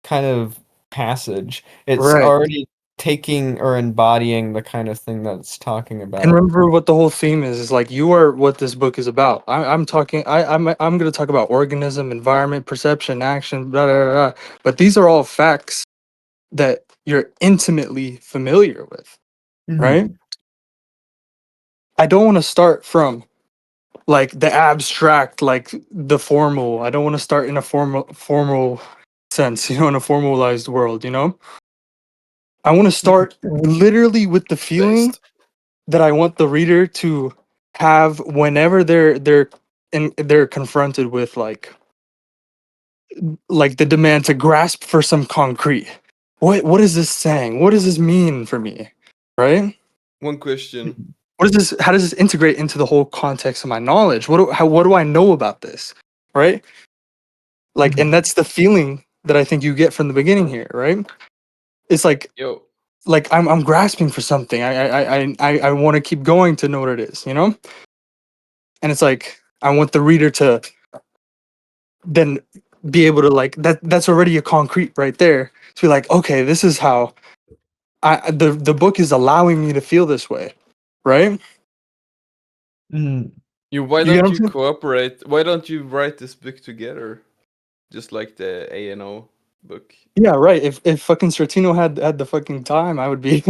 kind of passage. It's right. already taking or embodying the kind of thing that it's talking And about. remember what the whole theme is like you are what this book is about. I'm talking I'm gonna talk about organism, environment, perception, action, blah, blah, blah, blah. But these are all facts that you're intimately familiar with, right? Mhm. I don't want to start from like the abstract, like the formal. I don't want to start in a formal sense, in a formalized world, I want to start literally with the feeling Best. that I want the reader to have whenever they're confronted with like the demand to grasp for some concrete. What is this saying? What does this mean for me? Right? One question. What is this? How does this integrate into the whole context of my knowledge? What do I know about this? Right? Like, and Mhm. that's the feeling that I think you get from the beginning here, right? It's Yo. like I'm grasping for something. I want to keep going to know what it is, And it's like I want the reader to then be able to like that's already a concrete right there to be like, okay, this is how the book is allowing me to feel this way, right? Mhm. Why You get what don't I'm you saying? cooperate? Why don't you write this book together? Just like the ANO book. Yeah, right. If fucking Stratino had the fucking time, I would be.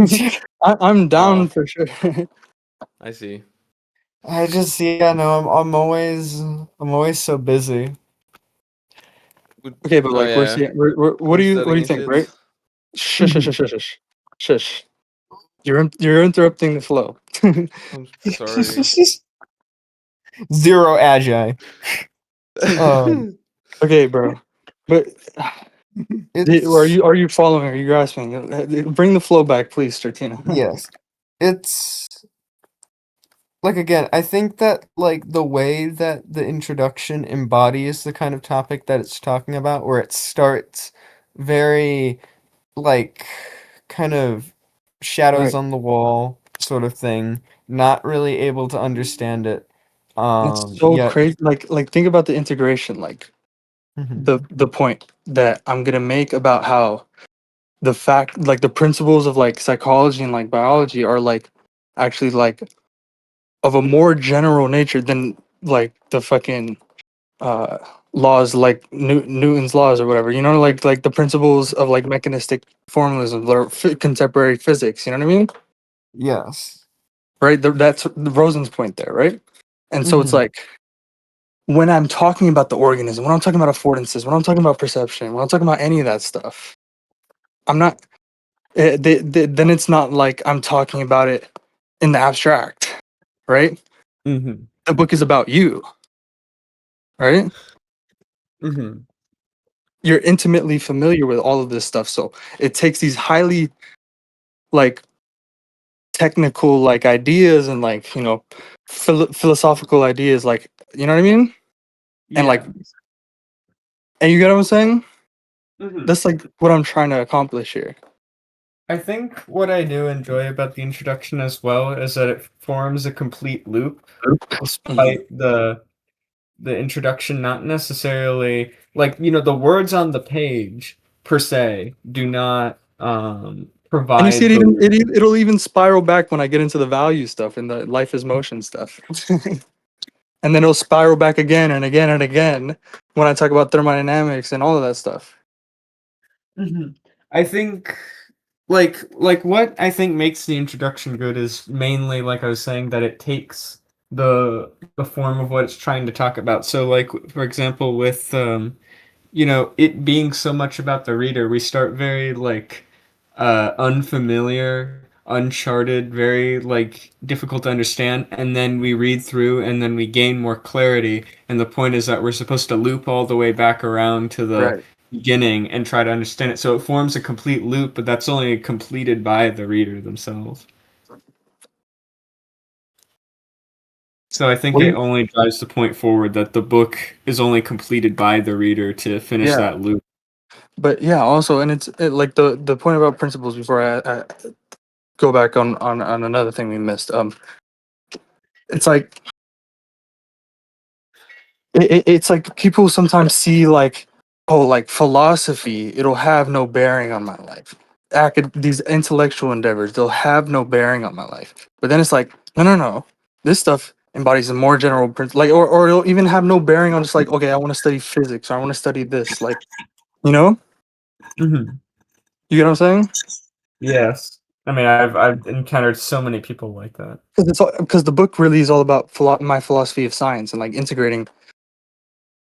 I'm down Oh, for sure. I see. I just yeah, no, I'm always so busy. Good. Okay, but Oh like we're yeah. saying, what I'm do you studying think, shit. right? Shush, shush, shush, shush, shush, shush. You're interrupting the flow. I'm sorry. Zero agi. Um, Okay, bro. But it's are you following? Are you grasping? Bring the flow back, please, Stratino. yes, it's like again. I think that like the way that the introduction embodies the kind of topic that it's talking about, where it starts very like kind of shadows Right. on the wall sort of thing, not really able to understand it. And it's so Yet. crazy. Like think about the integration. Like Mhm. the point that I'm gonna make about how the fact, like the principles of like psychology and like biology are like actually like of a more general nature than like the fucking uh laws like Newton's laws or whatever, like the principles of like mechanistic formalism or contemporary physics, you know what I mean? Yes. Right, that's the Rosen's point there, right? And so it's Mhm. like when I'm talking about the organism, when I'm talking about affordances, when I'm talking about perception, when I'm talking about any of that stuff, I'm not then it's not like I'm talking about it in the abstract, right? Mhm. The book is about you, right? Mhm. You're intimately familiar with all of this stuff, so it takes these highly like technical like ideas and like philosophical ideas, like you know what I mean, and like Yeah. and you get what I'm saying. Mhm. That's like what I'm trying to accomplish here. I think what I do enjoy about the introduction as well is that it forms a complete loop, despite the introduction not necessarily like the words on the page per se do not And you see, provide the loop. it'll even spiral back when I get into the value stuff and the life is motion stuff. And then it'll spiral back again and again and again when I talk about thermodynamics and all of that stuff. Mhm. I think like what I think makes the introduction good is mainly like I was saying that it takes the form of what it's trying to talk about. So like for example with it being so much about the reader, we start very like unfamiliar, uncharted, very like difficult to understand, and then we read through and then we gain more clarity. And the point is that we're supposed to loop all the way back around to the Right. beginning and try to understand it. So it forms a complete loop, but that's only completed by the reader themselves. So I think What do it you, only drives the point forward that the book is only completed by the reader to finish yeah. that loop. But yeah, also, and like the point about principles before I go back on another thing we missed. It's like it's like people sometimes see like, oh, like philosophy, it'll have no bearing on my life. These intellectual endeavors, they'll have no bearing on my life. But then it's like, no, no, no. This stuff embodies a more general principle, like, or it'll even have no bearing on just like, okay, I want to study physics, or I want to study this, like, you know, Mhm. you get what I'm saying? Yes. I mean, I've encountered so many people like that. Because the book really is all about my philosophy of science and like integrating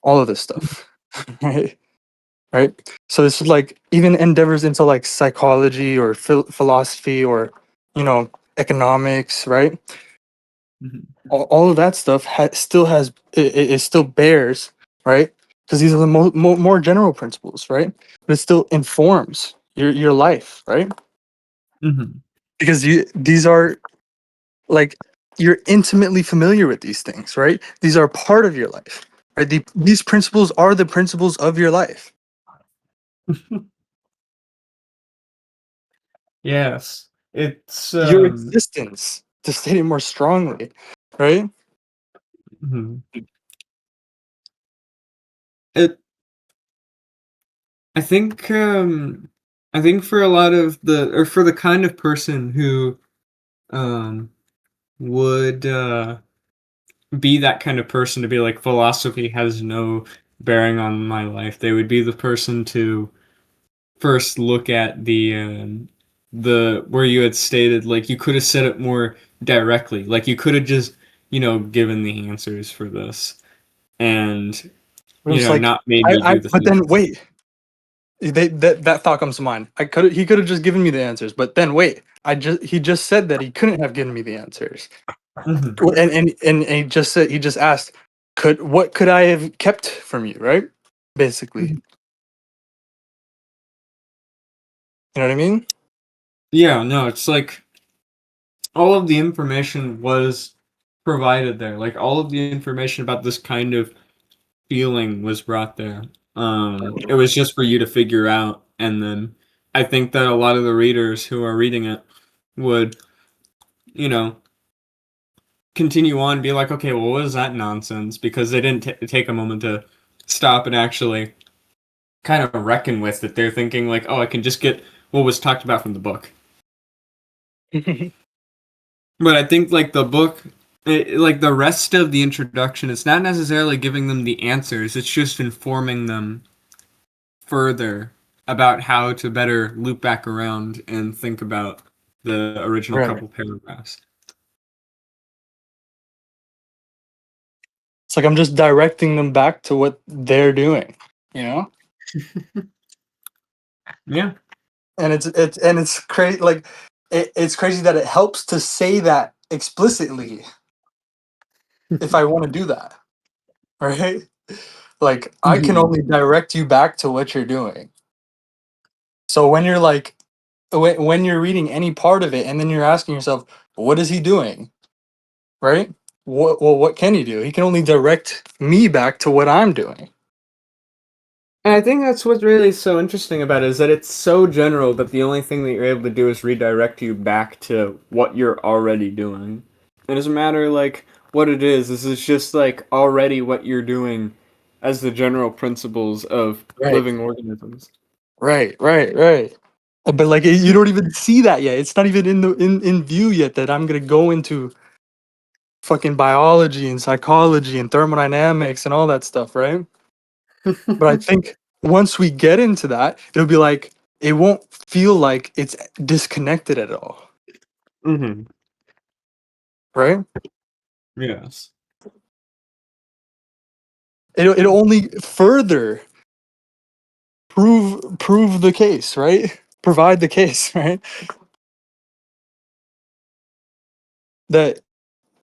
all of this stuff, right? Right. So it's like even endeavors into like psychology or philosophy or economics, right? Mhm. All of that stuff still has it still bears, right? Because these are the more general principles, right? But it still informs your life, right? Mhm. Because these are like you're intimately familiar with these things, right? These are part of your life, right? These principles are the principles of your life. Yes. It's Your existence, to state it more strongly, right? mhm. it I think for a lot of for the kind of person who um would be that kind of person to be like philosophy has no bearing on my life, they would be the person to first look at the where you had stated like you could have said it more directly, like you could have just given the answers for this and It was like, not made me do the but then thinking. wait, that thought comes to mind. He could have just given me the answers, but then wait, he just said that he couldn't have given me the answers, Mhm. and he just asked, what could I have kept from you, right? Basically, Mhm. you know what I mean? Yeah, no, it's like all of the information was provided there. Like all of the information about this kind of feeling was brought there. It was just for you to figure out, and then I think that a lot of the readers who are reading it would, you know, continue on and be like, okay, well, what is that nonsense? Because they didn't take a moment to stop and actually kind of reckon with it. They're thinking like, oh, I can just get what was talked about from the book. But I think like the book, like the rest of the introduction, it's not necessarily giving them the answers. It's just informing them further about how to better loop back around and think about the original Right. couple paragraphs. It's like I'm just directing them back to what they're doing, you know? Yeah. And it's crazy. Like it's crazy that it helps to say that explicitly if I want to do that, right? Like I can Mhm. only direct you back to what you're doing. So when you're like when you're reading any part of it and then you're asking yourself, what is he doing? Right? What can he do? He can only direct me back to what I'm doing. And I think that's what's really so interesting about it, is that it's so general that the only thing that you're able to do is redirect you back to what you're already doing. It doesn't matter like what it is. This is just like already what you're doing as the general principles of Right. living organisms. Right. But like you don't even see that yet. It's not even in view yet that I'm gonna go into fucking biology and psychology and thermodynamics and all that stuff, right? But I think once we get into that, it'll be like it won't feel like it's disconnected at all, Mm-hmm. right? Yes. It'll only further prove the case, right? Provide the case, right? That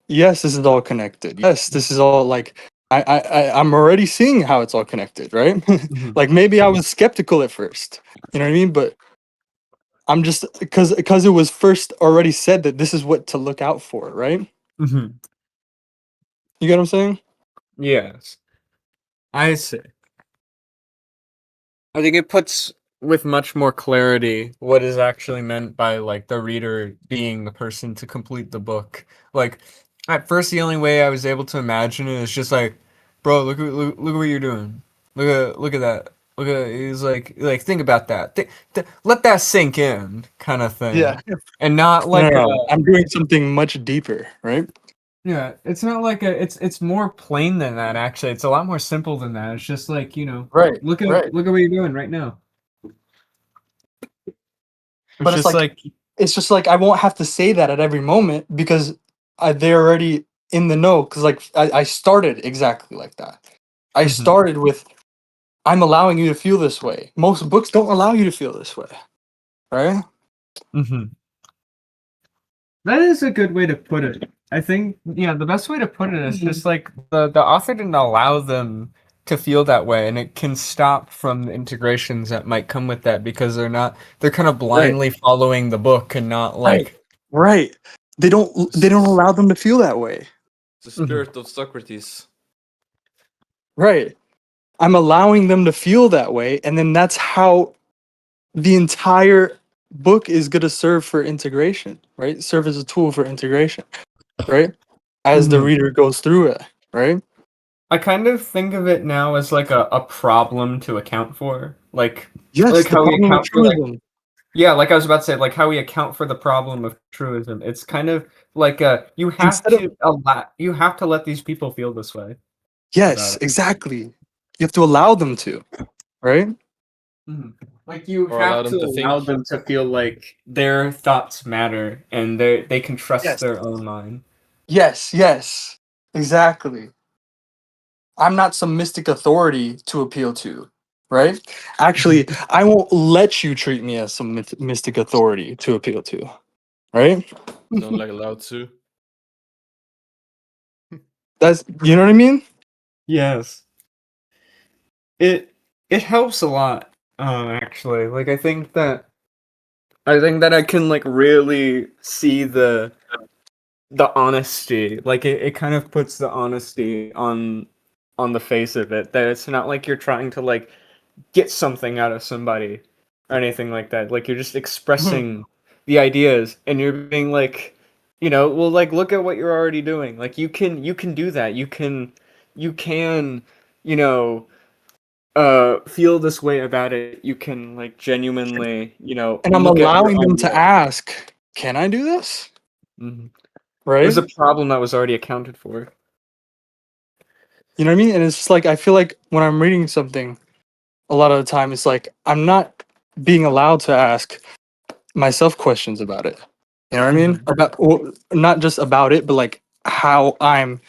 yes, this is all connected. Yes, this is all like I'm already seeing how it's all connected, right? Mm-hmm. Like maybe I was skeptical at first, you know what I mean? But I'm just because it was first already said that this is what to look out for, right? Mm-hmm. You get what I'm saying? Yes. I see. I think it puts with much more clarity what is actually meant by like the reader being the person to complete the book. Like at first, the only way I was able to imagine it is just like, bro, look at what you're doing. Look at that. Look at he's like think about that. Let that sink in, kind of Yeah. thing, and not No, like no, a no. I'm doing something much deeper, right? yeah. It's not like a it's more plain than that. Actually, it's a lot more simple than that. It's just like Right, right. look at what you're doing right now. It's But just like it's just like I won't have to say that at every moment because they're already in the know. Because like I started exactly like that. I Mhm. started with I'm allowing you to feel this way. Most books don't allow you to feel this way, right? Mhm. That is a good way to put it. I think, yeah, the best way to put it is just like the author didn't allow them to feel that way, and it can stop from the integrations that might come with that because they're kind of Right, blindly following the book and not right, like right. They don't S- allow them to feel that way, The Mhm. spirit of Socrates. right? I'm allowing them to feel that way, and then that's how the entire book is going to serve for integration, right? Serve as a tool for integration, right? As the Mhm. reader goes through it, right? I kind of think of it now as like a problem to account for. Yes, Like the how we problem with account for like truism. yeah, like I was about to say, like how we account for the problem of truism. It's kind of like Instead of you have to let these people feel this way about yes, it. exactly. You have to allow them to, right? Mhm. Like you Or allow have them to to allow think. them to feel like their thoughts matter and they can trust Yes. their own mind. Yes, exactly. I'm not some mystic authority to appeal to, right? Actually, I won't let you treat me as some mystic authority to appeal to, right? Sound like Lao Tzu. That's you know what I mean? Yes. It it helps a lot, actually. Like I think that I can like really see the honesty. Like it kind of puts the honesty on the face of it. That it's not like you're trying to like get something out of somebody or anything like that. Like you're just Mhm. expressing the ideas and you're being like, well like look at what you're already doing. Like you can do that. You can, you know, feel this way about it. You can like genuinely, And I'm look at your allowing them own to work. ask, "Can I do this?" Mhm. It was Right? a problem that was already accounted for. You know what I mean? And it's just like I feel like when I'm reading something, a lot of the time it's like I'm not being allowed to ask myself questions about it. You know what I mean? Mhm. About well, not just about it, but like how I'm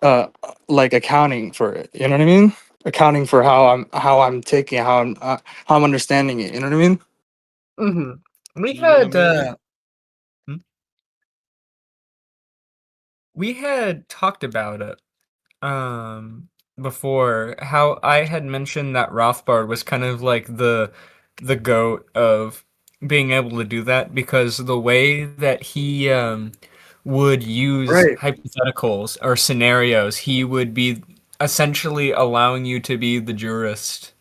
uh like accounting for it. You know what I mean? Accounting for how I'm taking it, how I'm understanding it. You know what I mean? Mhm. We Yeah, had maybe. hmm? We had talked about it before how I had mentioned that Rothbard was kind of like the goat of being able to do that because the way that he would use Right. hypotheticals or scenarios, he would be essentially allowing you to be the jurist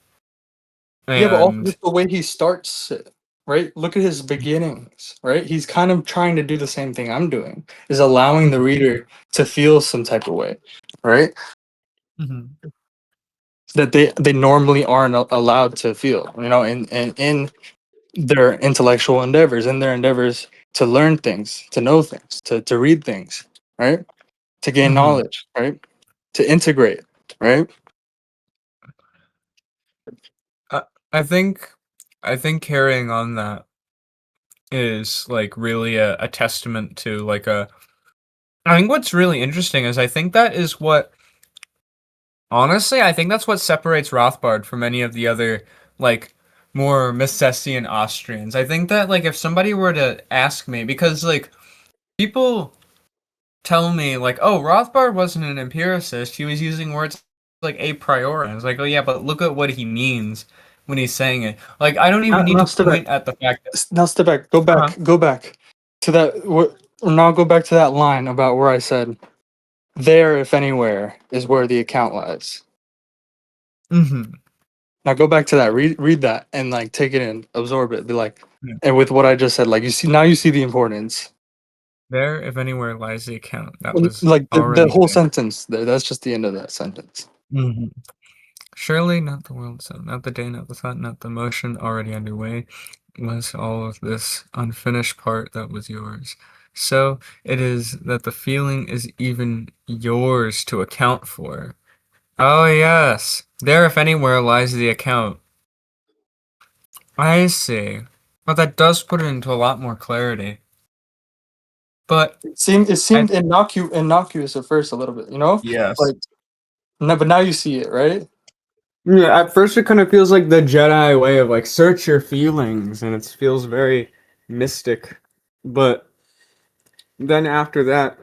Yeah, but also And just the way he starts it, right? Look at his beginnings, right? He's kind of trying to do the same thing I'm doing, is allowing the reader to feel some type of way, right? Mhm. That they normally aren't allowed to feel, you know, in their intellectual endeavors, in their endeavors to learn things, to know things, to read things, right? To gain Mhm. knowledge, right? To integrate, right? I I think I think carrying on that is like really a testament to like a I think what's really interesting is I think that is what honestly, I think that's what separates Rothbard from any of the other like more Misesian Austrians. I think that like if somebody were to ask me because like people tell me like, oh, Rothbard wasn't an empiricist. He was using words like a priori. I was like, oh yeah, but look at what he means when he's saying it. Like I don't even need Now to step back. point at the fact that Now step back. Go uh-huh. back. Go back to that. Now go back to that line about where I said, "There, if anywhere, is where the account lies." Mhm. Now go back to that. Read that and like take it in, absorb it. Be like, Yeah. and with what I just said, like you see now, you see the importance. There, if anywhere, lies the account. That was Like the already whole there. sentence there. That's just the end of that sentence. Mhm. Surely not the world, so not the day, not the thought, not the motion already underway, was all of this unfinished part that was yours. So it is that the feeling is even yours to account for. Oh, yes. There, if anywhere, lies the account. I see. But that does put it into a lot more clarity. But It seemed I, innocuous at first a little bit, you know, yes. like no, but now you see it, right? Yeah, at first it kind of feels like the Jedi way of like search your feelings, and it feels very mystic. But then after that,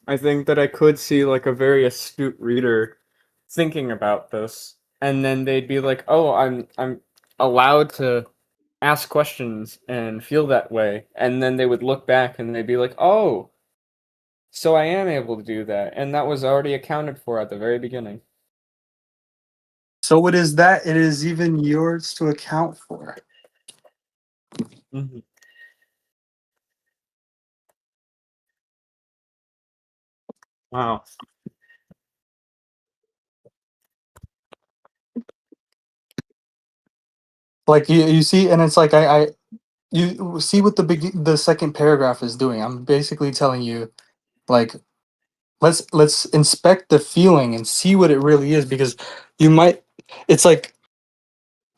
I think that I could see like a very astute reader thinking about this, and then they'd be like, "Oh, I'm allowed to ask questions and feel that way," and then they would look back and they'd be like, "Oh, so I am able to do that," and that was already accounted for at the very beginning. So it is that it is even yours to account for. Mhm. Wow. Like you see, and it's like I you see what the second paragraph is doing. I'm basically telling you, like, let's inspect the feeling and see what it really is, because you might. It's like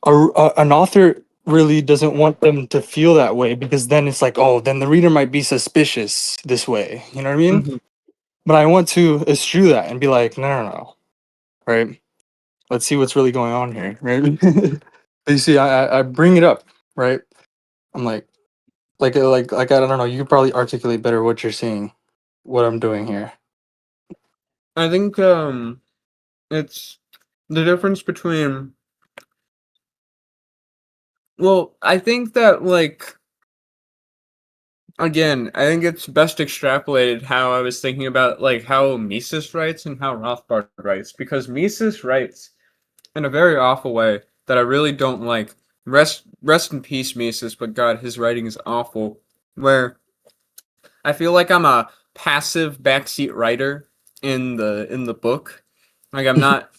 an author really doesn't want them to feel that way, because then it's like, oh, then the reader might be suspicious this way. You know what I mean? Mhm. But I want to eschew that and be like, no, no, no, right? Let's see what's really going on here, right? But you see, I bring it up, right? I'm like I don't know. You could probably articulate better what you're seeing, what I'm doing here. I think it's the difference between well, I think that like again, I think it's best extrapolated how I was thinking about like how Mises writes and how Rothbard writes because Mises writes in a very awful way that I really don't like. Rest in peace, Mises, but God, his writing is awful. Where I feel like I'm a passive backseat writer in the book. Like I'm not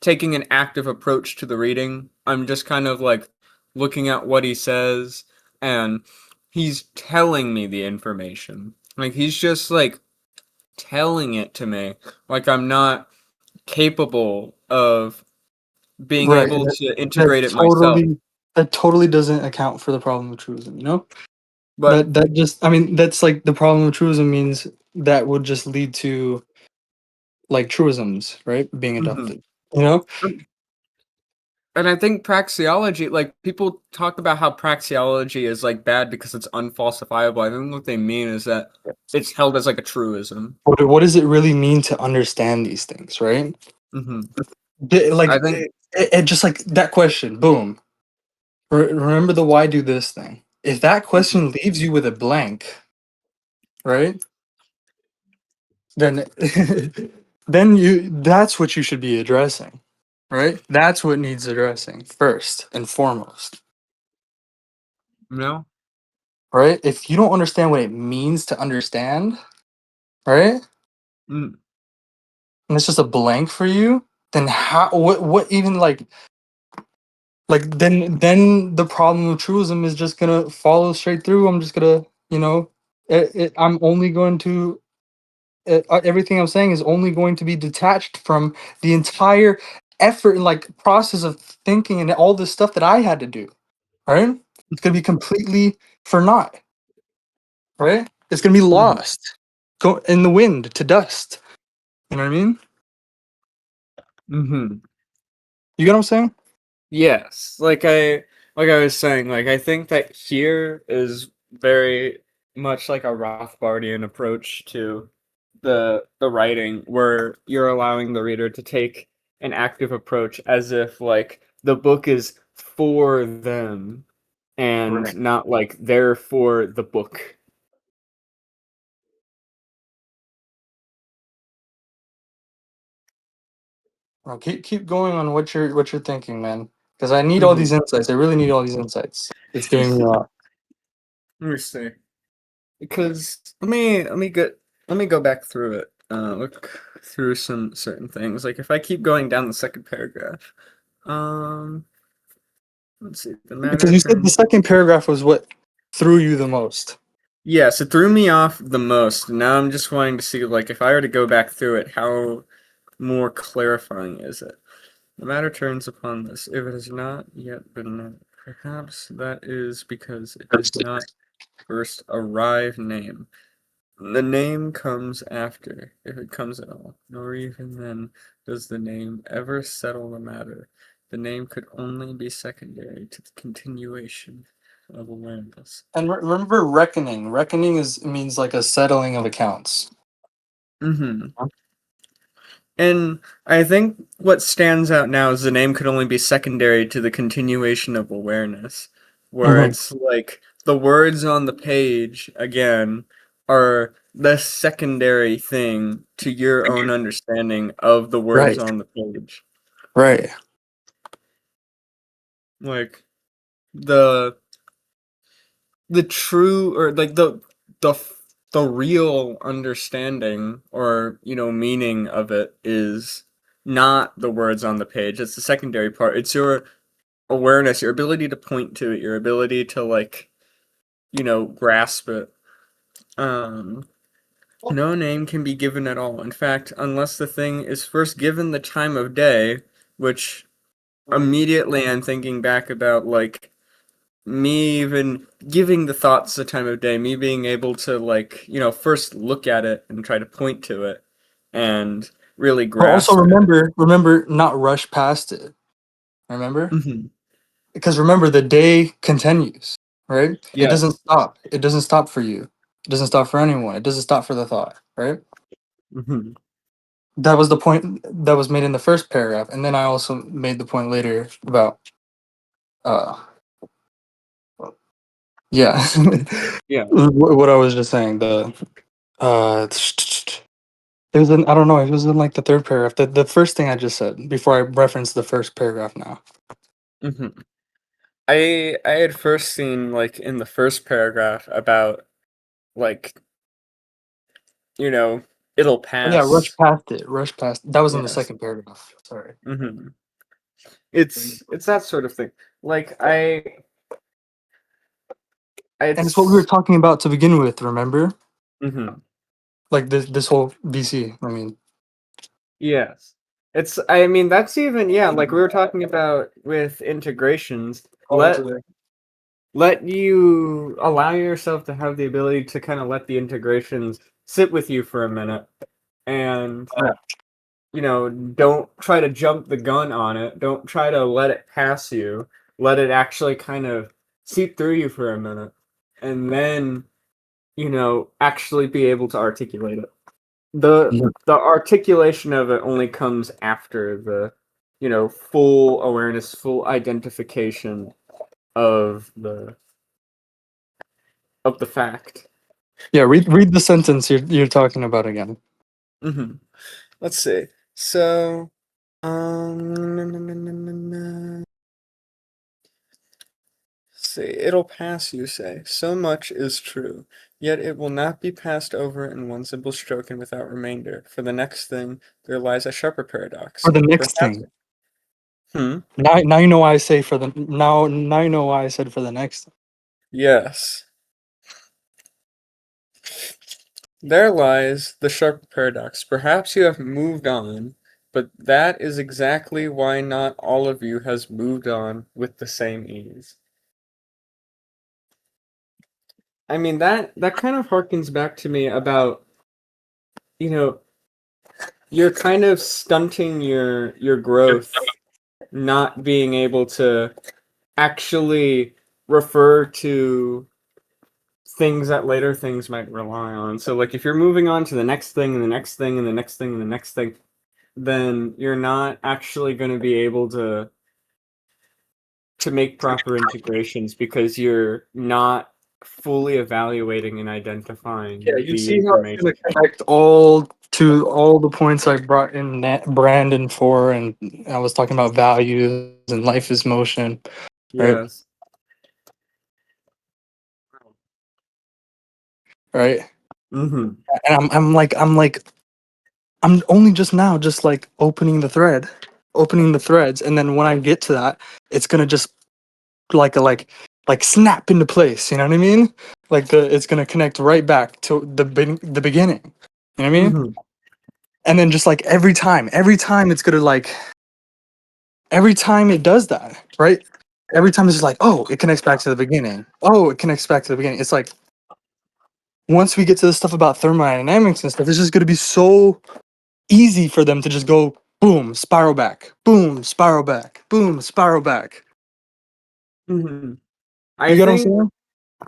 taking an active approach to the reading. I'm just kind of like looking at what he says and he's telling me the information. Like he's just like telling it to me. Like I'm not capable of being Right. able That, to that integrate it myself. totally that totally doesn't account for the problem of truism, you know? But That just, I mean, that's like the problem of truism means that would just lead to like truisms, right? Being mhm. adopted. You know? And I think praxeology, like people talk about how praxeology is like bad because it's unfalsifiable. I think what they mean is that it's held as like a truism. What does it really mean to understand these things, right? Hmm. Like I think. it just like that question, boom. Remember the why do this thing. If that Mhm. question leaves you with a blank, right? Then then you that's what you should be addressing. right? That's what needs addressing first and foremost, No. right? If you don't understand what it means to understand, right? Mm. And it's just a blank for you, then how what even like then the problem of truism is just gonna follow straight through. I'm just gonna, I'm only going to everything I'm saying is only going to be detached from the entire effort and like process of thinking and all this stuff that I had to do. Right? It's gonna be completely for naught. Right? It's gonna be Mhm. lost, go in the wind to dust. You know what I mean? Mhm. You get what I'm saying? Yes, like I was saying, like I think that here is very much like a Rothbardian approach to the writing, where you're allowing the reader to take an active approach as if like the book is for them and Right. not like they're for the book. Well, keep going on what you're thinking, man. Because I need all Mhm. these insights. I really need all these insights. It's giving me a lot. Let me see. Because let me go back through it. Look through some certain things. Like if I keep going down the second paragraph, um, let's see. The Because matter you said the turns. second paragraph was what threw you the most. Yes, it threw me off the most. Now I'm just wanting to see, like, if I were to go back through it, how more clarifying is it? The matter turns upon this. If it has not yet been known, perhaps that is because it did not first arrive name. The name comes after, if it comes at all, nor even then does the name ever settle the matter. The name could only be secondary to the continuation of awareness. And remember reckoning. Reckoning means like a settling of accounts. Mm-hmm. And I think what stands out now is the name could only be secondary to the continuation of awareness, where Mhm. it's like the words on the page, again, are the secondary thing to your own understanding of the words Right. on the page. Right. Like the the true, or like the the real understanding, or meaning of it is not the words on the page. It's the secondary part. It's your awareness, your ability to point to it, your ability to like grasp it. um no name can be given at all, in fact, unless the thing is first given the time of day, which immediately I'm thinking back about, like, me even giving the thoughts the time of day, me being able to, like, first look at it and try to point to it and really But also grasp it. remember not rush past it. Remember? Hmm. Because remember the day continues, right? It doesn't Yes. stop. It doesn't stop for you. It doesn't stop for anyone. It doesn't stop for the thought, right? Hmm. That was the point that was made in the first paragraph, and then I also made the point later about uh yeah Yeah. what I was just saying. The it was in, I don't know, it was in like the third paragraph, the first thing I just said before I referenced the first paragraph now. Hmm. I had first seen, like, in the first paragraph about, like, you know it'll Oh, yeah, pass. rush past, that was in the Yes. second paragraph, sorry. Hmm. It's that sort of thing. Like And it's what we were it's talking about to begin with, remember? hmm Like this whole VC, I mean. yes. I mean, that's even, yeah, like we were talking about with integrations. Let you allow yourself to have the ability to kind of let the integrations sit with you for a minute, and don't try to jump the gun on it. Don't try to let it pass you. Let it actually kind of seep through you for a minute, and then actually be able to articulate it. The Yeah. the articulation of it only comes after the full awareness, full identification of the fact. Yeah, read the sentence you're talking about again. Hmm. Let's see. So, See, it'll pass, you say. So much is true. Yet it will not be passed over in one simple stroke and without remainder. For the next thing, there lies a sharper paradox. For the next Perhaps. thing. Hmm. Now you know why I say for the now you know why I said for the next. Yes. There lies the sharper paradox. Perhaps you have moved on, but that is exactly why not all of you has moved on with the same ease. I mean that kind of harkens back to me about, you know, you're kind of stunting your growth, not being able to actually refer to things that later things might rely on. So like if you're moving on to the next thing and the next thing and the next thing and the next thing, then you're not actually going to be able to make proper integrations because you're not fully evaluating and Yeah, identifying you the see how it's information. gonna connect all to all the points I brought in Brandon for, and I was talking about values and life is motion, right? Yes. Right. Mm-hmm. And I'm only just now just like opening the threads, and then when I get to that, it's gonna just like snap into place. You know what I mean? Like it's gonna connect right back to the beginning. You know what I mean? Mm-hmm. And then just like every time it's gonna like every time it does that, right? Every time it's just like, oh, it connects back to the beginning. Oh, it connects back to the beginning. It's like once we get to the stuff about thermodynamics and stuff, it's just gonna be so easy for them to just go boom, spiral back, boom, spiral back, boom, spiral back. Mm-hmm. You I get what I'm think saying?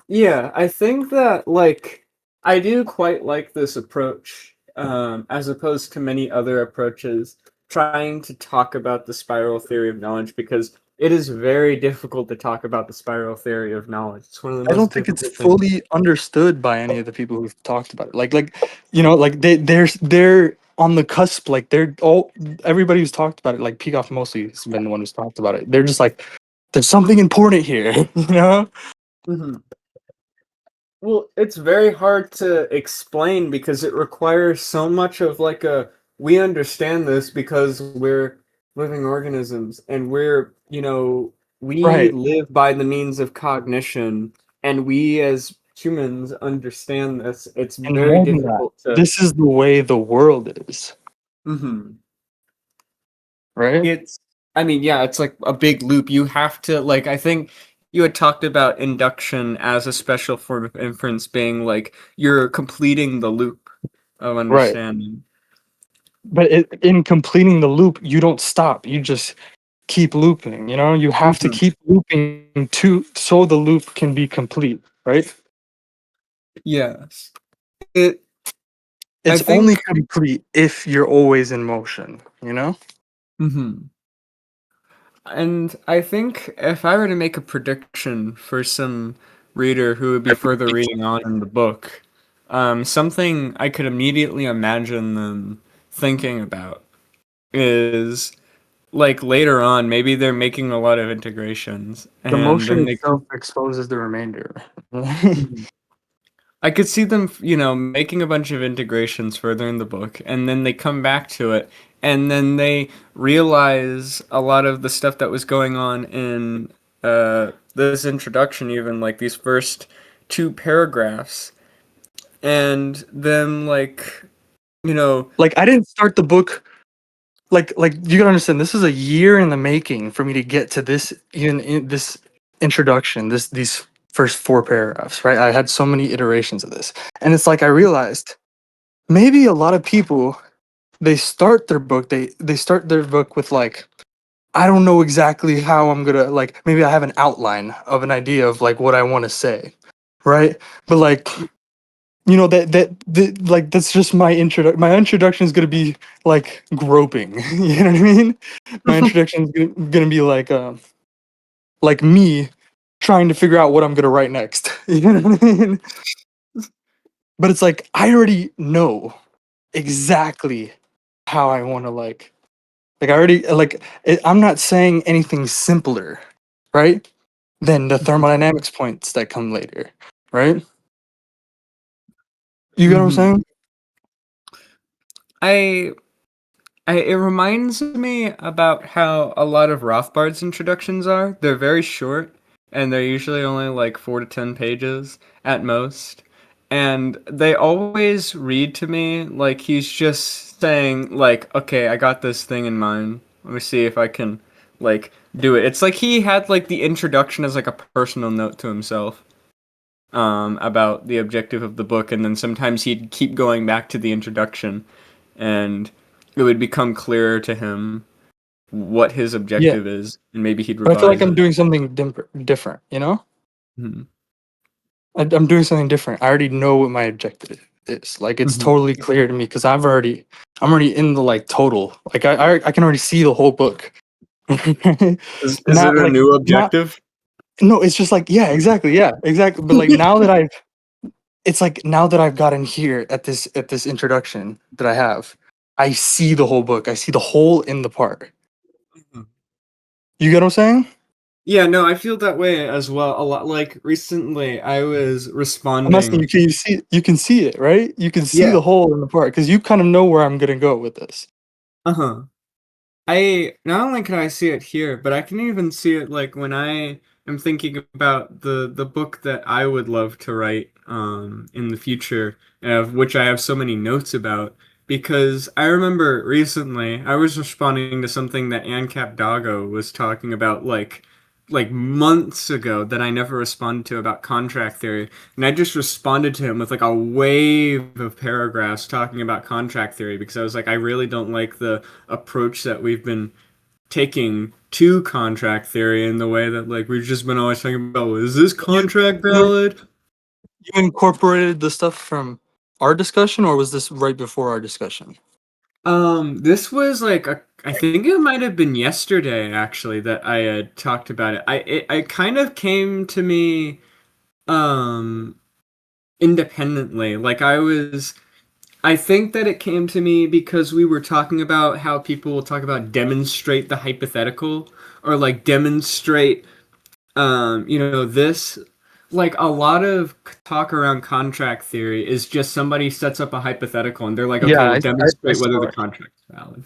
Yeah, I think that like I do quite like this approach, as opposed to many other approaches, trying to talk about the spiral theory of knowledge because it is very difficult to talk about the spiral theory of knowledge. It's one of the I most don't think it's difficult things. fully understood by any of the people who've talked about it. Like you know, like they're on the cusp. Like they're all everybody who's talked about it. Like Peacock mostly has been the one who's talked about it. They're just like, there's something important here, you know? Mhm. Well, it's very hard to explain because it requires so much of like a we understand this because we're living organisms and we Right. live by the means of cognition and we as humans understand this. It's And very more than that, difficult to this is the way the world is, Mhm. right? It's I mean, yeah, it's like a big loop. You have to like I think you had talked about induction as a special form of inference being like you're completing the loop of Right. understanding. But in completing the loop, you don't stop. You just keep looping, you know? You have to Mhm. keep looping to so the loop can be complete, right? Yes. It I It's only think complete if you're always in motion, you know? Mhm. And I think if I were to make a prediction for some reader who would be further reading on in the book, something I could immediately imagine them thinking about is like later on, maybe they're making a lot of integrations, The and motion then they. itself exposes the remainder. Mhm. I could see them, making a bunch of integrations further in the book, and then they come back to it, and then they realize a lot of the stuff that was going on in this introduction, even like these first two paragraphs, and then Like I didn't start the book like you gotta understand, this is a year in the making for me to get to this in this introduction, these first four paragraphs, right? I had so many iterations of this. And it's like I realized maybe a lot of people they start their book with like, I don't know exactly how I'm gonna like, maybe I have an outline of an idea of like what I want to say, right? But like, you know, that like that's just my introduction is gonna be like groping. You know what I mean? My introduction is gonna be like me trying to figure out what I'm gonna write next. You know what I mean? But it's like I already know exactly how I want to like Like I already I'm not saying anything simpler, right? Than the thermodynamics points that come later, right? You get what I'm Mhm. saying? I it reminds me about how a lot of Rothbard's introductions are. They're very short, and they're usually only like 4 to 10 pages at most. And they always read to me like he's just saying, like, okay, I got this thing in mind. Let me see if I can, like, do it. It's like he had like the introduction as like a personal note to himself, about the objective of the book, and then sometimes he'd keep going back to the introduction, and it would become clearer to him what his Yeah. objective is, and maybe he'd But I feel like revise I'm it. doing something different, you know? Mhm. I'm doing something different. I already know what my objective is. Like it's Mhm. totally clear to me because I'm already in the like total. Like I can already see the whole book. Is Now it a like new now objective? no, it's just like yeah, exactly. But like it's like now that I've gotten here at this introduction that I have, I see the whole book. I see the whole in the part. You get what I'm saying? Yeah, no, I feel that way as well a lot. Like recently, I was I'm asking you, responding. can you can see it, right? You can see Yeah. the whole in the part because you kind of know where I'm gonna go with this. Uh huh. I not only can I see it here, but I can even see it like when I am thinking about the book that I would love to write in the future, of which I have so many notes about. Because I remember recently I was responding to something that ANCAP Doggo was talking about like months ago that I never responded to about contract theory. And I just responded to him with like a wave of paragraphs talking about contract theory because I was like, I really don't like the approach that we've been taking to contract theory in the way that like we've just been always talking about, is this You contract you valid? you incorporated the stuff from our discussion, or was this right before our discussion? This was like I think it might have been yesterday actually that I had talked about it. I kind of came to me um independently. I think that it came to me because we were talking about how people will talk about demonstrate the hypothetical, or like demonstrate this, like a lot of talk around contract theory is just somebody sets up a hypothetical and they're like, Yeah, okay, well I demonstrate whether saw the it. contract's valid.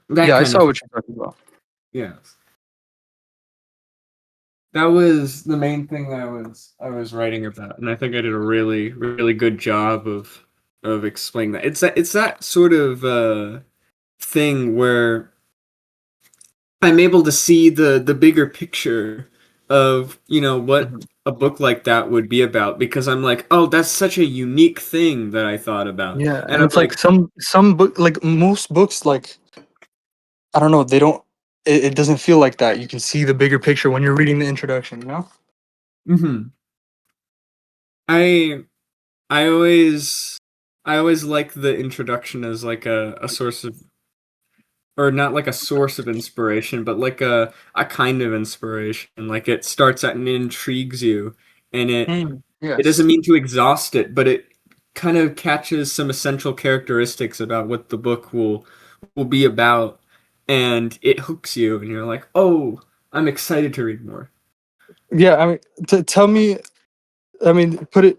That Yeah, I kind saw of, what you're talking about. yes. That was the main thing that I was writing about, and I think I did a really really good job of explaining that. It's that sort of thing where I'm able to see the bigger picture of, what Mhm. a book like that would be about, because I'm like, oh, that's such a unique thing that I thought about. Yeah, And and I'm it's like like, some book, like most books, like I don't know, they don't. It doesn't feel like that. You can see the bigger picture when you're reading the introduction. You know? mhm. I I always like the introduction as like a source of, or not like a source of inspiration, but like a kind of inspiration. Like it starts out and it intrigues you, and it Yes. doesn't mean to exhaust it, but it kind of catches some essential characteristics about what the book will be about, and it hooks you, and you're like, oh, I'm excited to read more. Yeah. I mean, tell me. I mean, put it.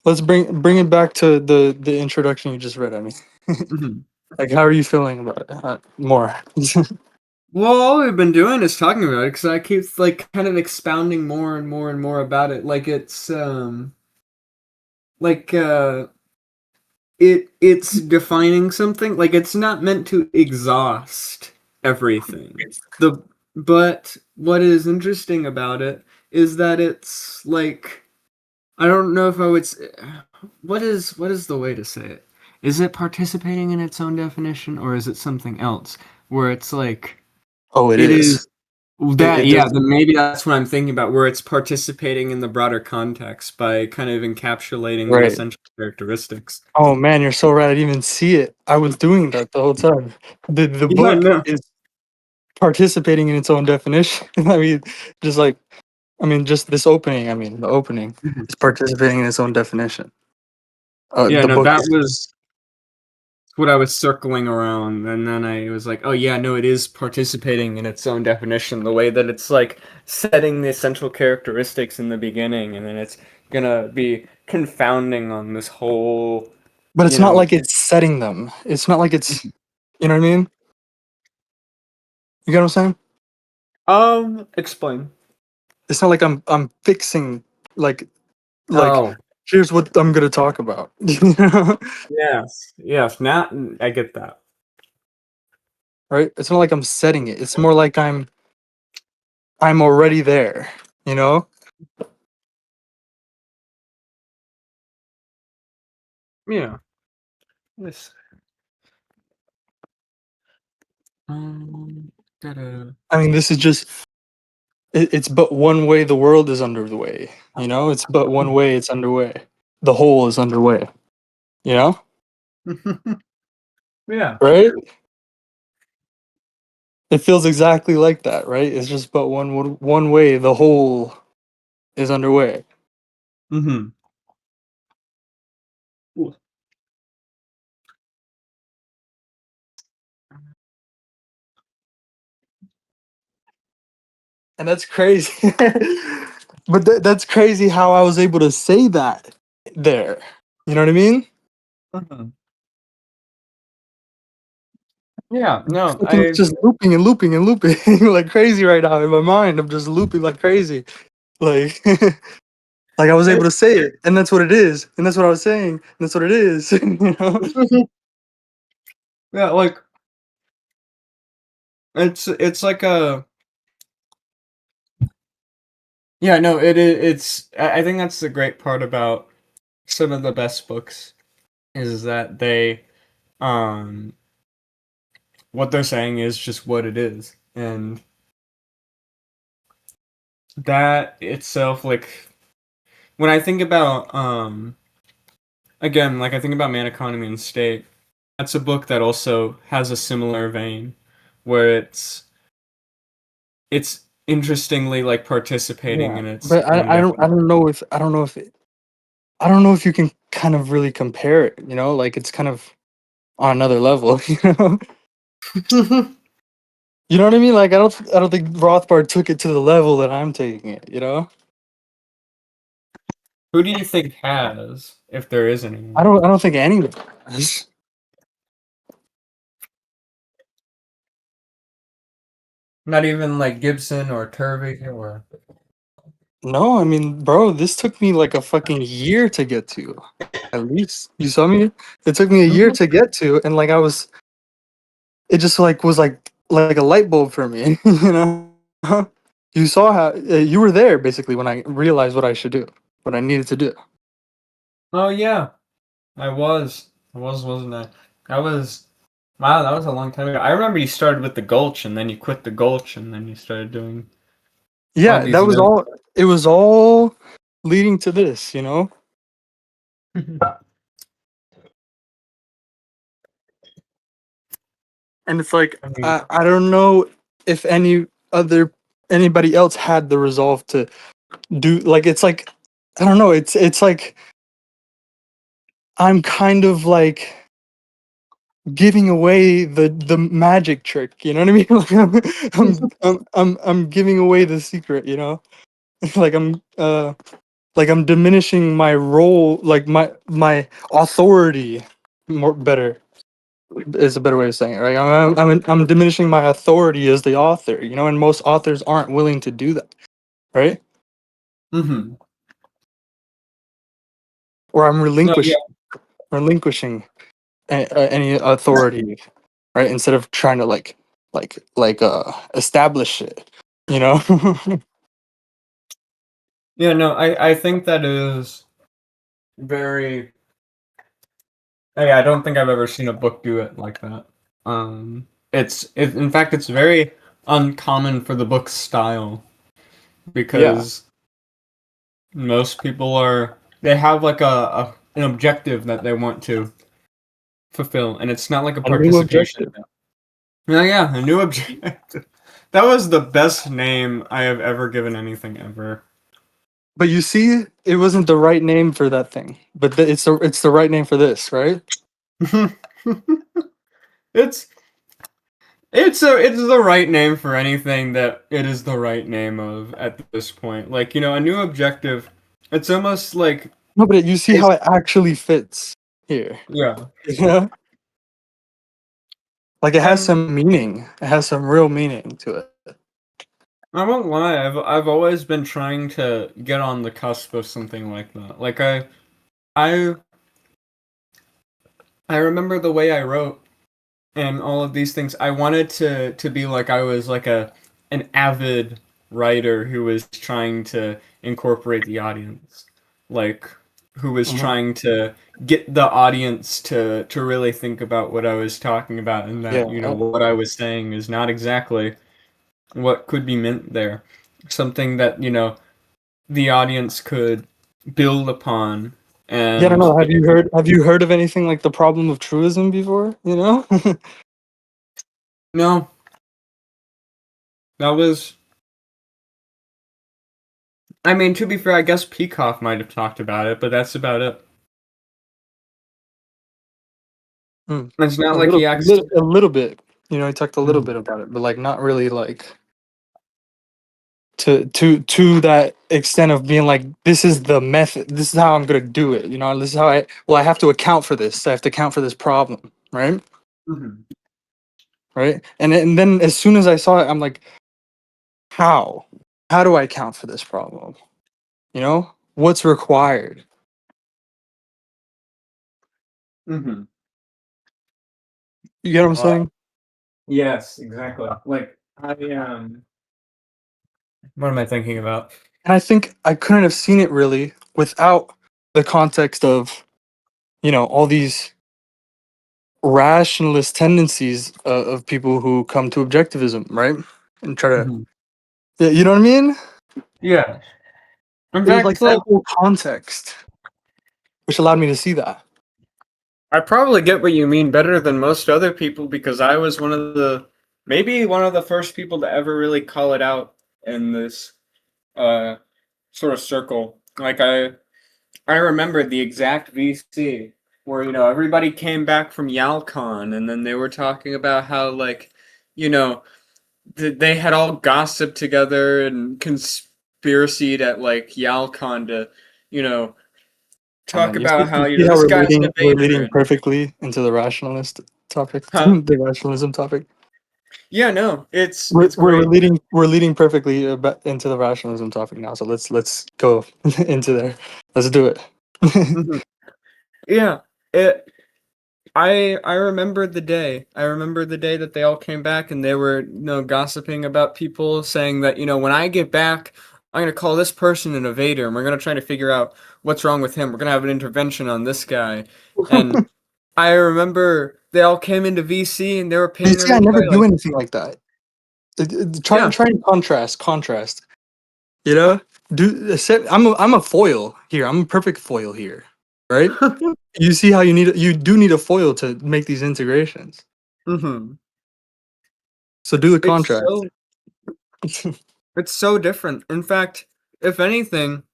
Let's bring it back to the introduction you just read. I mean, Mhm. like, how are you feeling about it? More. Well, all we've been doing is talking about it because I keep like kind of expounding more and more and more about it. Like it's like it's defining something. Like it's not meant to exhaust everything. The But what is interesting about it is that it's like, I don't know if I would what is the way to say it? Is it participating in its own definition, or is it something else where it's like Oh, it it is is. that, It yeah, does. then maybe that's what I'm thinking about, where it's participating in the broader context by kind of encapsulating the Right. essential characteristics. Oh man, you're so right. I didn't even see it. I was doing that the whole time. The Yeah, book no. is participating in its own definition. I mean, just like just this opening. I mean, the opening Mhm. is participating in its own definition. Yeah, The no, book that is. was what I was circling around, and then I was like, oh yeah, no, it is participating in its own definition, the way that it's like setting the essential characteristics in the beginning, and then it's gonna be confounding on this whole, But it's you not know. like it's setting them. It's not like it's, you know what I mean? You get what I'm saying? Explain. It's not like I'm fixing like Oh, here's what I'm gonna talk about. You know? yes. Now I get that. Right? It's not like I'm setting it. It's more like I'm already there. You know? Yeah. Yes. Um. Gotta. I mean, this is just it's but one way the world is underway. You know? It's but one way it's underway. The whole is underway. You know? Yeah. Right? It feels exactly like that, right? It's just but one way the whole is underway. Mm-hmm. And that's crazy. But that's crazy how I was able to say that there. You know what I mean? Mm-hmm. Yeah. No, Fucking it's just looping and looping and looping like crazy right now in my mind. I'm just looping like crazy. Like like I was able to say it, and that's what it is, and that's what I was saying, and that's what it is. You know? Yeah, like it's like a yeah, no, it's I think that's the great part about some of the best books is that they um what they're saying is just what it is. And that itself, like when I think about again, like I think about Man, Economy and State, that's a book that also has a similar vein where it's interestingly like participating Yeah, in its but own I don't know if you can kind of really compare it. You know, like it's kind of on another level. You know, definition. you know what I mean? Like I don't think Rothbard took it to the level that I'm taking it. You know, Who do you think has, if there is anyone? I don't think anyone has. Not even like Gibson or Turvey or. No, I mean, bro, this took me like a fucking year to get to. At least you saw me. It took me a year Mhm. to get to, and like I was, it just like was like a light bulb for me. You know, you saw how you were there basically when I realized what I should do, what I needed to do. Oh yeah, I was. Wasn't I? I was. Wow, that was a long time ago. I remember you started with the Gulch, and then you quit the Gulch, and then you started doing all Yeah, that these was notes. all. It was all leading to this, you know. And it's like I mean, I don't know if anybody else had the resolve to do like it's like I don't know. It's like I'm kind of like giving away the magic trick. You know what I mean? I'm giving away the secret. You know, like I'm diminishing my role, like my authority more better is a better way of saying it, right? I'm diminishing my authority as the author, you know, and most authors aren't willing to do that, right? mm-hmm. Or I'm No, yeah. relinquishing any authority, right? Instead of trying to establish it, you know. Yeah, no, I think that is very. Hey, I don't think I've ever seen a book do it like that. In fact, it's very uncommon for the book style Yeah, because most people they have like an objective that they want to fulfill, and it's not like a a new participation. objective. Yeah, yeah, a new objective. That was the best name I have ever given anything ever. But you see, it wasn't the right name for that thing, but it's the right name for this, right? It's it's the right name for anything that it is the right name of at this point. Like, a new objective. It's almost like No, but you see it's how it actually fits here. yeah. Yeah. Like it has And some meaning. It has some real meaning to it. I won't lie, I've always been trying to get on the cusp of something like that. Like I I remember the way I wrote and all of these things. I wanted to be like I was like an avid writer who was trying to incorporate the audience, like who was Mhm. trying to get the audience to really think about what I was talking about, and Yeah. that what I was saying is not exactly what could be meant there. Something that the audience could build upon Yeah, I don't and know. Have you heard of anything like the problem of truism before? You know? no, that was. I mean, to be fair, I guess Peacock might have talked about it, but that's about it. Hmm. It's not A like little, he actually. a little bit. He talked a little Mhm. bit about it, but like not really like to that extent of being like this is the method. This is how I'm gonna do it. This is how I have to account for this. I have to account for this problem, right? Mhm. Right. And then as soon as I saw it, I'm like, how? How do I account for this problem? What's required? Mhm. You get what I'm saying? Yes, exactly. Like I What am I thinking about? And I think I couldn't have seen it really without the context of, all these rationalist tendencies of people who come to objectivism, right? And try to, Mhm. yeah, you know what I mean? Yeah. In It was like fact, that like whole context, which allowed me to see that. I probably get what you mean better than most other people because I was maybe one of the first people to ever really call it out in this uh sort of circle. Like I remember the exact VC where everybody came back from YalCon and then they were talking about how like you know they had all gossiped together and conspiracied at like YalCon to you know Oh talk man, about how you see how this we're guy's an leading we're invader leading and perfectly into the rationalist topic, huh. the rationalism topic. Yeah, no, We're, it's we're great. leading perfectly into the rationalism topic now. So let's go into there. Let's do it. Mhm. Yeah, it I remember the day. I remember the day that they all came back and they were, gossiping about people saying that, when I get back, I'm gonna call this person an invader and we're gonna try to figure out what's wrong with him. We're gonna have an intervention on this guy. And I remember they all came into VC and they were You paying see, I never everybody do like, anything like that. Try yeah. try and contrast. You know, I'm a foil here. I'm a perfect foil here, right? You see how you do need a foil to make these integrations. hmm So do the It's contrast. so It's so different. In fact, if anything,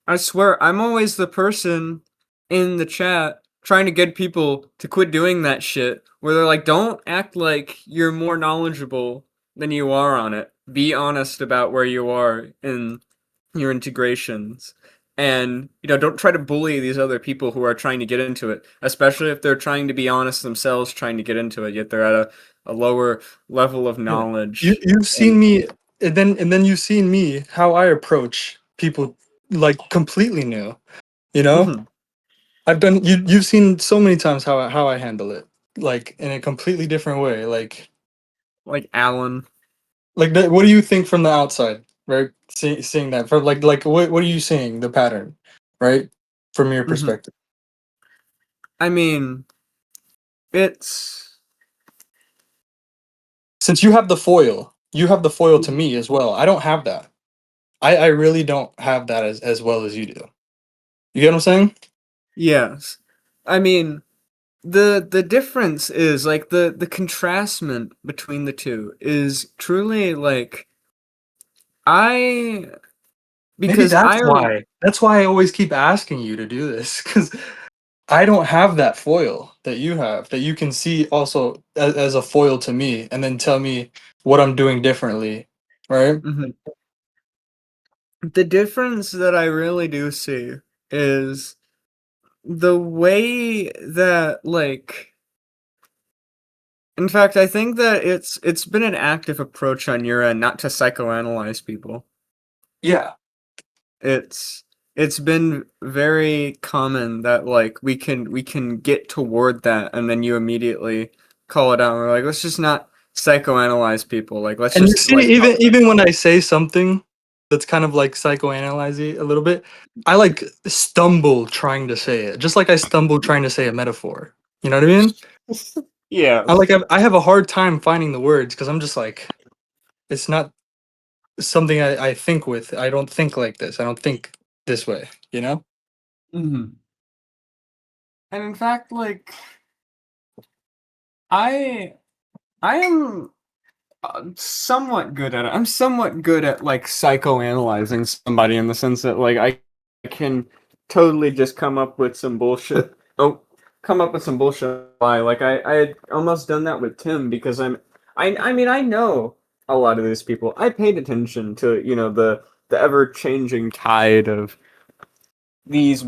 I swear I'm always the person in the chat trying to get people to quit doing that shit where they're like, don't act like you're more knowledgeable than you are on it. Be honest about where you are in your integrations. And, don't try to bully these other people who are trying to get into it, especially if they're trying to be honest themselves, trying to get into it, yet they're at a lower level of Yeah. You knowledge. you've And seen me, and then you've seen me how I approach people like completely new. You know, Mhm. you've seen so many times how I handle it, like in a completely different way. Like Alan. What do you think from the outside, right? Seeing that from like what are you seeing the pattern, right? From your Mhm. perspective. I mean, it's Since you have the foil to me as well. I don't have that. I really don't have that as well as you do. You get what I'm saying? yes. I mean, the difference is like the contrastment between the two is truly like I Maybe because that's why. That's why I always keep asking you to do this, because I don't have that foil that you have, that you can see also as a foil to me, and then tell me what I'm doing differently, right? Mhm. The difference that I really do see is the way that, like, in fact, I think that it's been an active approach on your end not to psychoanalyze people. Yeah. It's it's been very common that, like, we can get toward that, and then you immediately call it out. And we're like, let's just not psychoanalyze people. Like, let's And you just see, like even when I say something that's kind of like psychoanalyzing a little bit, I like stumble trying to say it, just like I stumble trying to say a metaphor. You know what I mean? I yes. like I have a hard time finding the words because I'm just like, it's not something I think with. I don't think like this. I don't think this way. You know? Mhm. And in fact, like, I I am somewhat good at it. I'm somewhat good at, like, psychoanalyzing somebody in the sense that, like, I can totally just come up with some bullshit. Oh, come up with some bullshit lie. Like, I had almost done that with Tim because I mean, I know a lot of these people. I paid attention to, the ever changing tide of these,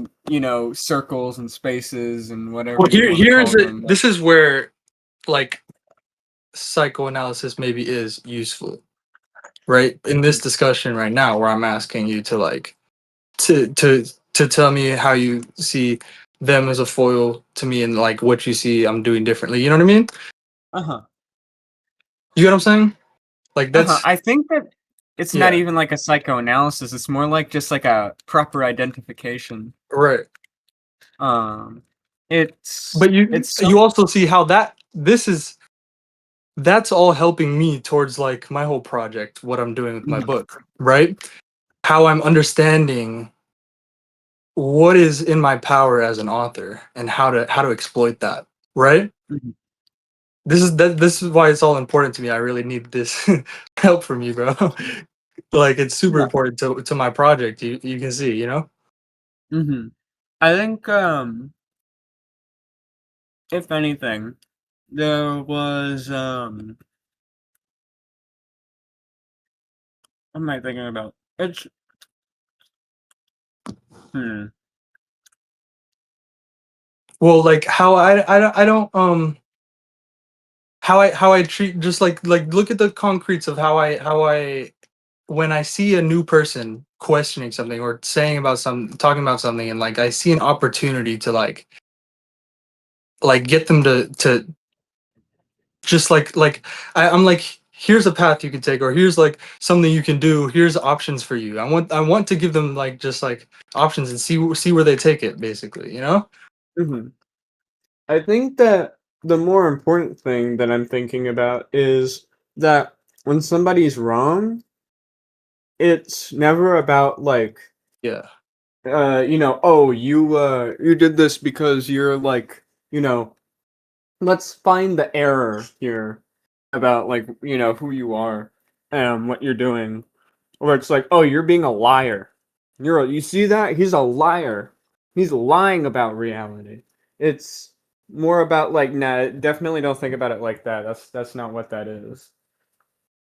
circles and spaces and Well, whatever you want to here's call it. them. This is where like psychoanalysis maybe is useful, right? In this discussion right now, where I'm asking you to like to tell me how you see them as a foil to me and like what you see I'm doing differently. You know what I mean? Uh-huh. You get what I'm saying? Like Uh-huh. that's I think that it's not yeah, even like a psychoanalysis, it's more like just like a proper identification. right. Um it's But you it's you some also see how that's all helping me towards like my whole project, what I'm doing with my Mhm, book, right? How I'm understanding what is in my power as an author and how to exploit that, right? mhm. This is why it's all important to me. I really need this help from you, bro. Like it's super Yeah. important to my project. You can see, you know? Mhm. I think if anything, there was what am I thinking about? It's hmm. Well, like how I don't how I treat just like look at the concretes of how I when I see a new person questioning something or saying about some talking about something and like I see an opportunity to like get them to just I'm like here's a path you can take or here's like something you can do, here's options for you. I want to give them like just like options and see where they take it basically, you know? Mhm. I think that the more important thing that I'm thinking about is that when somebody's wrong, it's never about like Yeah. oh, you did this because you're like, let's find the error here about, like, who you are and what you're doing. Or it's like, oh, you're being a liar. You see that? He's a liar. He's lying about reality. It's more about like, nah, definitely don't think about it like that. That's not what that is.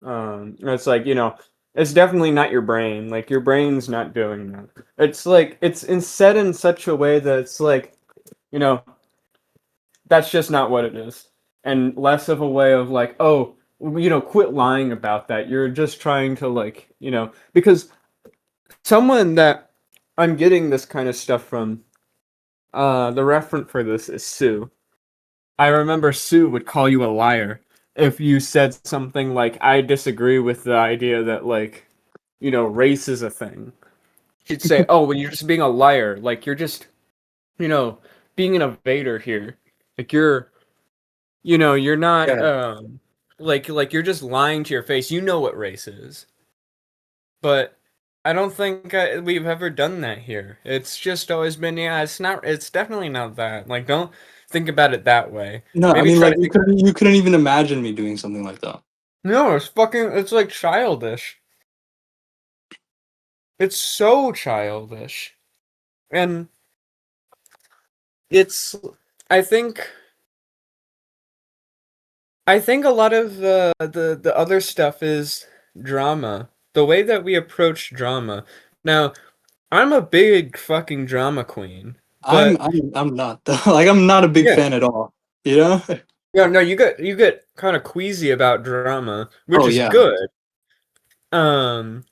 It's like, it's definitely not your brain. Like your brain's not doing that. It's like said in such a way that it's like, you know, that's just not what it is. And less of a way of like, oh, quit lying about that. You're just trying to like, because someone that I'm getting this kind of stuff from, the referent for this is Sue. I remember Sue would call you a liar if you said something like, I disagree with the idea that, like, race is a thing. She'd say, oh, when you're just being a liar, like, you're just, you know, being an invader here. Like, you're not, Yeah. like, you're just lying to your face. You know what race is. But I don't think we've ever done that here. It's just always been, yeah, it's definitely not that. Like, don't think about it that way. No, I Maybe mean try like to think. you couldn't even imagine me doing something like that. No, it's like childish. It's so childish. And it's I think I think a lot of the other stuff is drama. The way that we approach drama. Now, I'm a big fucking drama queen, I'm but I'm I'm not though. Like I'm not a big yeah, fan at all. You know? yeah, no, you get kind of queasy about drama, which Oh is yeah. good. Um,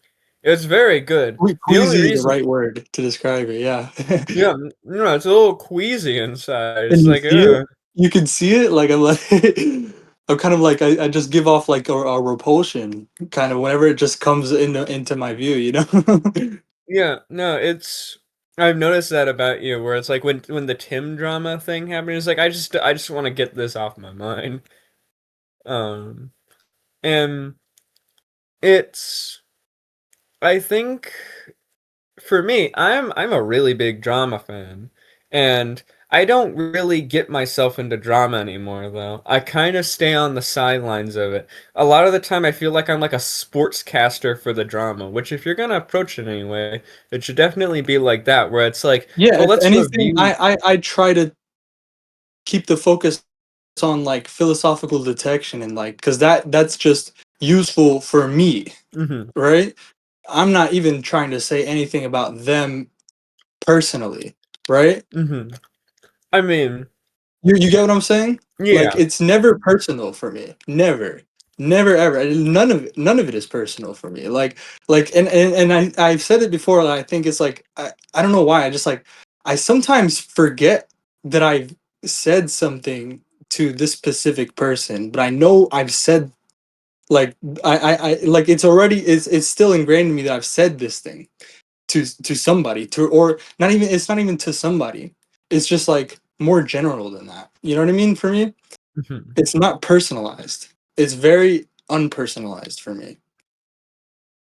it's very good. The only Queasy is the reason, right word to describe it. Yeah. yeah, no, it's a little queasy inside. And It's you like, see it. You can see it. Like I'm like I'm kind of like I just give off like a repulsion kind of whenever it just comes into my view. You know? yeah, no, it's. I've noticed that about you, where it's like when the Tim drama thing happened, it's like I just want to get this off my mind. Um, and it's I think for me, I'm a really big drama fan, and I don't really get myself into drama anymore though. I kind of stay on the sidelines of it. A lot of the time I feel like I'm like a sportscaster for the drama, which if you're gonna approach it anyway, it should definitely be like that, where it's like, Yeah. oh, If let's anything, review. I try to keep the focus on like philosophical detection and like because that's just useful for me, Hmm. right? I'm not even trying to say anything about them personally, right? Hmm. I mean, You get what I'm saying? Like yeah. it's never personal for me. Never. Never ever. None of it is personal for me. Like and I've said it before, and I think it's like I don't know why. I just like I sometimes forget that I've said something to this specific person, but I know I've said like I like it's still ingrained in me that I've said this thing to somebody to or not even it's not even to somebody, it's just like more general than that, you know what I mean? For me Mhm. it's not personalized, it's very unpersonalized for me.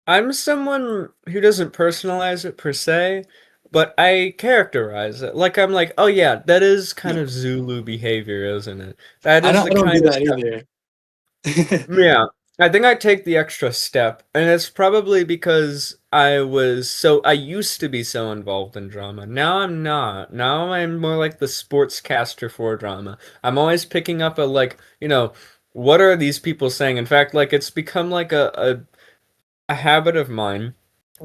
I'm someone who doesn't personalize it per se, but I characterize it. Like I'm like, oh yeah, that is kind Yeah, of Zulu behavior, isn't it? That I is don't the I don't kind do of that stuff. either. Yeah. I think I take the extra step, and it's probably because I used to be so involved in drama. Now I'm not. Now I'm more like the sportscaster for drama. I'm always picking up a like, what are these people saying? In fact, like it's become like a habit of mine.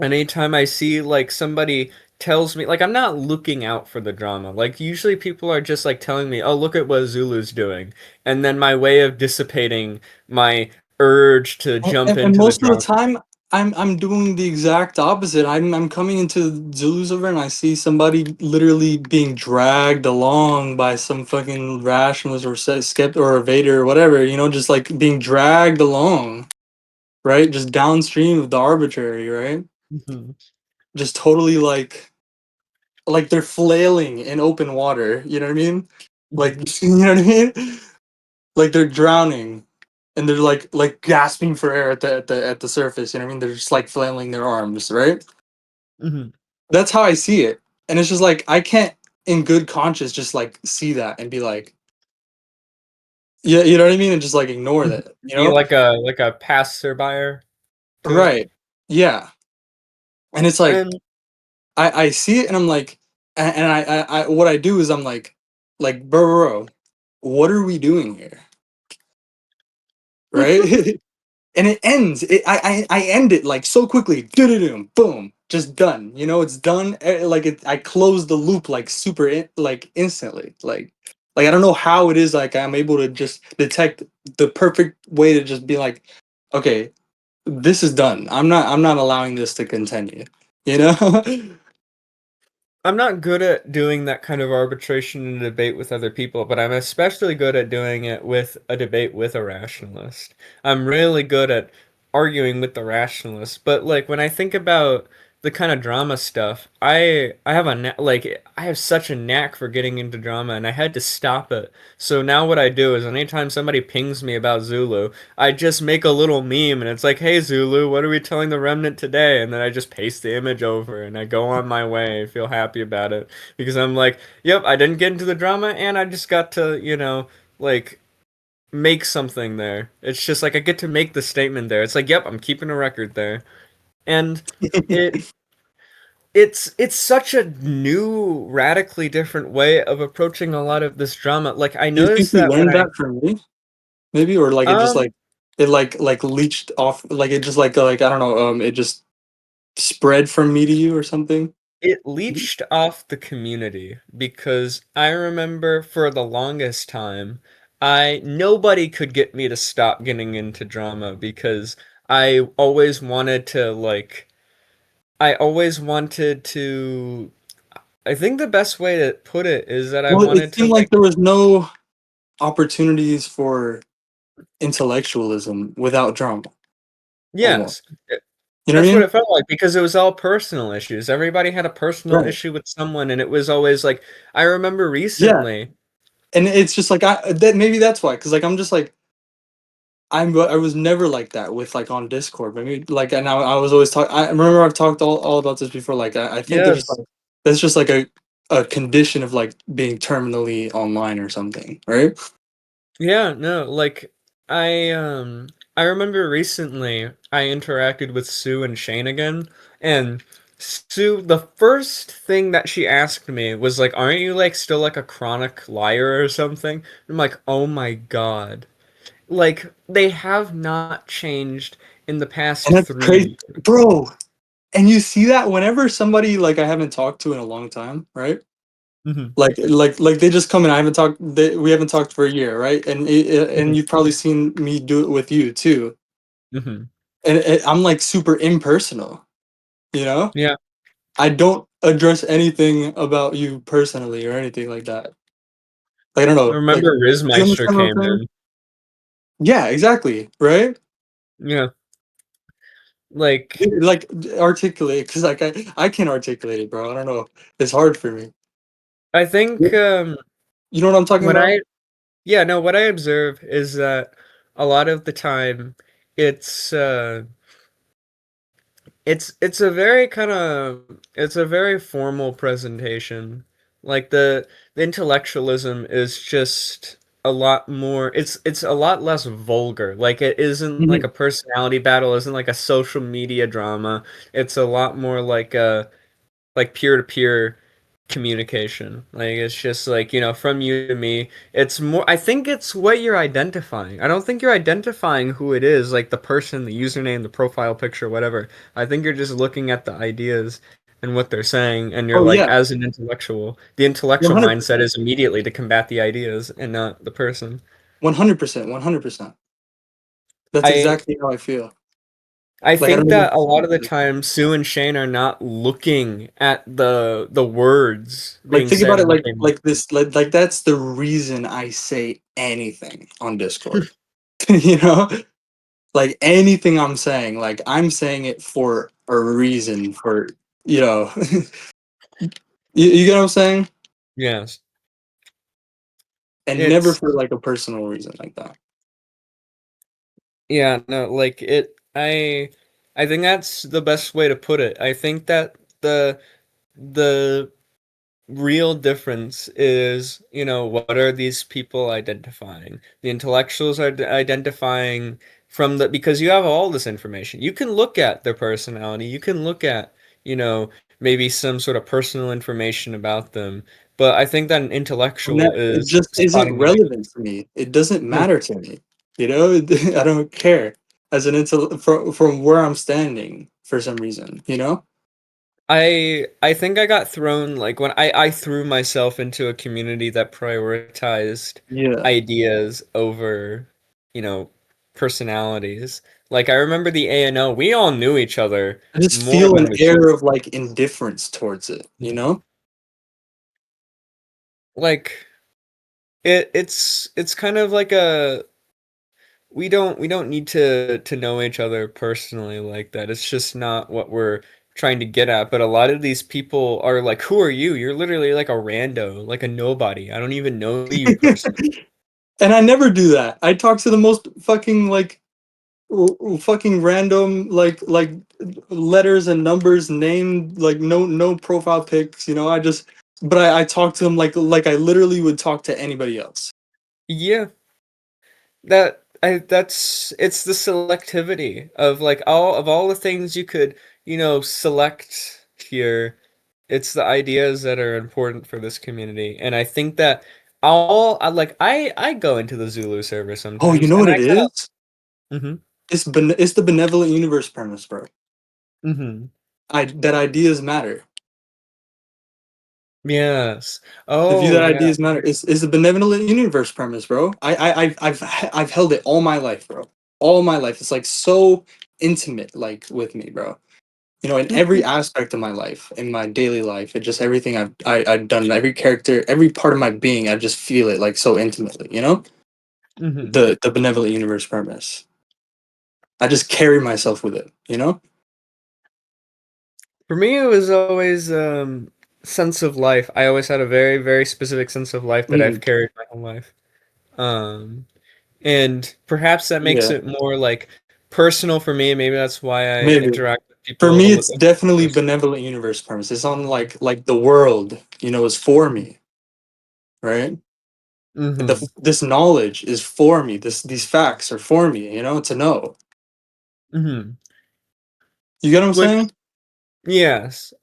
Anytime I see like somebody tells me, like I'm not looking out for the drama. Like usually people are just like telling me, "Oh, look at what Zulu's doing," and then my way of dissipating my urge to jump And into the most of the drama. time I'm doing the exact opposite. I'm coming into Zulu's over and I see somebody literally being dragged along by some fucking rationalist or skept or evader or whatever, you know, just like being dragged along, right? Just downstream of the arbitrary, right? Mhm. Just totally like they're flailing in open water, you know what I mean? Like you know what I mean? Like they're drowning and they're like gasping for air at the surface, you know what I mean? They're just like flailing their arms, right? Mhm. That's how I see it. And it's just like I can't in good conscience just like see that and be like, yeah, you know what I mean? And just like ignore Mhm. that, you Be know? like a passerby to it. Right. Yeah. And it's like And I see it and I'm like and I what I do is I'm like bro, what are we doing here? Right? And it ends. I end it like so quickly. Boom, just done. You know, it's done. Like I close the loop like like instantly. Like I don't know how it is. Like I'm able to just detect the perfect way to just be like, okay, this is done. I'm not allowing this to continue. You know? I'm not good at doing that kind of arbitration in a debate with other people, but I'm especially good at doing it with a debate with a rationalist. I'm really good at arguing with the rationalist, but like when I think about the kind of drama stuff, I have like I have such a knack for getting into drama, and I had to stop it. So now what I do is anytime somebody pings me about Zulu, I just make a little meme and it's like, "Hey Zulu, what are we telling the remnant today?" And then I just paste the image over and I go on my way, feel happy about it because I'm like, "Yep, I didn't get into the drama and I just got to, like make something there." It's just like I get to make the statement there. It's like, "Yep, I'm keeping a record there." And it it's such a new, radically different way of approaching a lot of this drama. Like I Do you think noticed you that when learned that from me? Maybe, or like it just um like it like leached off, like it just like I don't know, it just spread from me to you or something. it leached off the community because I remember for the longest time, I nobody could get me to stop getting into drama because I always wanted to like I always wanted to I think the best way to put it is that I Well, it wanted to seemed like like there was no opportunities for intellectualism without drama, almost. yes. You know what I That's what mean? it felt like because it was all personal issues. Everybody had a personal Right. issue with someone, and it was always like I remember Yeah, recently. and it's just like I that maybe that's why, because like I'm just like I was never like that with like on Discord. Maybe like and I was always talk. I remember I've talked all about this before. Like I think there's Yes. like that's just like a condition of like being terminally online or something, right? Yeah, no, like I remember recently I interacted with Sue and Shane again, and Sue, the first thing that she asked me was like, "Aren't you like still like a chronic liar or something?" I'm like, "Oh my God." Like they have not changed in the past And that's crazy, 3 bro. And you see that whenever somebody like I haven't talked to in a long time, right? years. Like they just come in. I haven't talked. We haven't talked for a year, right? And you've probably seen me do it with you too. Hmm. And I'm like super impersonal, you know. Yeah, I don't address anything about you personally or anything like that. Like, I don't I know. Like, remember do you Rizmeister understand what I'm came saying? in. Yeah, exactly. Right? Yeah, like Like articulate, because like I can't articulate it, bro. I don't know. It's hard for me. I think You know what I'm talking when about? I yeah, no, what I observe is that a lot of the time it's it's a very kind of it's a very formal presentation. Like the intellectualism is just a lot more it's a lot less vulgar. Like it isn't like Mhm. a personality battle, isn't like a social media drama. It's a lot more like a like peer-to-peer communication. Like it's just like, from you to me. It's more I think it's what you're identifying. I don't think you're identifying who it is, like the person, the username, the profile picture, whatever. I think you're just looking at the ideas and what they're saying and you're Oh like yeah, as an intellectual, the intellectual mindset 100%, is immediately to combat the ideas and not the person. 100%, 100%. That's I exactly how I feel. I Like I think don't even. that a lot of the time Sue and Shane are not looking at the words Like being think said about it and what like they like this like that's the reason I say anything on Discord. You know? Like anything I'm saying, like I'm saying it for a reason for you know you get what I'm saying? Yes. And never It's for like a personal reason like that. yeah, no, like I think that's the best way to put it. I think that the real difference is, what are these people identifying? The intellectuals are identifying from the because you have all this information. You can look at their personality, you can look at, you know, maybe some sort of personal information about them. But I think that an And intellectual that it is just isn't spotting the relevant ideas. to me. It doesn't No. matter to me. You know, I don't care as an from where I'm standing for some reason, you know? I think I got thrown like when I threw myself into a community that prioritized Yeah. ideas over, you know, personalities. Like I remember the ANO, we all knew each other I just more feel than an we should. air of like indifference towards it, you know? Like it's kind of like a we don't need to know each other personally like that. It's just not what we're trying to get at. But a lot of these people are like, "Who are you? You're literally like a rando, like a nobody. I don't even know you personally." And I never do that. I talk to the most fucking like fucking random like letters and numbers, name, like no profile pics, you know. I just but I talk to them like I literally would talk to anybody else. Yeah, that's it's the selectivity of like all the things you could, select here. It's the ideas that are important for this community, and I think that I go into the Zulu server Oh, you sometimes, know and what I it is? mm-hmm, It's the benevolent universe premise, bro. mm-hmm. That ideas matter. Yes. The view Oh that yeah. ideas matter is the benevolent universe premise, bro. I've held it all my life, bro. All my life. It's like so intimate, like with me, bro. You know, in every aspect of my life, in my daily life, it just everything I've done, every character, every part of my being, I just feel it like so intimately. You know, Mm-hmm. the benevolent universe premise. I just carry myself with it. You know. For me, it was always sense of life. I always had a very, very specific sense of life that I've Mm, carried my whole life. Um, and perhaps that makes yeah, it more like personal for me. Maybe that's why I maybe. interact with For people a me, little it's bit definitely more. benevolent universe premise. It's on like the world, you know, is for me, right? Mm-hmm. This knowledge is for me. These facts are for me, you know, to know. Mm-hmm. You get what I'm Which, saying? yes,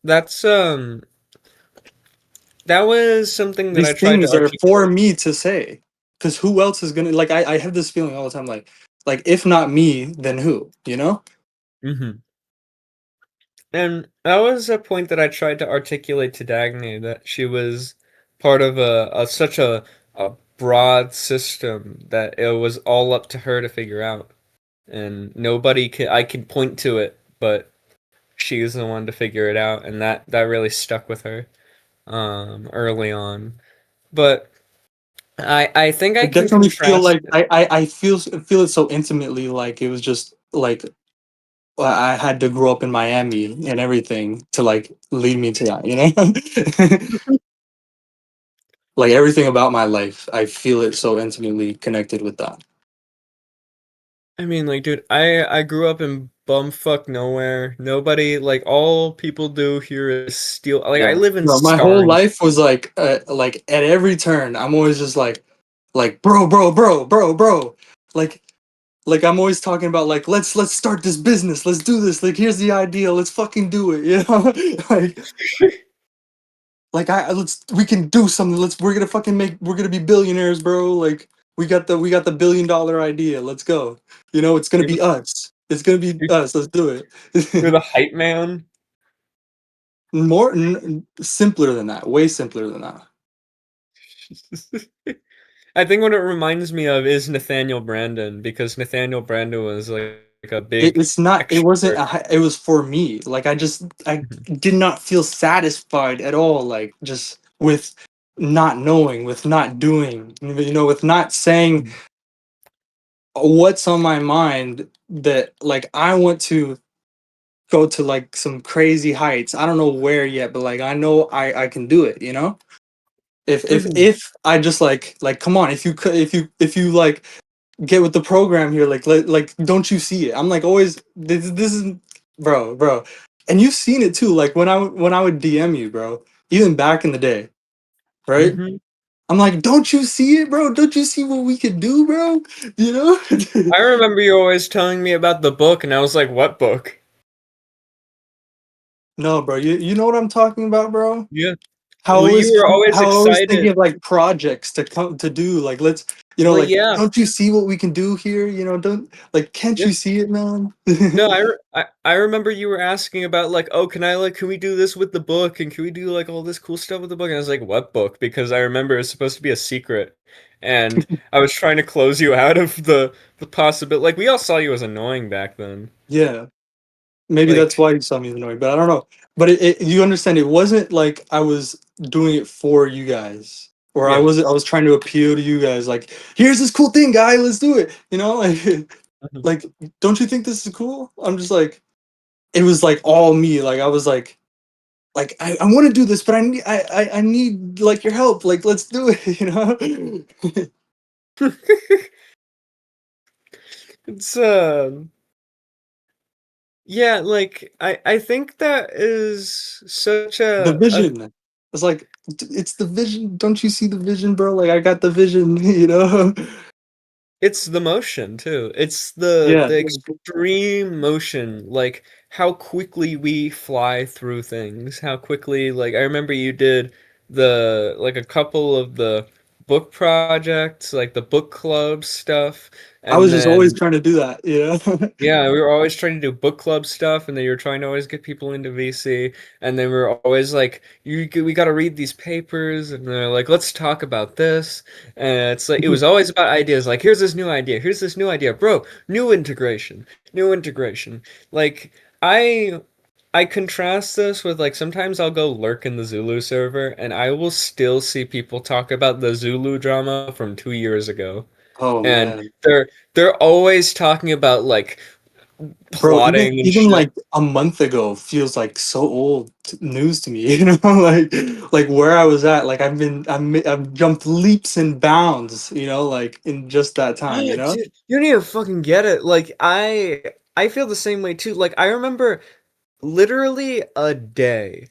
that was something that I These tried to things are for articulate. me to say. Because who else is gonna like I have this feeling all the time, like if not me, then who? You know? Mm-hmm. And that was a point that I tried to articulate to Dagny, that she was part of such a broad system that it was all up to her to figure out, and nobody could I could point to it, but she was the one to figure it out, and that really stuck with her early on. But I think I I can definitely feel contrast like it. I feel it so intimately, like it was just like I had to grow up in Miami and everything to like lead me to that, you know? Like everything about my life, I feel it so intimately connected with that. I mean, like, dude, I grew up in bumfuck nowhere. Nobody, like, all people do here is steal. Like, I Yeah. live in No, my whole Starring. life was like at every turn, I'm always just like bro. Like like I'm always talking about like let's start this business. Let's do this. Like here's the idea. Let's fucking do it, you know? like let's we can do something. We're gonna fucking we're gonna be billionaires, bro. Like we got the $1 billion idea. Let's go. You know, it's gonna You're the, be us. It's gonna be you're us. Let's do you're it. the hype man. Simpler than that. Way simpler than that. I think what it reminds me of is Nathaniel Brandon, because Nathaniel Brandon was like a big It's not. It wasn't. extrovert. It was for me. Like I did not feel satisfied at all. Like just with not knowing, with not doing, you know, with not saying what's on my mind. That like I want to go to like some crazy heights. I don't know where yet, but like I know I can do it. You know, Mhm. if I just like come on, if you could, if you like get with the program here, like don't you see it? I'm like always this is bro, and you've seen it too, like when I would DM you, bro, even back in the day, right? Mhm. I'm like, don't you see it, bro? Don't you see what we could do, bro? You know? I remember you always telling me about the book, and I was like, "What book?" No, bro, you know what I'm talking about, bro. Yeah. How I Well, you always were always how I always thinking excited. of like projects to come to do, like let's, you know, Well, like yeah. don't you see what we can do here, you know? Don't like can't Yeah. you see it, man? No, I remember you were asking about like, oh, can we do this with the book, and can we do like all this cool stuff with the book? And I was like, what book? Because I remember it's supposed to be a secret, and I was trying to close you out of the possibility. Like, we all saw you as annoying back then. Yeah. Maybe that's Like, why you saw me as annoying, but I don't know. But you understand, it wasn't like I was doing it for you guys, or yeah. I was trying to appeal to you guys. Like, here's this cool thing, guy. Let's do it. You know, like, Mhm. like, don't you think this is cool? I'm just like, it was like all me. Like, I was like I want to do this, but I need like your help. Like, let's do it. You know. It's yeah, like I think that is such The a vision. It's like it's the vision. Don't you see the vision, bro? Like I got the vision. You know. It's the motion too. It's the Yeah. the extreme motion, like how quickly we fly through things, how quickly, like I remember you did the like a couple of the book projects, like the book club stuff, I was and just always then trying to do that, you know? yeah, we were always trying to do book club stuff, and then you were trying to always get people into VC, and then we were always like, we got to read these papers, and they're like, let's talk about this, and it's like it was always about ideas, like here's this new idea, bro, new integration, like I. I contrast this with like sometimes I'll go lurk in the Zulu server and I will still see people talk about the Zulu drama from 2 years ago. Oh And man. they're always talking about like Bro, even plotting and even shit. like a month ago feels like so old news to me, you know? Like where I was at, like I've jumped leaps and bounds, you know, like in just that time, you know? Dude, you don't even fucking get it. Like I feel the same way too. Like I remember literally a day.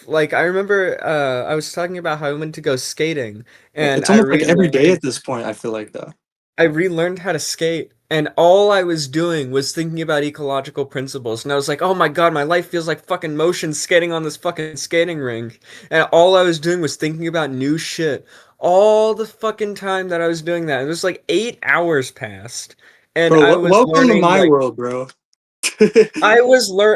Like I remember I was talking about how I went to go skating and It's almost like every day relearned at this point, I feel like though. I relearned how to skate, and all I was doing was thinking about ecological principles. And I was like, oh my god, my life feels like fucking motion skating on this fucking skating rink. And all I was doing was thinking about new shit. All the fucking time that I was doing that. It was like 8 hours passed. And Bro, I was welcome to learning my like world, bro.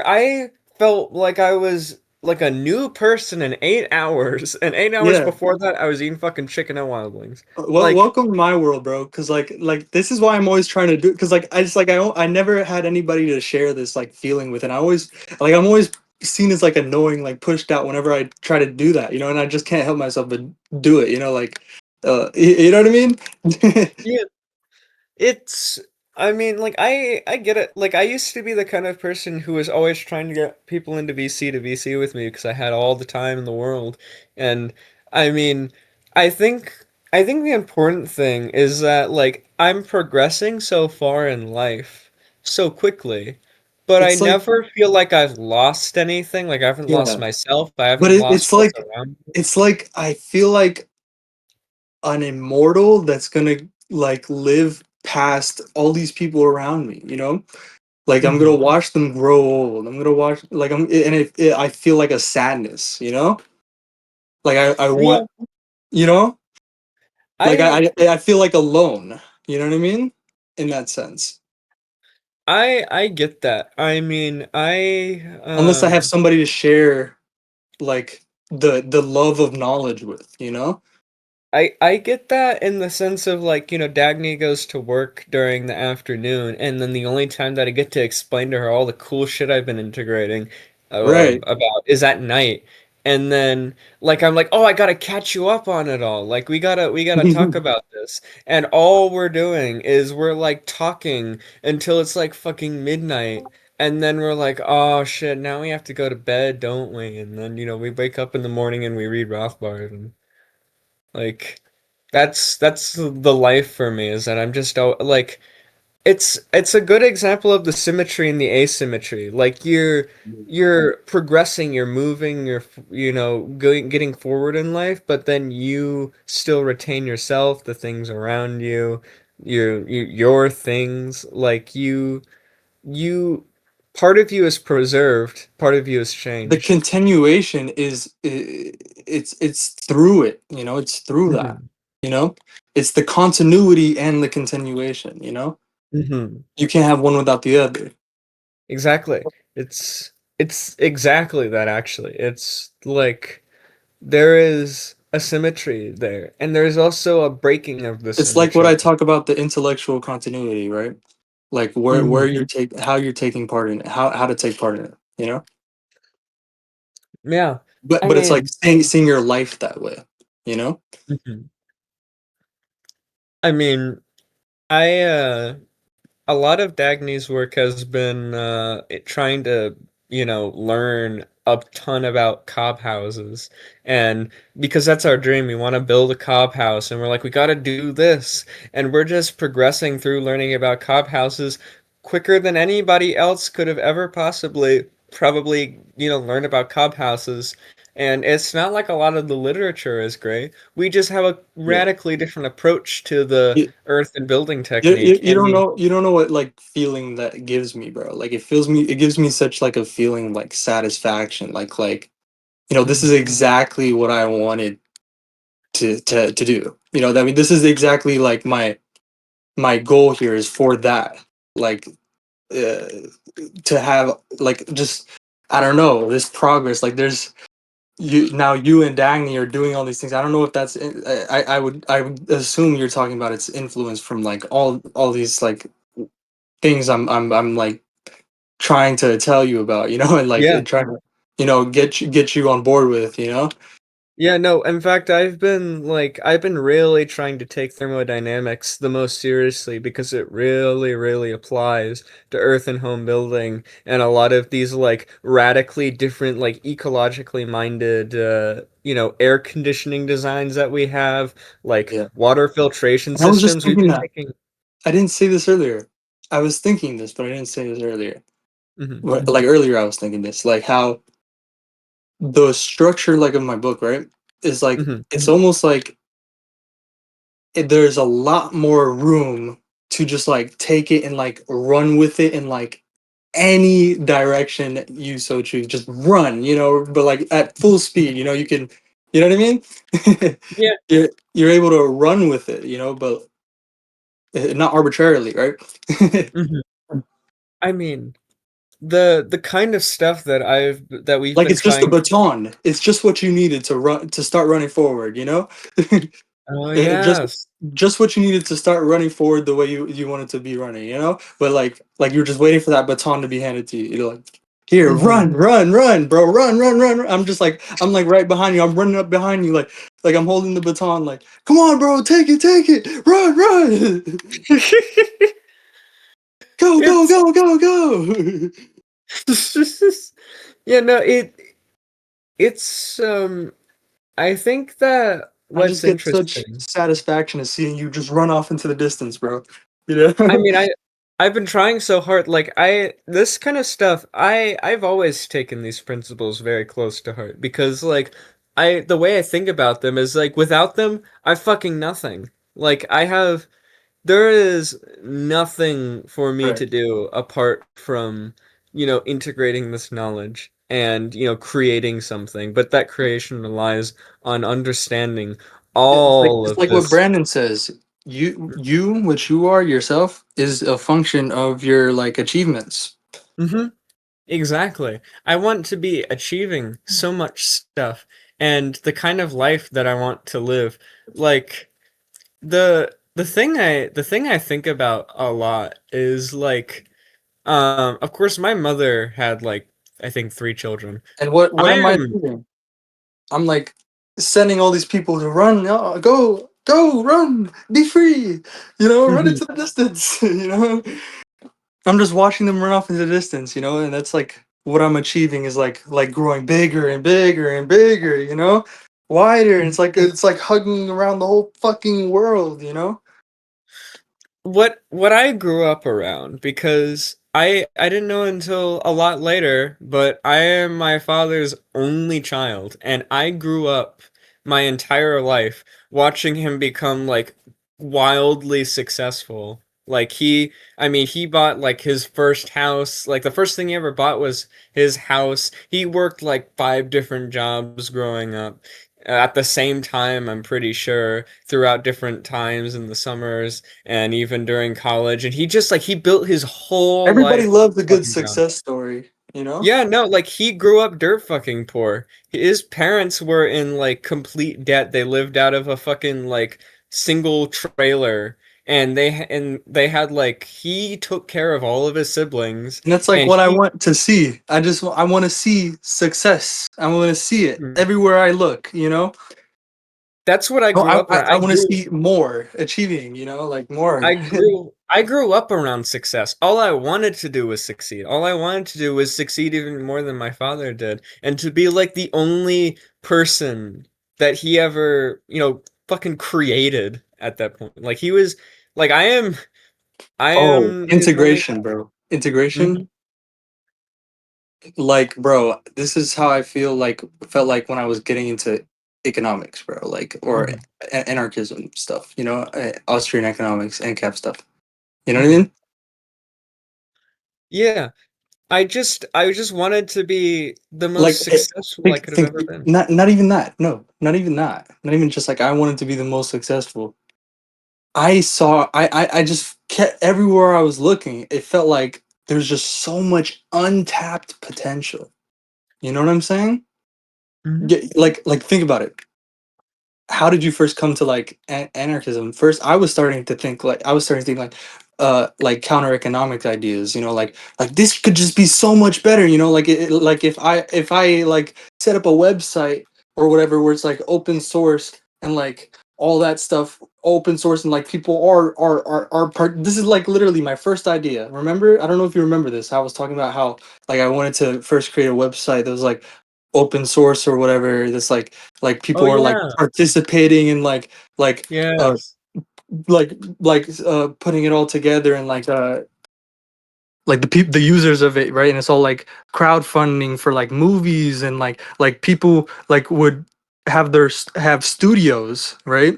I felt like I was like a new person in 8 hours. And 8 hours Yeah. before that I was eating fucking chicken and wild wings. Well, Like, welcome to my world, bro. Cause like this is why I'm always trying to do. Cause like I just like I never had anybody to share this like feeling with, and I always like I'm always seen as like annoying, like pushed out whenever I try to do that, you know. And I just can't help myself but do it, you know. Like, you know what I mean? yeah, it's I mean, like I get it. Like I used to be the kind of person who was always trying to get people into VC to VC with me because I had all the time in the world. And I mean, I think I think the important thing is that like I'm progressing so far in life so quickly, but I It's like never feel like I've lost anything. Like I haven't lost yeah, myself. I but haven't lost what's around me. it's like I feel like an immortal that's gonna like live past all these people around me, you know. Like I'm gonna Mhm. watch them grow old. I'm gonna watch like I feel like a sadness, you know? Like I Yeah. want, you know? Like I I feel like alone. You know what I mean? In that sense. I get that. I mean, Unless I have somebody to share like the love of knowledge with, you know? I get that in the sense of like, Dagny goes to work during the afternoon, and then the only time that I get to explain to her all the cool shit I've been integrating Right. about is at night. And then like I'm like, "Oh, I gotta catch you up on it all. Like we gotta talk about this." And all we're doing is we're like talking until it's like fucking midnight. And then we're like, "Oh shit, now we have to go to bed, don't we?" And then, we wake up in the morning and we read Rothbard and like that's the life for me is that I'm just like it's a good example of the symmetry and the asymmetry. Like you're progressing, you're moving, you're going getting forward in life, but then you still retain yourself, the things around you, your things. Like you part of you is preserved, part of you is The changed. continuation is it's through it, you know? It's through that, Hmm. you know? It's the continuity and the continuation, you know? Hmm. You can't have one without the other. Exactly. It's exactly that actually. It's like there is a symmetry there, and there's also a breaking of the It's like what symmetry. I talk about the intellectual continuity, right? Like where Mhm. you're take how you're taking part in it, how to take part in it, you know? Yeah. But I it's like mean, seeing your life that way, you know? mhm. I mean, I a lot of Dagny's work has been trying to, learn a ton about cob houses. And because that's our dream, we want to build a cob house. And we're like, we got to do this. And we're just progressing through learning about cob houses quicker than anybody else could have ever possibly, probably, learn about cob houses. And it's not like a lot of the literature is gray. We just have a Yeah. radically different approach to the You, earth and building you technique. you I don't mean, know what like feeling that gives me, bro. Like it gives me such like a feeling of like satisfaction. Like this is exactly what I wanted to do. I mean, this is exactly like my goal here is for that. Like uh, to have like just I don't know this progress. Like there's you and Dagny are doing all these things. I don't know if that's I would assume you're talking about its influence from like all these like things I'm like trying to tell you about, and like yeah. trying to get you on board with. Yeah, no, in fact, I've been really trying to take thermodynamics the most seriously because it really, really applies to earth and home building and a lot of these like radically different, like ecologically minded, air conditioning designs that we have, like Yeah. water filtration And I was just systems. We've thinking been that taking. I didn't say this earlier. I was thinking this, but I didn't say this earlier. Mhm, Like earlier, I was thinking this, like how the structure, like of my book, right, is like mhm. it's almost like there's a lot more room to just like take it and like run with it in like any direction you so choose. Just run, but like at full speed. You can, you know what I mean? Yeah. You're able to run with it, but not arbitrarily, right? Mhm. I mean, the kind of stuff that we've Like been it's just a trying. baton. It's just what you needed to start running forward. Oh Just yes. what you needed to start running forward the way you wanted to be running. But like you're just waiting for that baton to be handed to you. You're like, here, Mhm. run, bro, run. I'm like right behind you. I'm running up behind you, like I'm holding the baton. Like, come on, bro, take it, run, It's go. yeah, no, it's I think that I what's just get such interesting. satisfaction of seeing you just run off into the distance, bro. I mean, I've been trying so hard like I this kind of stuff I've always taken these principles very close to heart because like I the way I think about them is like without them I fucking nothing. Like I have there is nothing for me Right. to do apart from, integrating this knowledge and, creating something. But that creation relies on understanding It's like all it's of like what this. Brandon says. You, what you are yourself, is a function of your like achievements. Hmm. Exactly. I want to be achieving so much stuff and the kind of life that I want to live. Like the thing I think about a lot is like of course my mother had like I think 3 children. And what I am I am doing? I'm like sending all these people to run. Go, run, be free. Run into the distance. I'm just watching them run off into the distance. And that's like what I'm achieving is like growing bigger and bigger and bigger. Wider. And it's like hugging around the whole fucking world. what I grew up around because I didn't know until a lot later, but I am my father's only child and I grew up my entire life watching him become like wildly successful. Like he bought like his first house. Like the first thing he ever bought was his house. He worked like 5 different jobs growing up. At the same time, I'm pretty sure, throughout different times in the summers and even during college. And he just like he built his whole Everybody life loves a good fucking around. success story. Yeah, no, like he grew up dirt fucking poor. His parents were in like complete debt. They lived out of a fucking like single trailer and they had like he took care of all of his siblings And that's like and what I he want to see. I want to see success. I want to see it everywhere I look. that's what I Oh, grew up around. I want to see more achieving, like more. I grew up around success. All I wanted to do was succeed. All I wanted to do was succeed even more than my father did and to be like the only person that he ever, fucking created at that point. Like he was like I Oh, am his only integration, bro. Integration. Mhm. Like, bro, this is how I felt like when I was getting into economics, bro, like, or Mhm. anarchism stuff, Austrian economics, ANCAP stuff. You know what I Mhm. mean? Yeah. I just wanted to be the Like, most successful I could have think, ever been. not even that. No, not even that. Not even just like I wanted to be the most successful. I just kept everywhere I was looking. It felt like there's just so much untapped potential. You know what I'm saying? Mhm. Like think about it. How did you first come to like anarchism? First, I was starting to think like counter economic ideas, like this could just be so much better, like if I like set up a website or whatever where it's like open source and like all that stuff open source and like people are part. This is like literally my first idea. Remember? I don't know if you remember this. I was talking about how like I wanted to first create a website that was like open source or whatever. That's like Oh people are like yeah. participating and like Yes. putting it all together and like the users of it, right? And it's all like crowdfunding for like movies and like people like would have studios, right?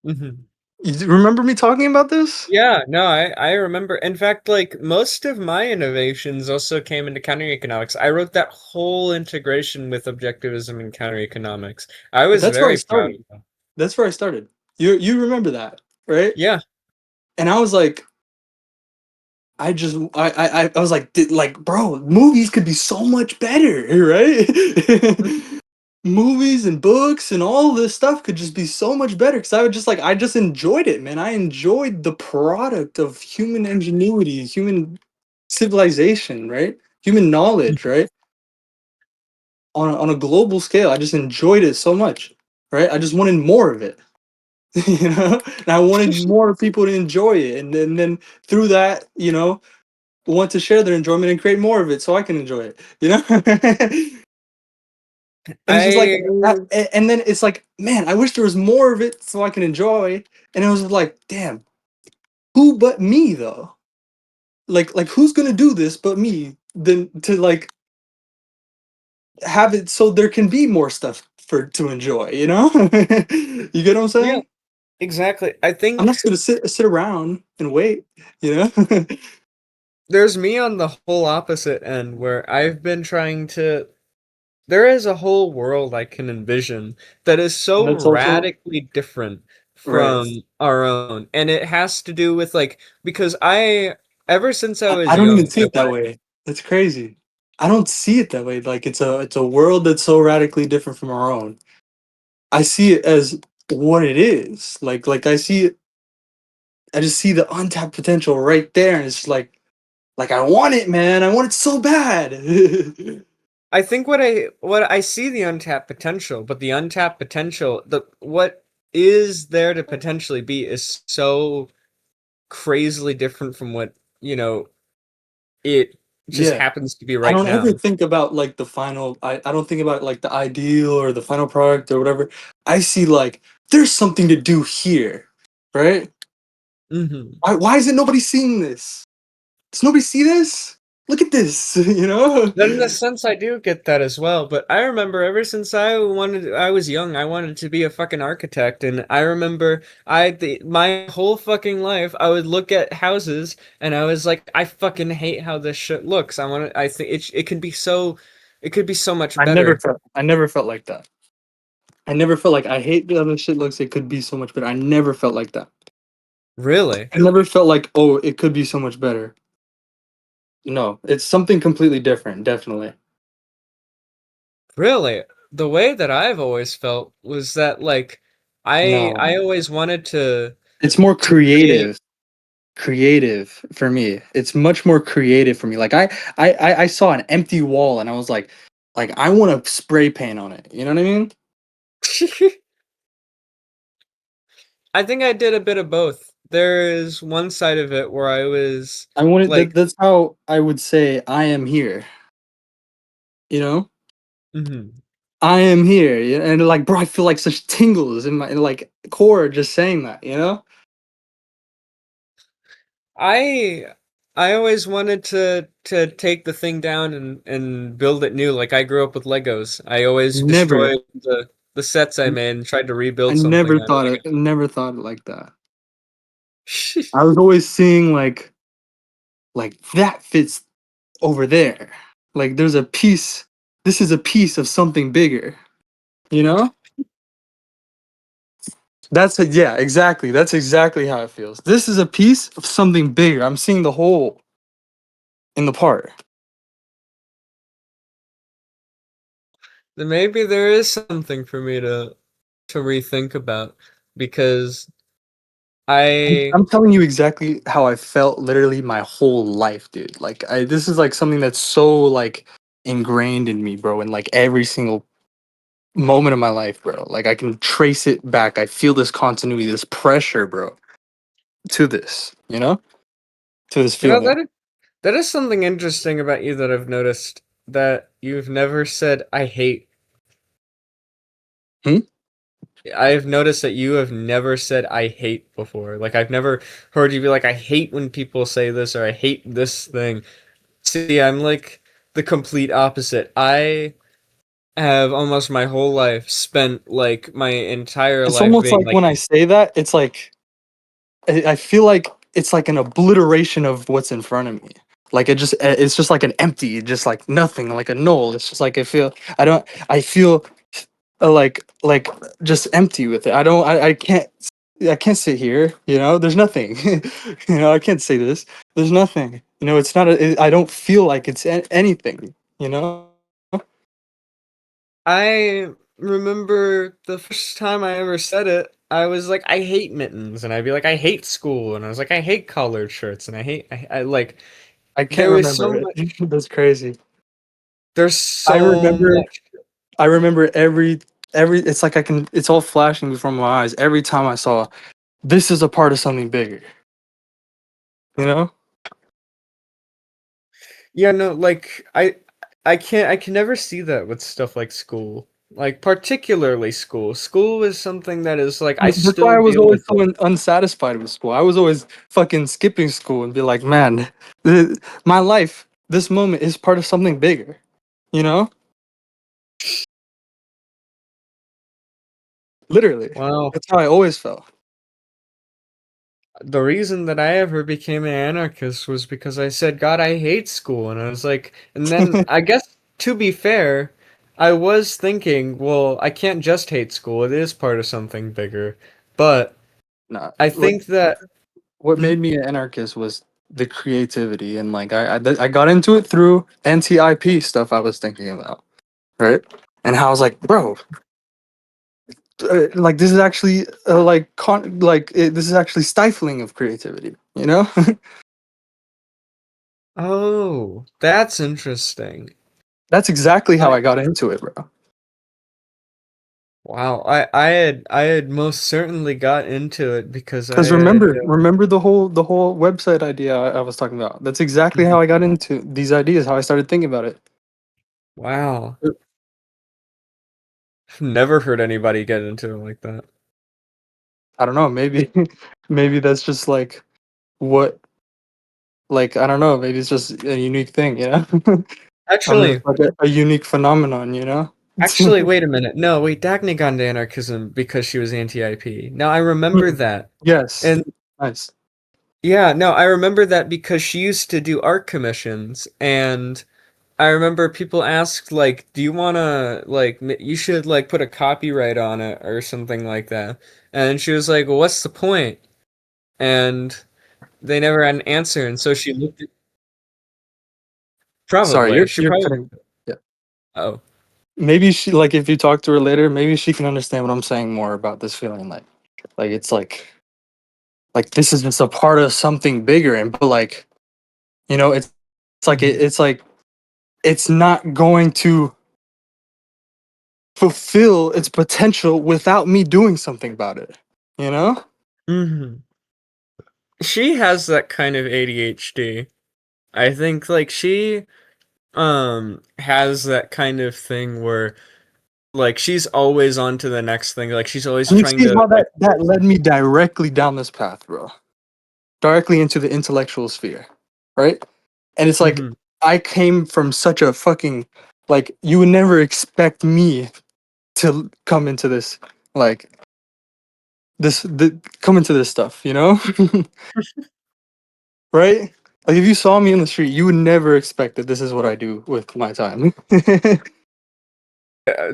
Mhm. You remember me talking about this? Yeah, no, I remember. In fact, like most of my innovations also came into counter economics. I wrote that whole integration with objectivism and counter economics. I was That's where I very proud started. of them. That's where I started. You remember that, right? Yeah. And I was like, I was like, like, bro, movies could be so much better, right? Movies and books and all this stuff could just be so much better because I just enjoyed it, man. I enjoyed the product of human ingenuity, human civilization, right? Human knowledge, right? On a global scale, I just enjoyed it so much, right? I just wanted more of it, and I wanted more people to enjoy it, and then through that, want to share their enjoyment and create more of it so I can enjoy it, And it's just like, I and then it's like, man, I wish there was more of it so I can enjoy. And it was like, damn, who but me though? Like who's gonna do this but me? Then to like have it so there can be more stuff for to enjoy. You get what I'm yeah, saying? exactly. I I'm not think just gonna sit around and wait. You know? there's me on the whole opposite end where I've been trying to there is a whole world I can envision that is And so that's also radically different right. from our own. And it has to do with like because ever since I I was don't even young, see it that way. That's crazy. I don't see it that way. Like it's a world that's so radically different from our own. I see it as what it is. Like I see it. I just see the untapped potential right there, and it's just like I want it, man. I want it so bad. I think what I see the untapped potential, but the untapped potential, the what is there to potentially be is so crazily different from what, it just Yeah, happens to be I right don't ever now. think about like the final. I don't think about like the ideal or the final product or whatever. I see like there's something to do here, right? Mhm. Why isn't nobody seeing this? Does nobody see this? Look at this, you know? Then in a sense, I do get that as well. But I remember ever since I was young, I wanted to be a fucking architect, and I remember my whole fucking life, I would look at houses, and I was like, I fucking hate how this shit looks. I think it could be so much better. I never felt like that. I never felt like I hate the other shit looks. It could be so much better. I never felt like that. Really, I never felt like, oh, it could be so much better. No, it's something completely different. Definitely. really. The way that I've always felt was that like No, I always wanted it's more to create. creative. Creative for me. It's much more creative for me. Like I saw an empty wall and I was like I want to spray paint on it. You know what I mean? I think I did a bit of both. There is one side of it where I was I wanted like, that's how I would say I am here. You know? mhm. I am here. And like, bro, I feel like such tingles in my like core just saying that. You know? I I always wanted to take the thing down and build it new. Like I grew up with Legos. I always Never, destroyed the sets I made and tried to I rebuild something never out of thought it. it. Never thought it like that. I was always seeing like that fits over there. Like there's a piece. This is a piece of something bigger. You know? Yeah, exactly. That's exactly how it feels. This is a piece of something bigger. I'm seeing the whole in the part. Then maybe there is something for me to rethink about because I I'm telling you exactly how I felt literally my whole life, dude. Like this is like something that's so like ingrained in me, bro, in like every single moment of my life, bro. Like I can trace it back. I feel this continuity, this pressure, bro, to this, to this you know feeling. that is something interesting about you that I've noticed that you've never said I hate. Hmm? I've noticed that you have never said I hate before. Like I've never heard you be like I hate when people say this or I hate this thing. See, I'm like the complete opposite. I have almost my whole life spent like my entire It's life almost being like like when I say that, it's like I feel like it's like an obliteration of what's in front of me. Like it's just like an empty, just like nothing, like a null. It's just like I feel like just empty with it. I can't sit here. There's nothing. I can't say this. There's nothing. It's not. I don't feel like it's anything. You know. I remember the first time I ever said it, I was like, I hate mittens, and I'd be like, I hate school, and I was like, I hate collared shirts, and I like, I can't there was remember so it. much, That's crazy. there's I so remember. much. I remember every. It's like I can. It's all flashing before my eyes every time I saw. This is a part of something bigger. You know. Yeah, no, like, I can never see that with stuff like school. Like, particularly school. School is something that is like, I That's why still I was deal always with so it. unsatisfied with school. I was always fucking skipping school and be like, man, my life, this moment is part of something bigger. You know? Literally. Wow. That's how I always felt. The reason that I ever became an anarchist was because I said, God, I hate school. And I was like, and then I guess to be fair, I was thinking, well, I can't just hate school. It is part of something bigger. But Nah. I think that, What hmm? made me an anarchist was the creativity, and like I got into it through NTIP stuff I was thinking about, right? And how I was like, bro, like this is actually this is actually stifling of creativity, you know? Oh, that's interesting. That's exactly how I, I got into it, bro. wow. I had most certainly got into it because I Because had, remember the whole website idea I was talking about. That's exactly how I got into these ideas, how I started thinking about it. wow. Never heard anybody get into it like that. I don't know, maybe maybe that's just like what like I don't know, maybe it's just a unique thing, you know? I'm just Actually, like a unique phenomenon, you know? Actually, wait a minute. No, wait, Dagny got into anarchism because she was anti-IP. Now I remember Hmm, that. yes. And Nice. yeah, no, I remember that because she used to do art commissions and I remember people asked like, "Do you want to like you should like put a copyright on it or something like that." And she was like, "Well, what's the point?" And they never had an answer and so she looked at Sorry, probably. you're She you're probably cutting. Yeah. Oh. Maybe she like if you talk to her later, maybe she can understand what I'm saying more about this feeling like it's like this is just a part of something bigger and but like it's like Mhm. it's like it's not going to fulfill its potential without me doing something about it, you know? Mhm. She has that kind of ADHD. I think like she has that kind of thing where like she's always on to the next thing. Like she's always And you trying see to how like that led me directly down this path, bro. Directly into the intellectual sphere, right? And it's like Mhm. I came from such a fucking like you would never expect me to come into this like come into this stuff, you know? Right? Like if you saw me in the street, you would never expect that this is what I do with my time.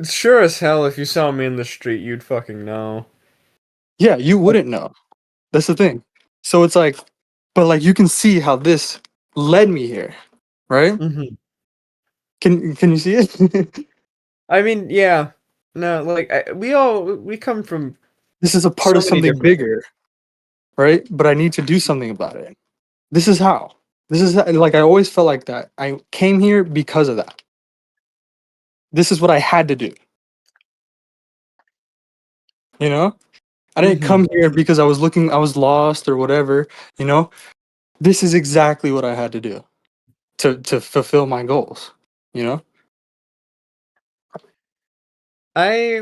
Sure as hell, if you saw me in the street, you'd fucking know. Yeah, you wouldn't know. That's the thing. So it's like, but like you can see how this led me here, right? Mhm. Can you see it? I mean, yeah. No, like we come from This is a part so of many something different things. bigger, right? But I need to do something about it. This is how. This is like I always felt like that. I came here because of that. This is what I had to do. You know? I didn't Mhm. come here because I was lost or whatever, you know? This is exactly what I had to do to fulfill my goals, you know? I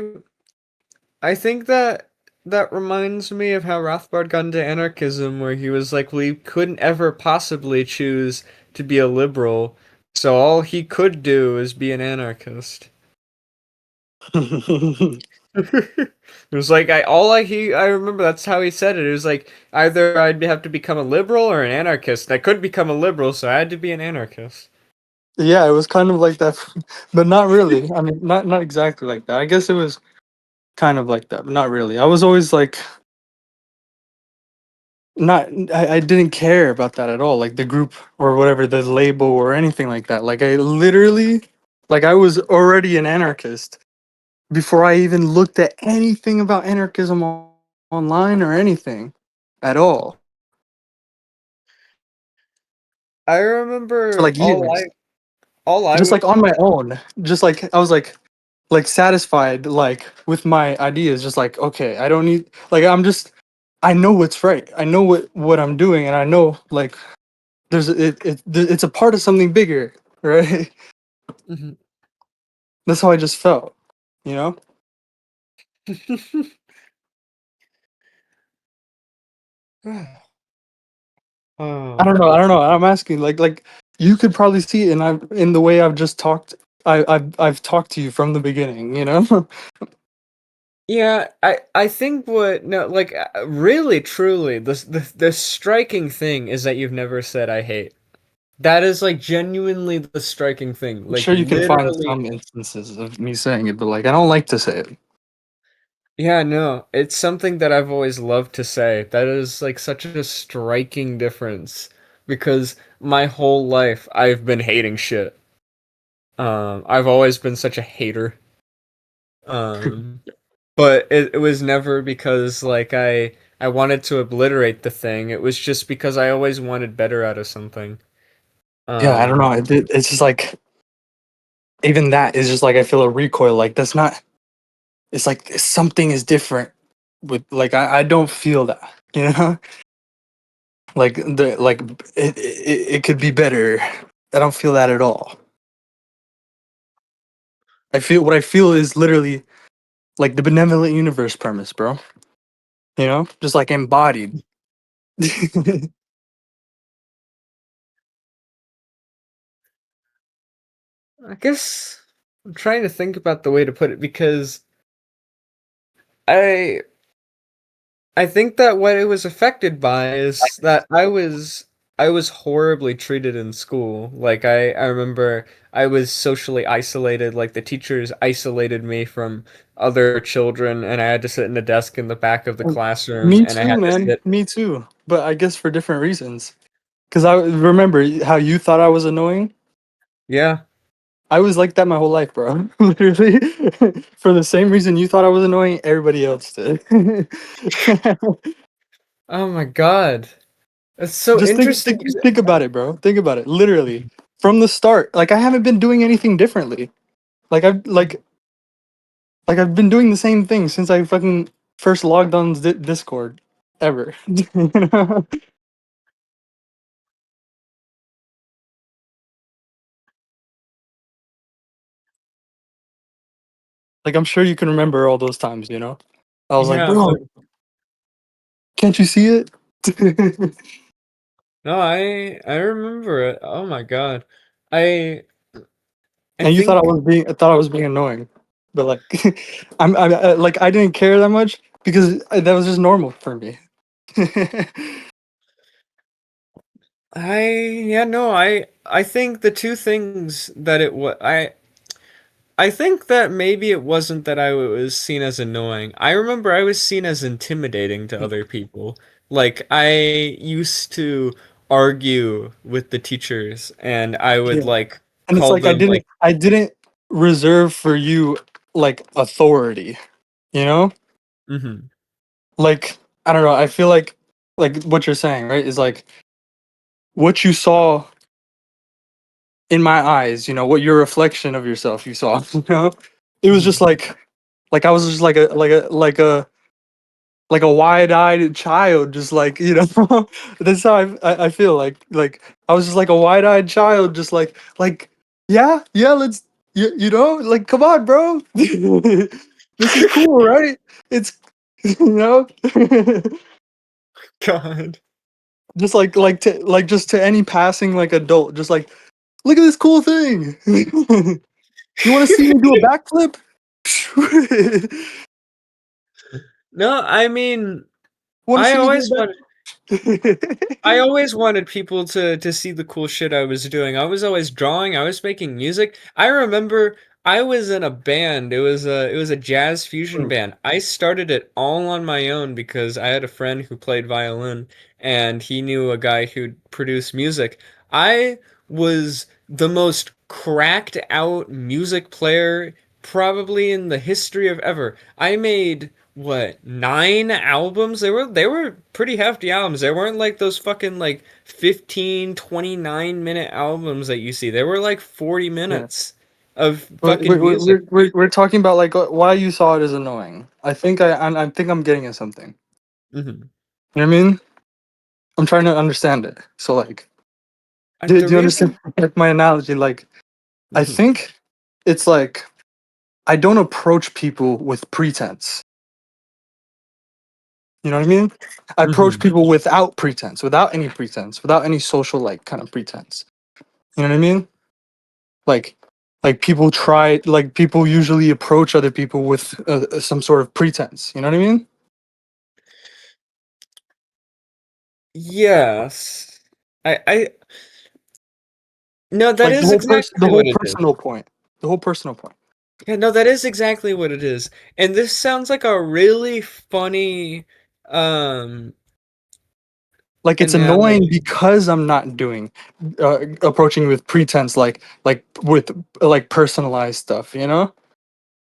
I think that that reminds me of how Rothbard got into anarchism, where he was like, we couldn't ever possibly choose to be a liberal, so all he could do is be an anarchist. It was like I remember that's how he said it. It was like either I'd have to become a liberal or an anarchist. I couldn't become a liberal, so I had to be an anarchist. Yeah, it was kind of like that, but not really. I mean, not exactly like that. I guess it was kind of like that, but not really. I was always like, not. I didn't care about that at all, like the group or whatever, the label or anything like that. Like I literally, like I was already an anarchist before I even looked at anything about anarchism online or anything at all I for remember like years. all I Just would like on my own, just like I was like satisfied like with my ideas, just like okay, I don't need like I know what's right, I know what I'm doing, and I know like it's a part of something bigger, right? Mhm. That's how I just felt, you know. Oh. I don't know, I'm asking like you could probably see it and I in the way I've just talked. I've talked to you from the beginning, you know. Yeah, I think what no like really truly the striking thing is that you've never said I hate. That is like genuinely the striking thing. I'm Like sure you can find literally. some instances of me saying it, but like I don't like to say it. Yeah, no, it's something that I've always loved to say. That is like such a striking difference because my whole life I've been hating shit. I've always been such a hater. Um, but it was never because like I wanted to obliterate the thing. It was just because I always wanted better out of something. Yeah, I don't know. Um, It's just like even that is just like I feel a recoil. Like that's not. It's like something is different with like I don't feel that. You know, like it could be better. I don't feel that at all. I feel what I feel is literally like the benevolent universe premise, bro. You know, just like embodied. I guess I'm trying to think about the way to put it because I I think that what it was affected by is that I was horribly treated in school. Like I remember I was socially isolated, like the teachers isolated me from other children and I had to sit in the desk in the back of the classroom Me and I too, had to man. sit. Me too. But I guess for different reasons. Because I remember how you thought I was annoying. Yeah. I was like that my whole life, bro. Literally, for the same reason you thought I was annoying, everybody else did. Oh my God. That's so Just interesting. think about it, bro. Think about it. Literally, from the start, like I haven't been doing anything differently. Like I've been doing the same thing since I fucking first logged on Discord, ever. You know? Like I'm sure you can remember all those times. You know, I was like, Yeah, bro, can't you see it? No, I remember it. Oh my god. I I And you thought think I thought I was being annoying, but like, like I didn't care that much because that was just normal for me. yeah, no, I think the two things that it was I think that maybe it wasn't that I was seen as annoying. I remember I was seen as intimidating to other people. Like I used to argue with the teachers and I would Yeah. like And it's call like them like I didn't reserve for you like authority, you know? mhm. Like I don't know, I feel like what you're saying, right? Is like what you saw in my eyes, you know, what your reflection of yourself you saw, you know? It was just Mhm. like I was just like a wide-eyed child, just like, you know. That's how I feel like I was just like a wide-eyed child, just like yeah, let's you know, like come on, bro. This is cool, right? It's you know. God. Just like just to any passing like adult, just like look at this cool thing. You want to see me do a backflip? No, I mean Want to I see me do always a wanted backflip? I always wanted people to see the cool shit I was doing. I was always drawing, I was making music. I remember I was in a band. It was a jazz fusion band. I started it all on my own because I had a friend who played violin and he knew a guy who'd produce music. I was the most cracked out music player probably in the history of ever. I made what 9 albums. They were pretty hefty albums. They weren't like those fucking like 15, 29 minute albums that you see. They were like 40 Yeah. minutes of We're, fucking music. we're talking about like why you saw it as annoying. I think I'm getting at something. Hmm. You know what I mean? I'm trying to understand it. So like, The do you understand reason. like, my analogy? Like, I Mhm. think it's like I don't approach people with pretense. You know what I mean? I approach Mhm. people without pretense, without any pretense, without any social like kind of pretense. You know what I mean? Like, like people usually approach other people with some sort of pretense. You know what I mean? Yes. I no, that Like is the exactly whole what it is. personal point, the whole personal point. Yeah, no, that is exactly what it is. And this sounds like a really funny um Like it's annoying analogy. because I'm not doing approaching with pretense, like with like personalized stuff. You know?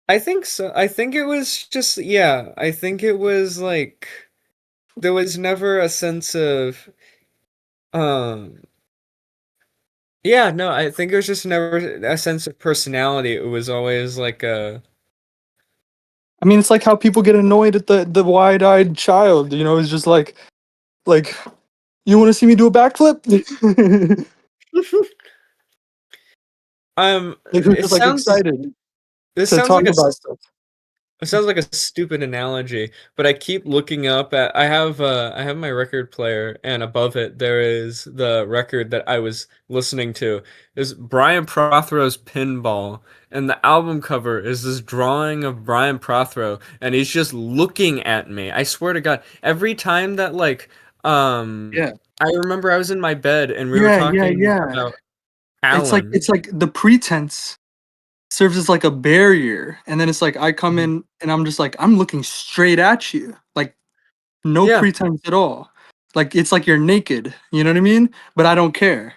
I think so. I think it was just, yeah, I think it was like there was never a sense of um yeah, no, I think it was just never a sense of personality. It was always like a I mean, it's like how people get annoyed at the wide-eyed child. You know, it's just like you want to see me do a backflip? Like we're it just like sounds excited this to sounds talk like a about stuff. it sounds like a stupid analogy, but I keep looking up at I have my record player and above it there is the record that I was listening to. Is Brian Prothero's Pinball and the album cover is this drawing of Brian Prothero and he's just looking at me. I swear to God, every time that like um Yeah, I remember I was in my bed and we were talking yeah. about Alan. It's like the pretense serves as like a barrier, and then it's like I come Mhm. in and I'm just like I'm looking straight at you, like no Yeah. pretense at all. Like it's like you're naked. You know what I mean? But I don't care.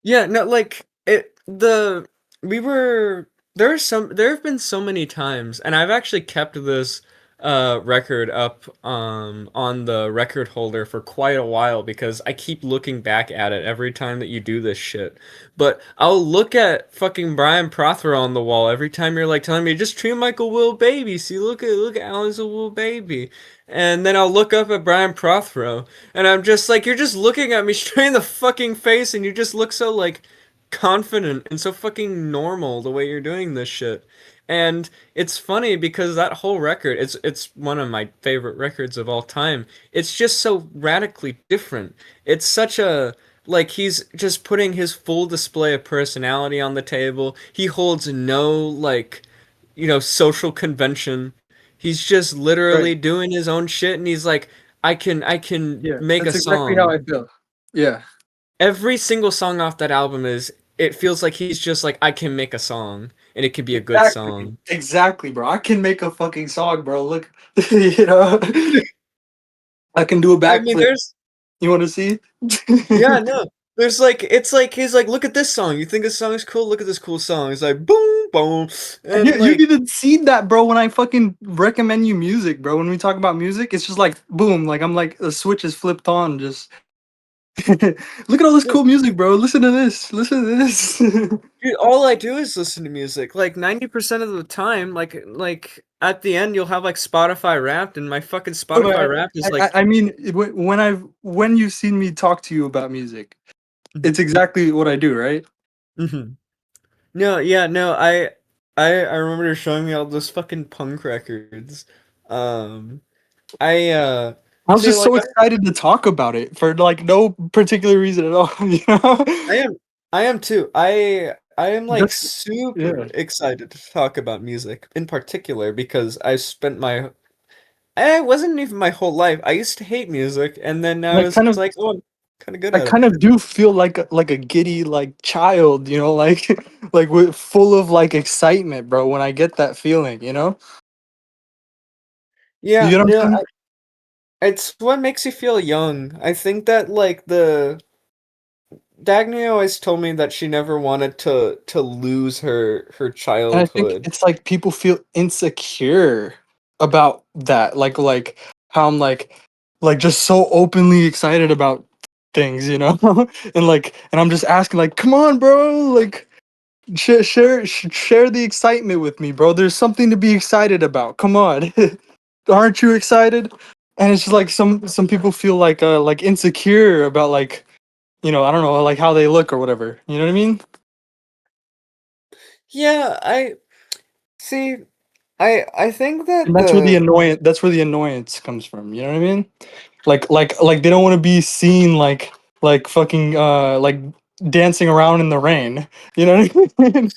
Yeah, no, like it the we were there have been so many times and I've actually kept this record up on the record holder for quite a while because I keep looking back at it every time that you do this shit. But I'll look at fucking Brian Prothero on the wall every time you're like telling me just treat him like a little baby. See, look at Alan's a little baby. And then I'll look up at Brian Prothero and I'm just like, you're just looking at me straight in the fucking face, and you just look so like confident and so fucking normal the way you're doing this shit. And it's funny because that whole record, it's one of my favorite records of all time. It's just so radically different. It's such a like he's just putting his full display of personality on the table. He holds no like, social convention. He's just Right. literally doing his own shit and he's like, I can Yeah, make a that's exactly how song. I feel. Yeah. Every single song off that album is it feels like he's just like I can make a song and it could be a good Exactly. song. Exactly, bro. I can make a fucking song, bro. Look, you know, I can do a I mean, backflip. there's You want to see? yeah, no. There's like it's like he's like, look at this song. You think this song is cool? Look at this cool song. It's like boom, boom, And and you've like even seen that, bro, when I fucking recommend you music, bro. When we talk about music, it's just like boom, like I'm like the switch is flipped on. Just look at all this dude, cool music, bro. Listen to this. Listen to this. dude, all I do is listen to music. Like 90% of the time, like at the end you'll have like Spotify Wrapped, and my fucking No, but Spotify Wrapped is I mean, when you've seen me talk to you about music, it's exactly what I do, right? Mhm. No, yeah, no, I remember you showing me all those fucking punk records. Um, I I was see, just like so excited to talk about it for like no particular reason at all, you know? I am, I am too. I am like Just yeah. super excited to talk about music in particular because I spent my, I wasn't even my whole life. I used to hate music, and then I And was like, oh, I'm kind of good I at it. kind of do feel like a giddy like child, you know, like like with full of like excitement, bro, when I get that feeling, you know? You Yeah, get what I'm no, saying? it's what makes you feel young. I think that like the Dagny always told me that she never wanted to lose her And I think childhood. it's like people feel insecure about that. Like how I'm like just so openly excited about things, you know? And I'm just asking like, "Come on, bro, like share the excitement with me, bro. There's something to be excited about. Come on." Aren't you excited? And it's just like some people feel like insecure about like, I don't know, like how they look or whatever. You know what I mean? Yeah, I see. I think And that the that's where the annoyance comes from. You know what I mean? Like they don't want to be seen like fucking like dancing around in the rain. You know what I mean?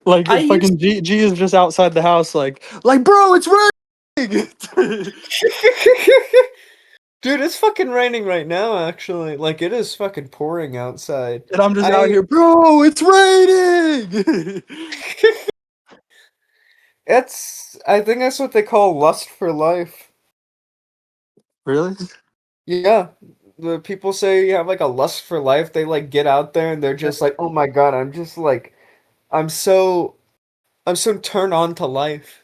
Like I used fucking G is just outside the house like bro, it's raining. Dude, it's fucking raining right now, actually. Like, it is fucking pouring outside. And I'm just out I, here, bro, it's raining. I think that's what they call lust for life. Really? Yeah. The people say you have like a lust for life. They like get out there and they're just like, oh my God, I'm just like, I'm so, I'm so turned on to life.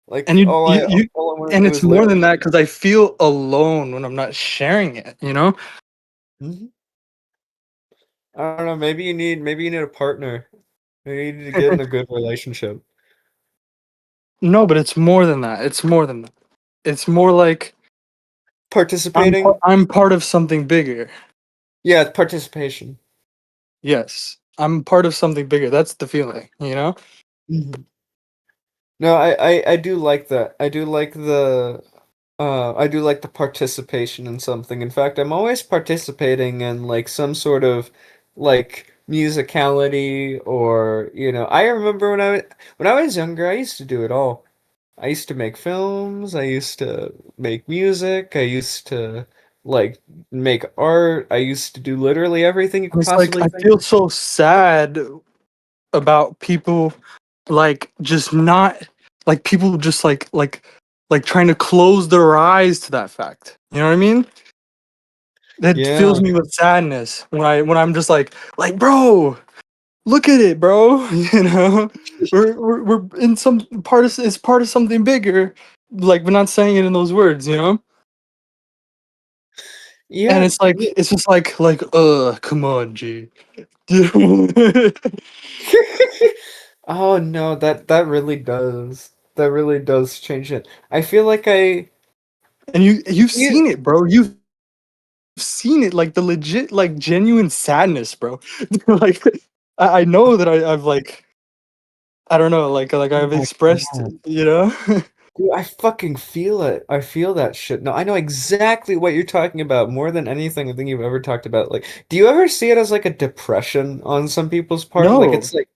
Like, And you all I want to and do it's is more live. than that because I feel alone when I'm not sharing it, you know? Mhm. I don't know. Maybe you need a partner. Maybe you need to get in a good relationship. No, but it's more than that. It's more than that. It's more like Participating? I'm part of something bigger. Yeah, it's participation. Yes. I'm part of something bigger. That's the feeling, you know? Mhm. No, I do like that. I do like the participation in something. In fact, I'm always participating in like some sort of like musicality or, I remember when I was younger, I used to do it all. I used to make films, I used to make music, I used to like make art, I used to do literally everything you And could it's like possibly I think feel of. so sad about people like just not like people just like trying to close their eyes to that fact. You know what I mean? That fills Yeah. me with sadness when I'm just like bro, look at it, bro. You know, we're in some part of it's part of something bigger. Like we're not saying it in those words, you know. And Yeah. it's like it's just like come on, G. Oh no, that really does. That really does change it. I feel like And you've you seen it, bro. You've seen it, like the legit, like genuine sadness, bro. Like I know that I've like I don't know, like Oh I've my expressed, God. you know. Dude, I fucking feel it. I feel that shit. No, I know exactly what you're talking about more than anything I think you've ever talked about. Like, do you ever see it as like a depression on some people's part? Like, No, it's like,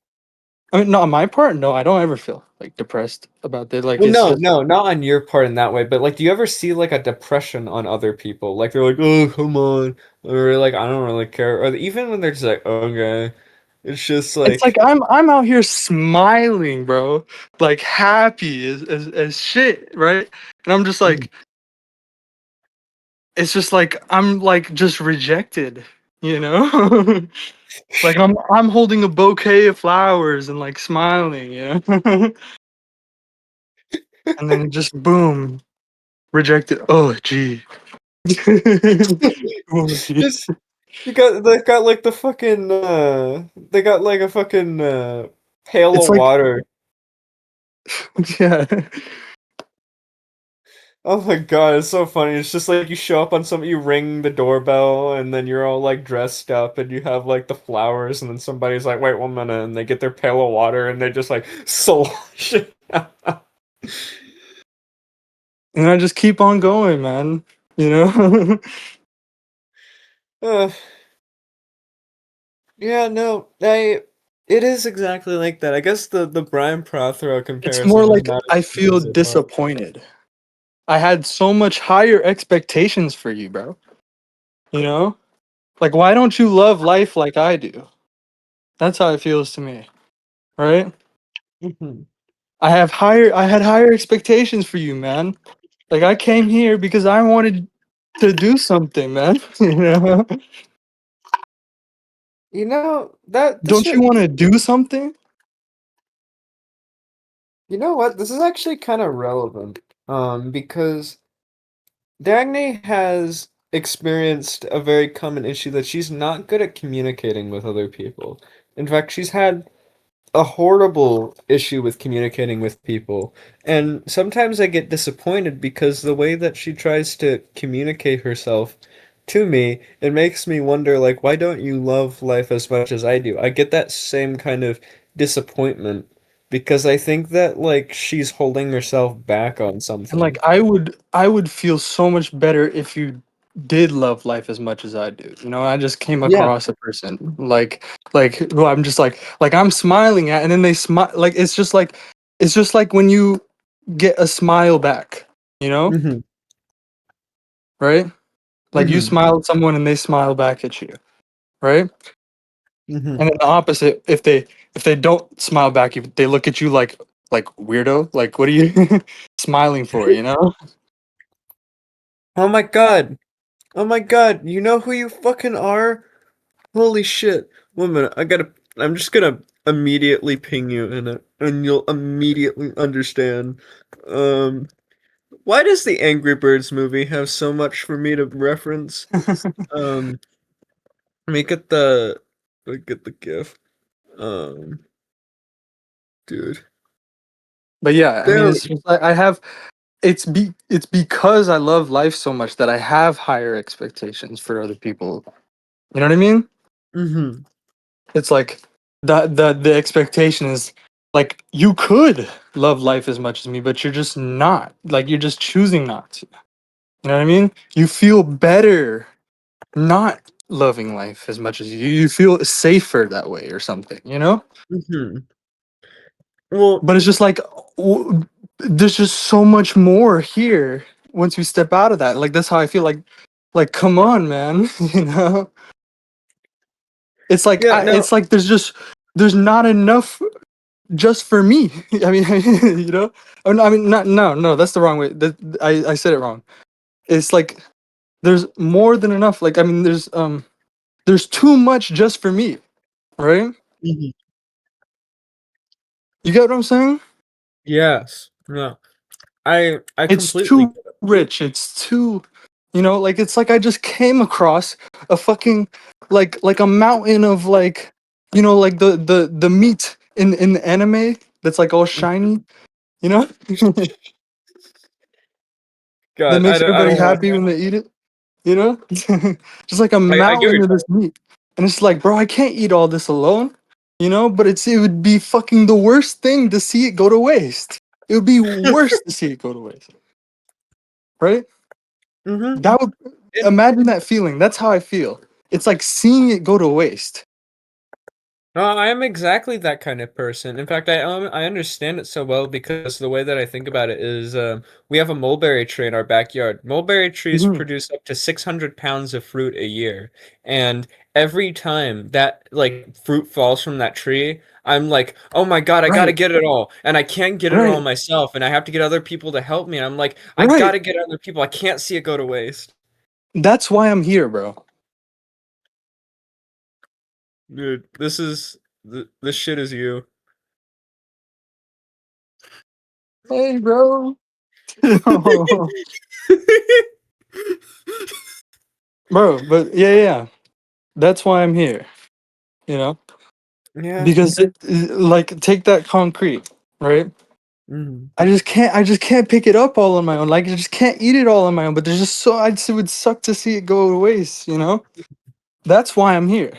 I mean, no, on my part, no, I don't ever feel like depressed about this. Like, well, it's no, just no, not on your part in that way, but like, do you ever see like a depression on other people? Like, they're like, oh, come on, or like, I don't really care, or even when they're just like, okay, it's just it's like like, I'm out here smiling, bro, like happy as shit, right? And I'm just Mhm. like, it's just like I'm like just rejected, you know. Like I'm holding a bouquet of flowers and like smiling, you know. And then just boom, rejected. Oh, gee. Oh, gee. just they've got like the fucking they got like a fucking pail It's of like, water. yeah. Oh my God, it's so funny. It's just like you show up on some, you ring the doorbell, and then you're all like dressed up, and you have like the flowers, and then somebody's like, "Wait 1 minute," and they get their pail of water, and they just like slosh it out. And I just keep on going, man. You know? Uh, yeah, no, it is exactly like that. I guess the Brian Prothero It's more comparison is like not I as good feel as it was. disappointed. I had so much higher expectations for you, bro. You know? Like, why don't you love life like I do? That's how it feels to me, right? Mhm. I had higher expectations for you, man. Like, I came here because I wanted to do something, man. You know? You know that this Don't you shit. want to do something? You know what? This is actually kind of relevant. Because Dagny has experienced a very common issue that she's not good at communicating with other people. In fact, she's had a horrible issue with communicating with people. And sometimes I get disappointed because the way that she tries to communicate herself to me, it makes me wonder, like, why don't you love life as much as I do? I get that same kind of disappointment because I think that, like, she's holding herself back on And like something. I would feel so much better if you did love life as much as I do. You know, I just came Yeah. across a person like who I'm just like I'm smiling at, and then they smile. Like it's just like when you get a smile back, you know, Mm-hmm. right? Like you Mm-hmm. smile at someone and they smile back at you, right? Mm-hmm. And then the opposite, if they don't smile back, if they look at you like weirdo, like what are you smiling for, you know? Oh my God. Oh my God. You know who you fucking are? Holy shit. 1 minute. I'm just gonna immediately ping you in it, and you'll immediately understand. Um, why does the Angry Birds movie have so much for me to reference? Um, let me get the GIF. Um, dude. But yeah, I mean, There. it's just like I have it's because I love life so much that I have higher expectations for other people. You know what I mean? Mm-hmm. It's like the expectation is like you could love life as much as me, but you're just not. Like you're just choosing not to. You know what I mean? You feel better not loving life as much as you. You feel safer that way or something, you know? Mm-hmm. Well. But it's just like there's just so much more here once you step out of that. Like that's how I feel like come on, man, you know? Yeah. No. It's like there's not enough just for me. I mean, you know? Oh, no, I mean not no, that's the wrong way. I said it wrong. It's like there's more than enough. Like I mean there's too much just for me, right? Mhm. You get what I'm saying? Yes. No. I It's completely too get it. rich. It's too, you know, like it's like I just came across a fucking like a mountain of like, you know, like the meat in the anime that's like all shiny, you know, that God, makes I everybody don't want. happy when they eat it, you know, just like a I get what mountain you're of this meat, and it's like, bro, I can't eat all this alone. you know, but it would be fucking the worst thing to see it go to waste. It would be worse to see it go to waste. Right? Mm-hmm. That would imagine that feeling. That's how I feel. It's like seeing it go to waste. I am exactly that kind of person. In fact, I understand it so well because the way that I think about it is we have a mulberry tree in our backyard. Mulberry trees Mhm. produce up to 600 pounds of fruit a year, and every time that like fruit falls from that tree, I'm like, oh my God, I gotta Right, get it all, and I can't get it all right, myself, and I have to get other people to help me. And I'm like, I right. gotta get other people. I can't see it go to waste. That's why I'm here, bro. Dude, this shit is you. Hey, bro. Bro, but yeah. That's why I'm here, you know? Yeah. Because like take that concrete, right? Mm. I just can't pick it up all on my own. Like I just can't eat it all on my own, but there's just so it would suck to see it go to waste, you know? That's why I'm here.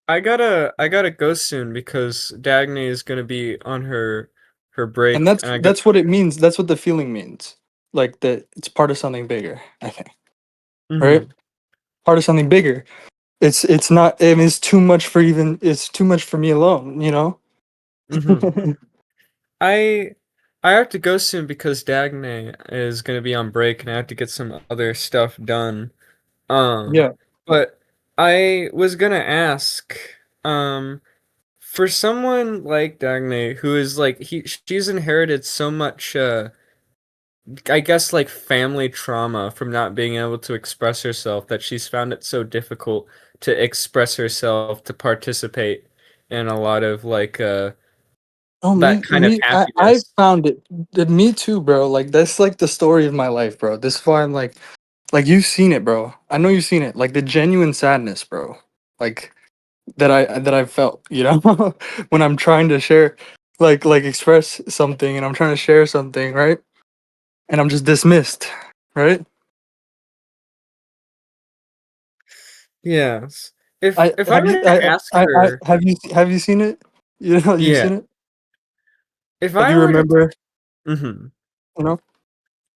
I gotta go soon because Dagny is gonna be on her And break, that's and I got. that's what it means. That's what the feeling means. Like that it's part of something bigger, I think. Right? Hmm. Part of something bigger. It's not I mean it's too much for me alone, you know? Hmm. I I have to go soon because Dagny is gonna be on break, and I have to get some other stuff done. Yeah. But I was gonna ask, um, for someone like Dagny who is like she's inherited so much I guess like family trauma from not being able to express herself that she's found it so difficult to express herself to participate in a lot of like Oh, that kind of I happiness. found it. Me too, bro. Like that's like the story of my life, bro. This is why I'm like you've seen it, bro. I know you've seen it. Like the genuine sadness, bro. Like that I felt, you know, when I'm trying to share, like express something, and I'm trying to share something, right? And I'm just dismissed, right? Yes. If I were to ask I her, have you seen it? You know, you've yeah, seen it. if Like I you were to remember, mhm. you know.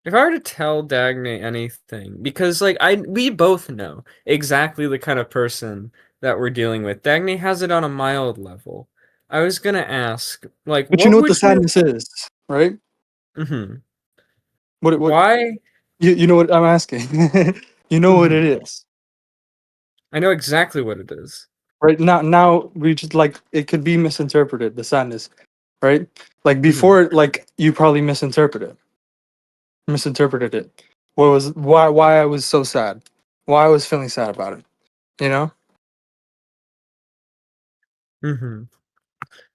If I were to tell Dagny anything, because like we both know exactly the kind of person that we're dealing with. Dagny has it on a mild level. I was gonna ask, like, But you what know what the would you? sadness is, right? Mhm. What Why? you know what I'm asking? You know what it Mhm. is. I know exactly what it is. Right now we just like it could be misinterpreted, the sadness, right? Like Mhm. before, like you probably misinterpreted it. What was why I was so sad, why I was feeling sad about it, you know? Mhm.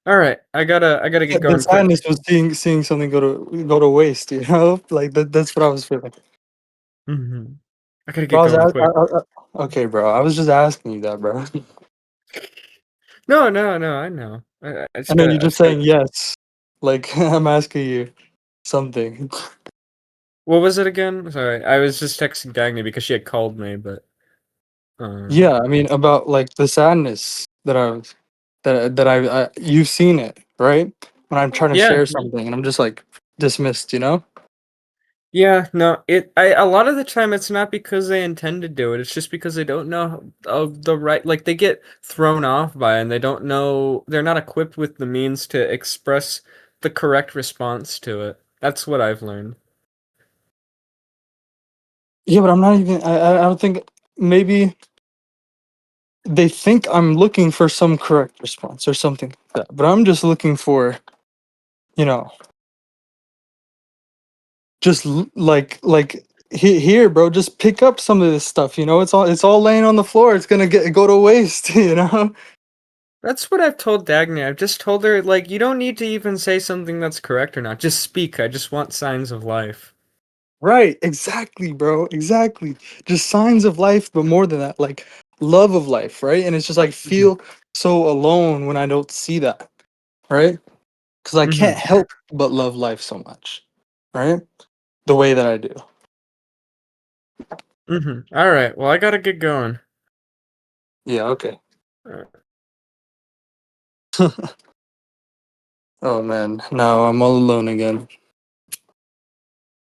All right, I gotta get The going quick. sadness was seeing something go to waste, you know? Like that's what I was feeling. Mhm. I gotta But get going quick. okay, bro. I was just asking you that, bro. No, no, no. I know. I just And then gotta. you're I just just gotta. saying yes, like I'm asking you something. What was it again? Sorry, I was just texting Dagny because she had called me, but um. Yeah, I mean about like the sadness that I was I you've seen it, right? When I'm trying to Yeah, share something and I'm just like dismissed, you know? yeah, no, a lot of the time it's not because they intend to do it. It's just because they don't know of the right, like they get thrown off by it and they don't know, they're not equipped with the means to express the correct response to it. That's what I've learned. Yeah, but I'm not even I don't think maybe they think I'm looking for some correct response or something like that. But I'm just looking for, you know, just here, bro, just pick up some of this stuff, you know? It's all laying on the floor. It's going to go to waste, you know? That's what I've told Dagny. I've just told her, like, you don't need to even say something that's correct or not. Just speak. I just want signs of life. Right, exactly, bro. Exactly. Just signs of life, but more than that, like love of life, right? And it's just like Hmm. feel so alone when I don't see that, right? Because I can't Hmm. help but love life so much, right? The way that I do. Hmm. All right. Well, I gotta get going. Yeah, okay. All right. Oh man, now I'm all alone again.